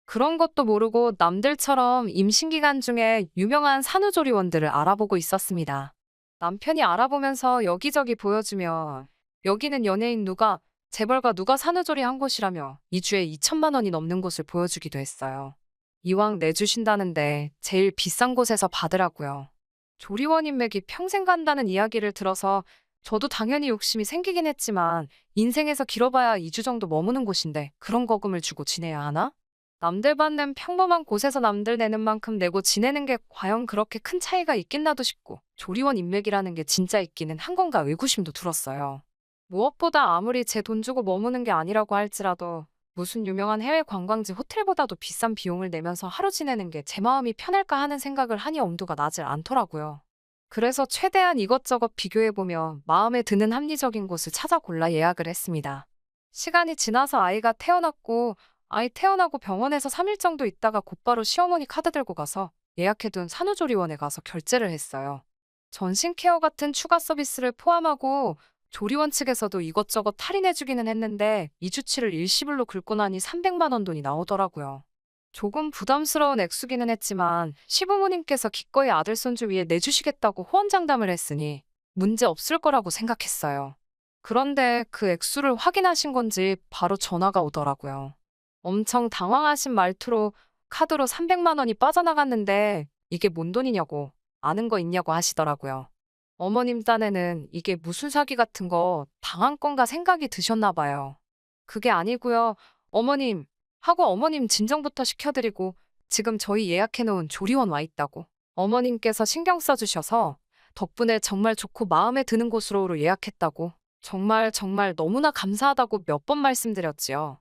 그런 것도 모르고 남들처럼 임신기간 중에 유명한 산후조리원들을 알아보고 있었습니다. 남편이 알아보면서 여기저기 보여주며 여기는 연예인 누가, 재벌가 누가 산후조리 한 곳이라며 2주에 2천만 원이 넘는 곳을 보여주기도 했어요. 이왕 내주신다는데 제일 비싼 곳에서 받으라고요. 조리원 인맥이 평생 간다는 이야기를 들어서 저도 당연히 욕심이 생기긴 했지만 인생에서 길어봐야 2주 정도 머무는 곳인데 그런 거금을 주고 지내야 하나? 남들 받는 평범한 곳에서 남들 내는 만큼 내고 지내는 게 과연 그렇게 큰 차이가 있겠나도 싶고 조리원 인맥이라는 게 진짜 있기는 한 건가 의구심도 들었어요. 무엇보다 아무리 제 돈 주고 머무는 게 아니라고 할지라도 무슨 유명한 해외 관광지 호텔보다도 비싼 비용을 내면서 하루 지내는 게 제 마음이 편할까 하는 생각을 하니 엄두가 나질 않더라고요. 그래서 최대한 이것저것 비교해보며 마음에 드는 합리적인 곳을 찾아 골라 예약을 했습니다. 시간이 지나서 아이가 태어났고 아이 태어나고 병원에서 3일 정도 있다가 곧바로 시어머니 카드 들고 가서 예약해둔 산후조리원에 가서 결제를 했어요. 전신 케어 같은 추가 서비스를 포함하고 조리원 측에서도 이것저것 할인해주기는 했는데 2주치를 일시불로 긁고 나니 300만 원 돈이 나오더라고요. 조금 부담스러운 액수기는 했지만 시부모님께서 기꺼이 아들 손주 위에 내주시겠다고 호언장담을 했으니 문제 없을 거라고 생각했어요. 그런데 그 액수를 확인하신 건지 바로 전화가 오더라고요. 엄청 당황하신 말투로 카드로 300만 원이 빠져나갔는데 이게 뭔 돈이냐고 아는 거 있냐고 하시더라고요. 어머님 딴에는 이게 무슨 사기 같은 거 당한 건가 생각이 드셨나 봐요. 그게 아니고요. 어머님 하고 어머님 진정부터 시켜드리고 지금 저희 예약해놓은 조리원 와 있다고. 어머님께서 신경 써주셔서 덕분에 정말 좋고 마음에 드는 곳으로 예약했다고. 정말 정말 너무나 감사하다고 몇 번 말씀드렸지요.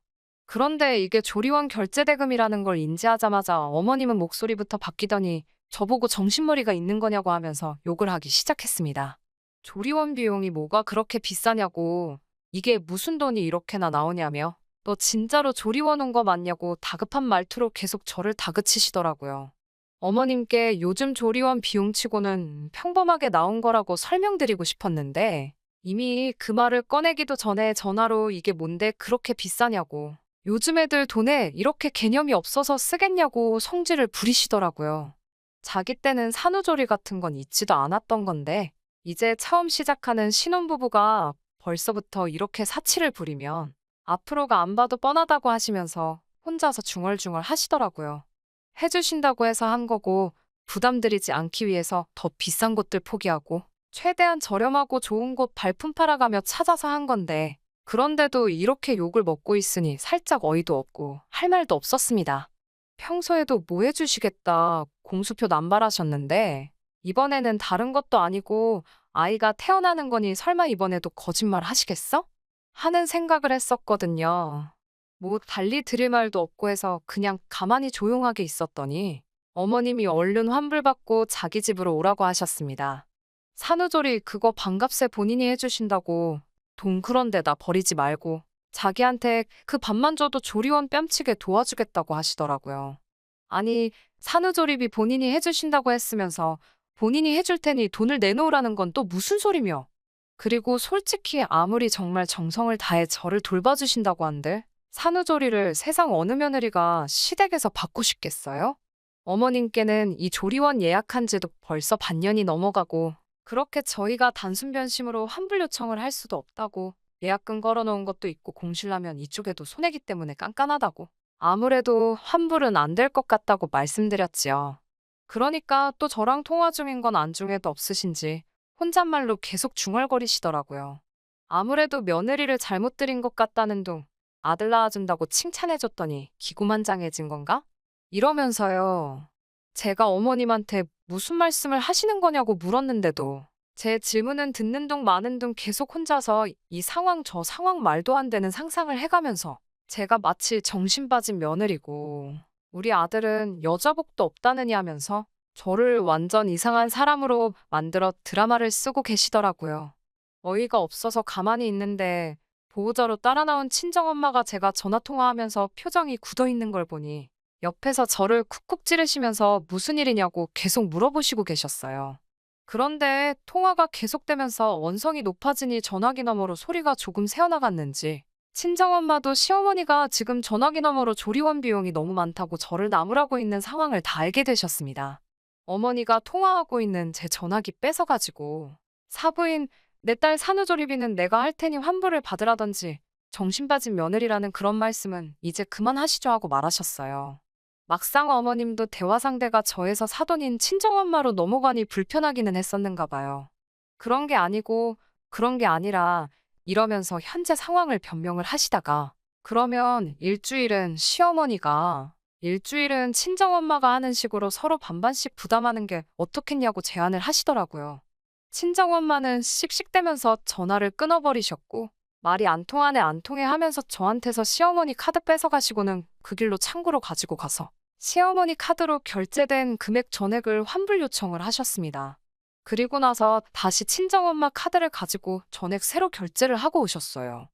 그런데 이게 조리원 결제대금이라는 걸 인지하자마자 어머님은 목소리부터 바뀌더니 저보고 정신머리가 있는 거냐고 하면서 욕을 하기 시작했습니다. 조리원 비용이 뭐가 그렇게 비싸냐고, 이게 무슨 돈이 이렇게나 나오냐며, 너 진짜로 조리원 온 거 맞냐고 다급한 말투로 계속 저를 다그치시더라고요. 어머님께 요즘 조리원 비용치고는 평범하게 나온 거라고 설명드리고 싶었는데 이미 그 말을 꺼내기도 전에 전화로 이게 뭔데 그렇게 비싸냐고, 요즘 애들 돈에 이렇게 개념이 없어서 쓰겠냐고 성질을 부리시더라고요. 자기 때는 산후조리 같은 건 있지도 않았던 건데 이제 처음 시작하는 신혼부부가 벌써부터 이렇게 사치를 부리면 앞으로가 안 봐도 뻔하다고 하시면서 혼자서 중얼중얼 하시더라고요. 해주신다고 해서 한 거고 부담드리지 않기 위해서 더 비싼 곳들 포기하고 최대한 저렴하고 좋은 곳 발품 팔아가며 찾아서 한 건데 그런데도 이렇게 욕을 먹고 있으니 살짝 어이도 없고 할 말도 없었습니다. 평소에도 뭐 해주시겠다 공수표 남발하셨는데 이번에는 다른 것도 아니고 아이가 태어나는 거니 설마 이번에도 거짓말 하시겠어? 하는 생각을 했었거든요. 뭐 달리 드릴 말도 없고 해서 그냥 가만히 조용하게 있었더니 어머님이 얼른 환불받고 자기 집으로 오라고 하셨습니다. 산후조리 그거 반값에 본인이 해주신다고 돈 그런 데다 버리지 말고 자기한테 그 밥만 줘도 조리원 뺨치게 도와주겠다고 하시더라고요. 아니, 산후조리비 본인이 해주신다고 했으면서 본인이 해줄 테니 돈을 내놓으라는 건 또 무슨 소리며. 그리고 솔직히 아무리 정말 정성을 다해 저를 돌봐주신다고 한들 산후조리를 세상 어느 며느리가 시댁에서 받고 싶겠어요? 어머님께는 이 조리원 예약한 지도 벌써 반년이 넘어가고 그렇게 저희가 단순 변심으로 환불 요청을 할 수도 없다고, 예약금 걸어놓은 것도 있고 공실라면 이쪽에도 손해기 때문에 깐깐하다고, 아무래도 환불은 안 될 것 같다고 말씀드렸지요. 그러니까 또 저랑 통화 중인 건 안중에도 없으신지 혼잣말로 계속 중얼거리시더라고요. 아무래도 며느리를 잘못 들인 것 같다는 둥, 아들 낳아준다고 칭찬해줬더니 기고만장해진 건가? 이러면서요. 제가 어머님한테 무슨 말씀을 하시는 거냐고 물었는데도 제 질문은 듣는 둥 마는 둥 계속 혼자서 이 상황 저 상황 말도 안 되는 상상을 해가면서 제가 마치 정신 빠진 며느리고 우리 아들은 여자복도 없다느니 하면서 저를 완전 이상한 사람으로 만들어 드라마를 쓰고 계시더라고요. 어이가 없어서 가만히 있는데 보호자로 따라 나온 친정엄마가 제가 전화통화하면서 표정이 굳어있는 걸 보니 옆에서 저를 쿡쿡 찌르시면서 무슨 일이냐고 계속 물어보시고 계셨어요. 그런데 통화가 계속되면서 언성이 높아지니 전화기 너머로 소리가 조금 새어나갔는지 친정엄마도 시어머니가 지금 전화기 너머로 조리원 비용이 너무 많다고 저를 나무라고 있는 상황을 다 알게 되셨습니다. 어머니가 통화하고 있는 제 전화기 뺏어가지고 사부인 내 딸 산후조리비는 내가 할 테니 환불을 받으라던지 정신 빠진 며느리라는 그런 말씀은 이제 그만하시죠 하고 말하셨어요. 막상 어머님도 대화 상대가 저에서 사돈인 친정엄마로 넘어가니 불편하기는 했었는가 봐요. 그런 게 아니고 그런 게 아니라 이러면서 현재 상황을 변명을 하시다가 그러면 일주일은 시어머니가 일주일은 친정엄마가 하는 식으로 서로 반반씩 부담하는 게 어떻겠냐고 제안을 하시더라고요. 친정엄마는 씩씩대면서 전화를 끊어버리셨고 말이 안 통하네 안 통해 하면서 저한테서 시어머니 카드 뺏어가시고는 그 길로 창구로 가지고 가서 시어머니 카드로 결제된 금액 전액을 환불 요청을 하셨습니다. 그리고 나서 다시 친정엄마 카드를 가지고 전액 새로 결제를 하고 오셨어요.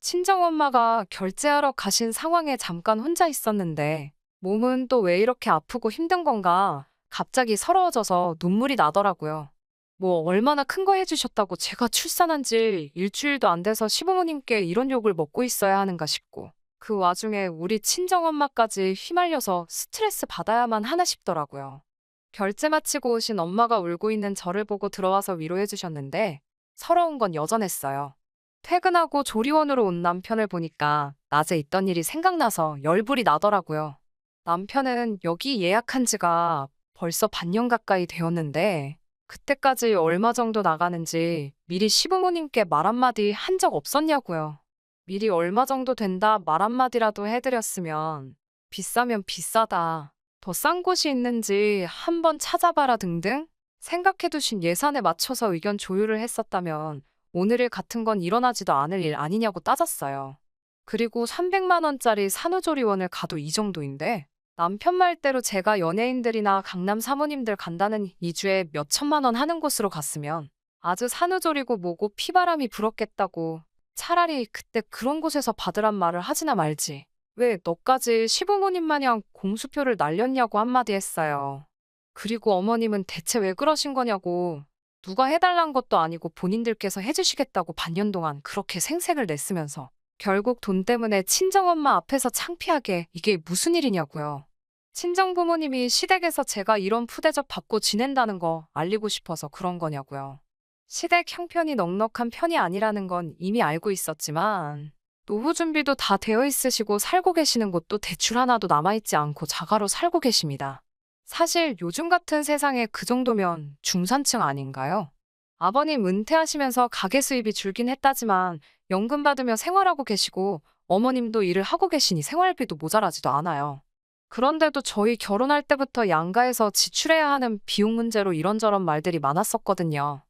친정엄마가 결제하러 가신 상황에 잠깐 혼자 있었는데 몸은 또 왜 이렇게 아프고 힘든 건가 갑자기 서러워져서 눈물이 나더라고요. 뭐 얼마나 큰 거 해주셨다고 제가 출산한 지 일주일도 안 돼서 시부모님께 이런 욕을 먹고 있어야 하는가 싶고 그 와중에 우리 친정엄마까지 휘말려서 스트레스 받아야만 하나 싶더라고요. 결제 마치고 오신 엄마가 울고 있는 저를 보고 들어와서 위로해 주셨는데 서러운 건 여전했어요. 퇴근하고 조리원으로 온 남편을 보니까 낮에 있던 일이 생각나서 열불이 나더라고요. 남편은 여기 예약한 지가 벌써 반년 가까이 되었는데 그때까지 얼마 정도 나가는지 미리 시부모님께 말 한마디 한 적 없었냐고요. 미리 얼마 정도 된다 말 한마디라도 해드렸으면 비싸면 비싸다, 더 싼 곳이 있는지 한번 찾아봐라 등등 생각해두신 예산에 맞춰서 의견 조율을 했었다면 오늘 일 같은 건 일어나지도 않을 일 아니냐고 따졌어요. 그리고 300만 원짜리 산후조리원을 가도 이 정도인데 남편 말대로 제가 연예인들이나 강남 사모님들 간다는 2주에 몇 천만 원 하는 곳으로 갔으면 아주 산후조리고 뭐고 피바람이 불었겠다고 차라리 그때 그런 곳에서 받으란 말을 하지나 말지. 왜 너까지 시부모님 마냥 공수표를 날렸냐고 한마디 했어요. 그리고 어머님은 대체 왜 그러신 거냐고 누가 해달란 것도 아니고 본인들께서 해주시겠다고 반년 동안 그렇게 생색을 냈으면서 결국 돈 때문에 친정엄마 앞에서 창피하게 이게 무슨 일이냐고요. 친정부모님이 시댁에서 제가 이런 푸대접 받고 지낸다는 거 알리고 싶어서 그런 거냐고요. 시댁 형편이 넉넉한 편이 아니라는 건 이미 알고 있었지만 노후 준비도 다 되어 있으시고 살고 계시는 곳도 대출 하나도 남아있지 않고 자가로 살고 계십니다. 사실 요즘 같은 세상에 그 정도면 중산층 아닌가요? 아버님 은퇴하시면서 가계 수입이 줄긴 했다지만 연금 받으며 생활하고 계시고 어머님도 일을 하고 계시니 생활비도 모자라지도 않아요. 그런데도 저희 결혼할 때부터 양가에서 지출해야 하는 비용 문제로 이런저런 말들이 많았었거든요.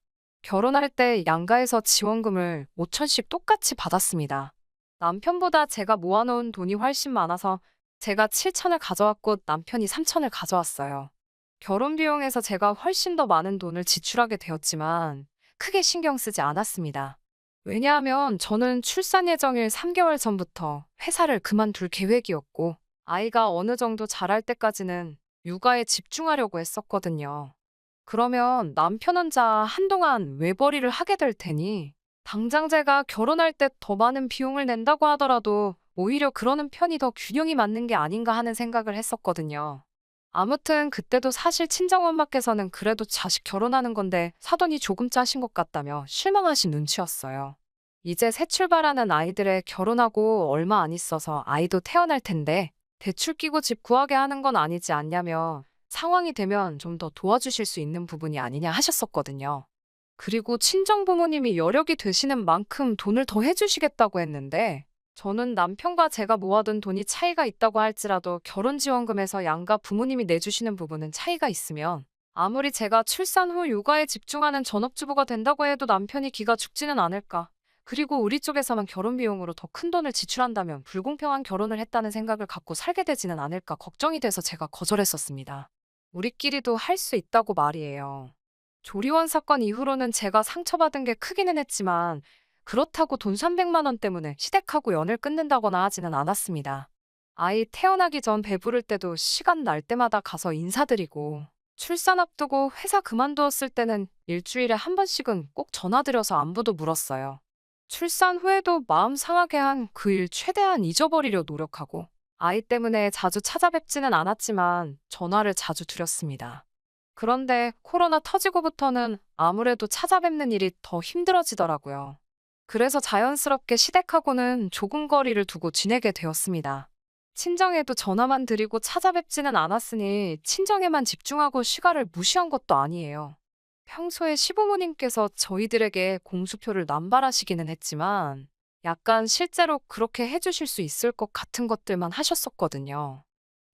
결혼할 때 양가에서 지원금을 5천씩 똑같이 받았습니다. 남편보다 제가 모아놓은 돈이 훨씬 많아서 제가 7천을 가져왔고 남편이 3천을 가져왔어요. 결혼 비용에서 제가 훨씬 더 많은 돈을 지출하게 되었지만 크게 신경 쓰지 않았습니다. 왜냐하면 저는 출산 예정일 3개월 전부터 회사를 그만둘 계획이었고 아이가 어느 정도 자랄 때까지는 육아에 집중하려고 했었거든요. 그러면 남편 혼자 한동안 외벌이를 하게 될 테니 당장 제가 결혼할 때 더 많은 비용을 낸다고 하더라도 오히려 그러는 편이 더 균형이 맞는 게 아닌가 하는 생각을 했었거든요. 아무튼 그때도 사실 친정엄마께서는 그래도 자식 결혼하는 건데 사돈이 조금 짜신 것 같다며 실망하신 눈치였어요. 이제 새 출발하는 아이들의 결혼하고 얼마 안 있어서 아이도 태어날 텐데 대출 끼고 집 구하게 하는 건 아니지 않냐며 상황이 되면 좀 더 도와주실 수 있는 부분이 아니냐 하셨었거든요. 그리고 친정부모님이 여력이 되시는 만큼 돈을 더 해주시겠다고 했는데 저는 남편과 제가 모아둔 돈이 차이가 있다고 할지라도 결혼지원금에서 양가 부모님이 내주시는 부분은 차이가 있으면 아무리 제가 출산 후 육아에 집중하는 전업주부가 된다고 해도 남편이 기가 죽지는 않을까. 그리고 우리 쪽에서만 결혼 비용으로 더 큰 돈을 지출한다면 불공평한 결혼을 했다는 생각을 갖고 살게 되지는 않을까 걱정이 돼서 제가 거절했었습니다. 우리끼리도 할 수 있다고 말이에요. 조리원 사건 이후로는 제가 상처받은 게 크기는 했지만 그렇다고 돈 300만 원 때문에 시댁하고 연을 끊는다거나 하지는 않았습니다. 아이 태어나기 전 배부를 때도 시간 날 때마다 가서 인사드리고 출산 앞두고 회사 그만두었을 때는 일주일에 한 번씩은 꼭 전화드려서 안부도 물었어요. 출산 후에도 마음 상하게 한 그 일 최대한 잊어버리려 노력하고 아이 때문에 자주 찾아뵙지는 않았지만 전화를 자주 드렸습니다. 그런데 코로나 터지고부터는 아무래도 찾아뵙는 일이 더 힘들어지더라고요. 그래서 자연스럽게 시댁하고는 조금 거리를 두고 지내게 되었습니다. 친정에도 전화만 드리고 찾아뵙지는 않았으니 친정에만 집중하고 시가를 무시한 것도 아니에요. 평소에 시부모님께서 저희들에게 공수표를 남발하시기는 했지만 약간 실제로 그렇게 해주실 수 있을 것 같은 것들만 하셨었거든요.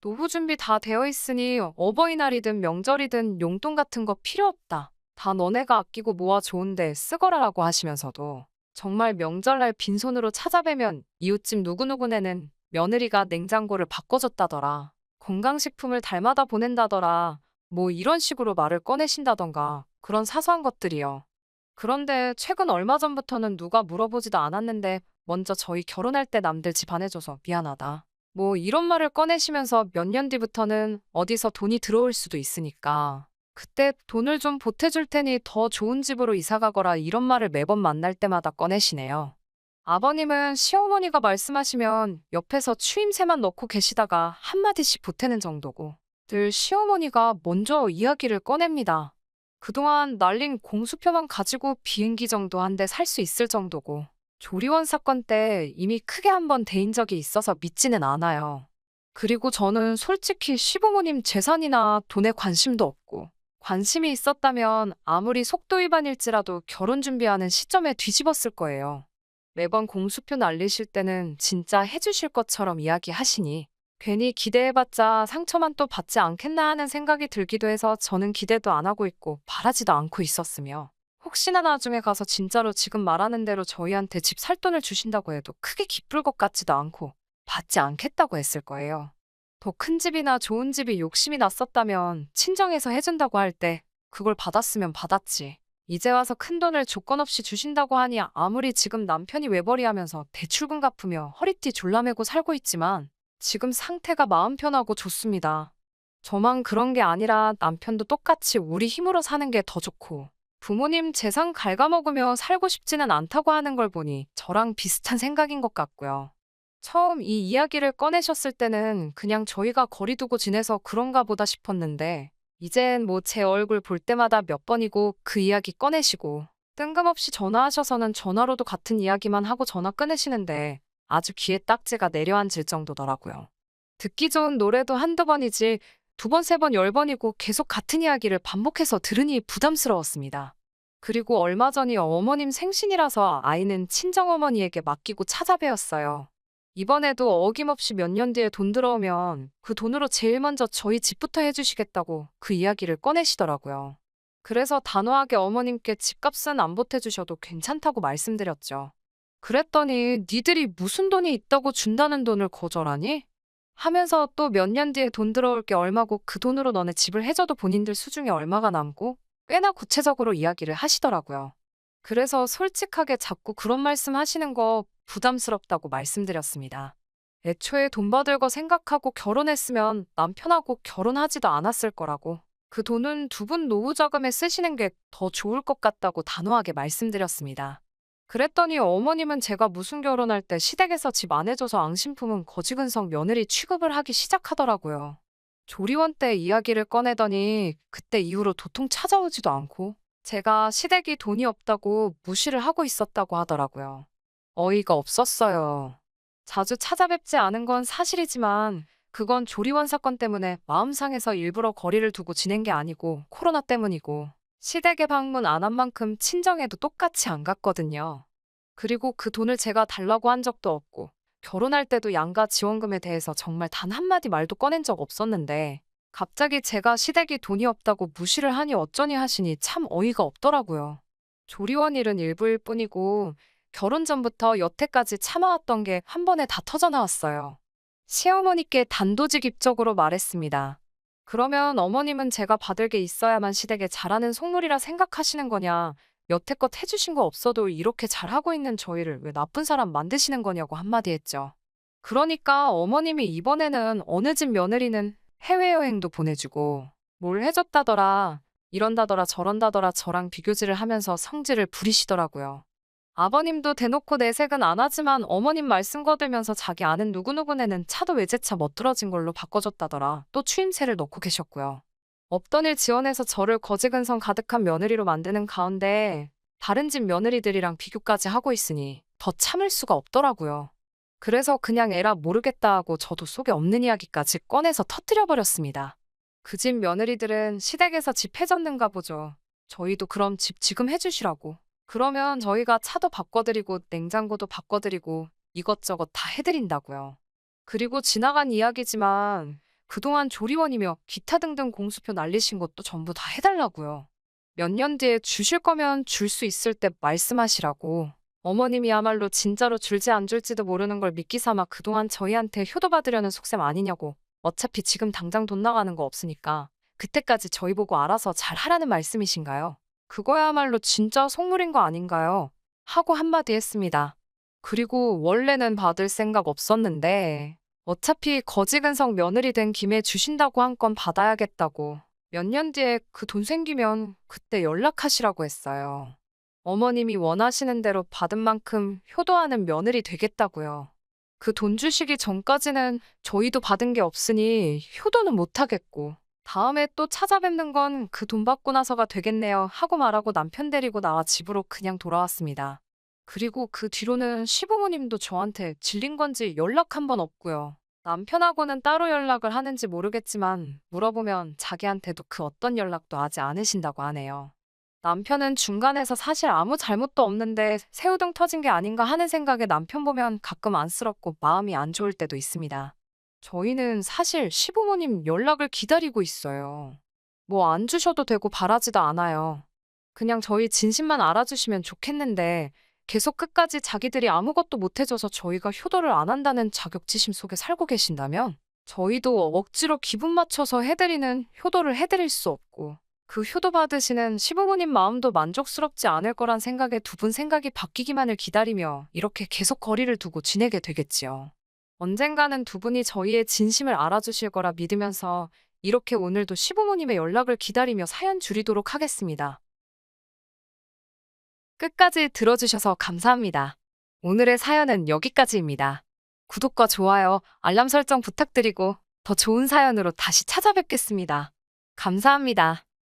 노후 준비 다 되어 있으니 어버이날이든 명절이든 용돈 같은 거 필요 없다. 다 너네가 아끼고 모아 좋은데 쓰거라라고 하시면서도 정말 명절날 빈손으로 찾아뵈면 이웃집 누구누구네는 며느리가 냉장고를 바꿔줬다더라. 건강식품을 달마다 보낸다더라. 뭐 이런 식으로 말을 꺼내신다던가 그런 사소한 것들이요. 그런데 최근 얼마 전부터는 누가 물어보지도 않았는데 먼저 저희 결혼할 때 남들 집 안 해줘서 미안하다. 뭐 이런 말을 꺼내시면서 몇 년 뒤부터는 어디서 돈이 들어올 수도 있으니까 그때 돈을 좀 보태줄 테니 더 좋은 집으로 이사 가거라 이런 말을 매번 만날 때마다 꺼내시네요. 아버님은 시어머니가 말씀하시면 옆에서 추임새만 넣고 계시다가 한마디씩 보태는 정도고 늘 시어머니가 먼저 이야기를 꺼냅니다. 그동안 날린 공수표만 가지고 비행기 정도 한 대 살 수 있을 정도고 조리원 사건 때 이미 크게 한번 데인 적이 있어서 믿지는 않아요. 그리고 저는 솔직히 시부모님 재산이나 돈에 관심도 없고 관심이 있었다면 아무리 속도 위반일지라도 결혼 준비하는 시점에 뒤집었을 거예요. 매번 공수표 날리실 때는 진짜 해주실 것처럼 이야기하시니 괜히 기대해봤자 상처만 또 받지 않겠나 하는 생각이 들기도 해서 저는 기대도 안 하고 있고 바라지도 않고 있었으며 혹시나 나중에 가서 진짜로 지금 말하는 대로 저희한테 집 살 돈을 주신다고 해도 크게 기쁠 것 같지도 않고 받지 않겠다고 했을 거예요. 더 큰 집이나 좋은 집이 욕심이 났었다면 친정에서 해준다고 할 때 그걸 받았으면 받았지. 이제 와서 큰돈을 조건 없이 주신다고 하니 아무리 지금 남편이 외벌이하면서 대출금 갚으며 허리띠 졸라매고 살고 있지만 지금 상태가 마음 편하고 좋습니다. 저만 그런 게 아니라 남편도 똑같이 우리 힘으로 사는 게 더 좋고 부모님 재산 갉아먹으며 살고 싶지는 않다고 하는 걸 보니 저랑 비슷한 생각인 것 같고요. 처음 이 이야기를 꺼내셨을 때는 그냥 저희가 거리 두고 지내서 그런가 보다 싶었는데 이젠 뭐 제 얼굴 볼 때마다 몇 번이고 그 이야기 꺼내시고 뜬금없이 전화하셔서는 전화로도 같은 이야기만 하고 전화 끊으시는데 아주 귀에 딱지가 내려앉을 정도더라고요. 듣기 좋은 노래도 한두 번이지 두 번, 세 번, 열 번이고 계속 같은 이야기를 반복해서 들으니 부담스러웠습니다. 그리고 얼마 전이 어머님 생신이라서 아이는 친정어머니에게 맡기고 찾아뵈었어요. 이번에도 어김없이 몇 년 뒤에 돈 들어오면 그 돈으로 제일 먼저 저희 집부터 해주시겠다고 그 이야기를 꺼내시더라고요. 그래서 단호하게 어머님께 집값은 안 보태주셔도 괜찮다고 말씀드렸죠. 그랬더니 니들이 무슨 돈이 있다고 준다는 돈을 거절하니? 하면서 또 몇 년 뒤에 돈 들어올 게 얼마고 그 돈으로 너네 집을 해줘도 본인들 수중에 얼마가 남고 꽤나 구체적으로 이야기를 하시더라고요. 그래서 솔직하게 자꾸 그런 말씀 하시는 거 부담스럽다고 말씀드렸습니다. 애초에 돈 받을 거 생각하고 결혼했으면 남편하고 결혼하지도 않았을 거라고. 그 돈은 두 분 노후 자금에 쓰시는 게 더 좋을 것 같다고 단호하게 말씀드렸습니다. 그랬더니 어머님은 제가 무슨 결혼할 때 시댁에서 집 안 해줘서 앙심품은 거지근성 며느리 취급을 하기 시작하더라고요. 조리원 때 이야기를 꺼내더니 그때 이후로 도통 찾아오지도 않고 제가 시댁이 돈이 없다고 무시를 하고 있었다고 하더라고요. 어이가 없었어요. 자주 찾아뵙지 않은 건 사실이지만 그건 조리원 사건 때문에 마음 상해서 일부러 거리를 두고 지낸 게 아니고 코로나 때문이고 시댁에 방문 안 한 만큼 친정에도 똑같이 안 갔거든요. 그리고 그 돈을 제가 달라고 한 적도 없고 결혼할 때도 양가 지원금에 대해서 정말 단 한마디 말도 꺼낸 적 없었는데 갑자기 제가 시댁이 돈이 없다고 무시를 하니 어쩌니 하시니 참 어이가 없더라고요. 조리원 일은 일부일 뿐이고 결혼 전부터 여태까지 참아왔던 게 한 번에 다 터져나왔어요. 시어머니께 단도직입적으로 말했습니다. 그러면 어머님은 제가 받을 게 있어야만 시댁에 잘하는 속물이라 생각하시는 거냐? 여태껏 해주신 거 없어도 이렇게 잘하고 있는 저희를 왜 나쁜 사람 만드시는 거냐고 한마디 했죠. 그러니까 어머님이 이번에는 어느 집 며느리는 해외여행도 보내주고 뭘 해줬다더라, 이런다더라 저런다더라 저랑 비교질을 하면서 성질을 부리시더라고요. 아버님도 대놓고 내색은 안 하지만 어머님 말씀 거들면서 자기 아는 누구누구네는 차도 외제차 멋들어진 걸로 바꿔줬다더라. 또 추임새를 넣고 계셨고요. 없던 일 지원해서 저를 거지근성 가득한 며느리로 만드는 가운데 다른 집 며느리들이랑 비교까지 하고 있으니 더 참을 수가 없더라고요. 그래서 그냥 에라 모르겠다 하고 저도 속에 없는 이야기까지 꺼내서 터뜨려버렸습니다. 그 집 며느리들은 시댁에서 집 해줬는가 보죠. 저희도 그럼 집 지금 해주시라고. 그러면 저희가 차도 바꿔드리고 냉장고도 바꿔드리고 이것저것 다 해드린다고요. 그리고 지나간 이야기지만 그동안 조리원이며 기타 등등 공수표 날리신 것도 전부 다 해달라고요. 몇 년 뒤에 주실 거면 줄 수 있을 때 말씀하시라고. 어머님이야말로 진짜로 줄지 안 줄지도 모르는 걸 믿기 삼아 그동안 저희한테 효도 받으려는 속셈 아니냐고. 어차피 지금 당장 돈 나가는 거 없으니까 그때까지 저희 보고 알아서 잘 하라는 말씀이신가요? 그거야말로 진짜 속물인 거 아닌가요? 하고 한마디 했습니다. 그리고 원래는 받을 생각 없었는데 어차피 거지근성 며느리 된 김에 주신다고 한 건 받아야겠다고 몇 년 뒤에 그 돈 생기면 그때 연락하시라고 했어요. 어머님이 원하시는 대로 받은 만큼 효도하는 며느리 되겠다고요. 그 돈 주시기 전까지는 저희도 받은 게 없으니 효도는 못하겠고 다음에 또 찾아뵙는 건 그 돈 받고 나서가 되겠네요 하고 말하고 남편 데리고 나와 집으로 그냥 돌아왔습니다. 그리고 그 뒤로는 시부모님도 저한테 질린 건지 연락 한 번 없고요. 남편하고는 따로 연락을 하는지 모르겠지만 물어보면 자기한테도 그 어떤 연락도 하지 않으신다고 하네요. 남편은 중간에서 사실 아무 잘못도 없는데 새우등 터진 게 아닌가 하는 생각에 남편 보면 가끔 안쓰럽고 마음이 안 좋을 때도 있습니다. 저희는 사실 시부모님 연락을 기다리고 있어요. 뭐 안 주셔도 되고 바라지도 않아요. 그냥 저희 진심만 알아주시면 좋겠는데 계속 끝까지 자기들이 아무것도 못해줘서 저희가 효도를 안 한다는 자격지심 속에 살고 계신다면 저희도 억지로 기분 맞춰서 해드리는 효도를 해드릴 수 없고 그 효도 받으시는 시부모님 마음도 만족스럽지 않을 거란 생각에 두 분 생각이 바뀌기만을 기다리며 이렇게 계속 거리를 두고 지내게 되겠지요. 언젠가는 두 분이 저희의 진심을 알아주실 거라 믿으면서 이렇게 오늘도 시부모님의 연락을 기다리며 사연 줄이도록 하겠습니다. 끝까지 들어주셔서 감사합니다. 오늘의 사연은 여기까지입니다. 구독과 좋아요, 알람 설정 부탁드리고 더 좋은 사연으로 다시 찾아뵙겠습니다. 감사합니다.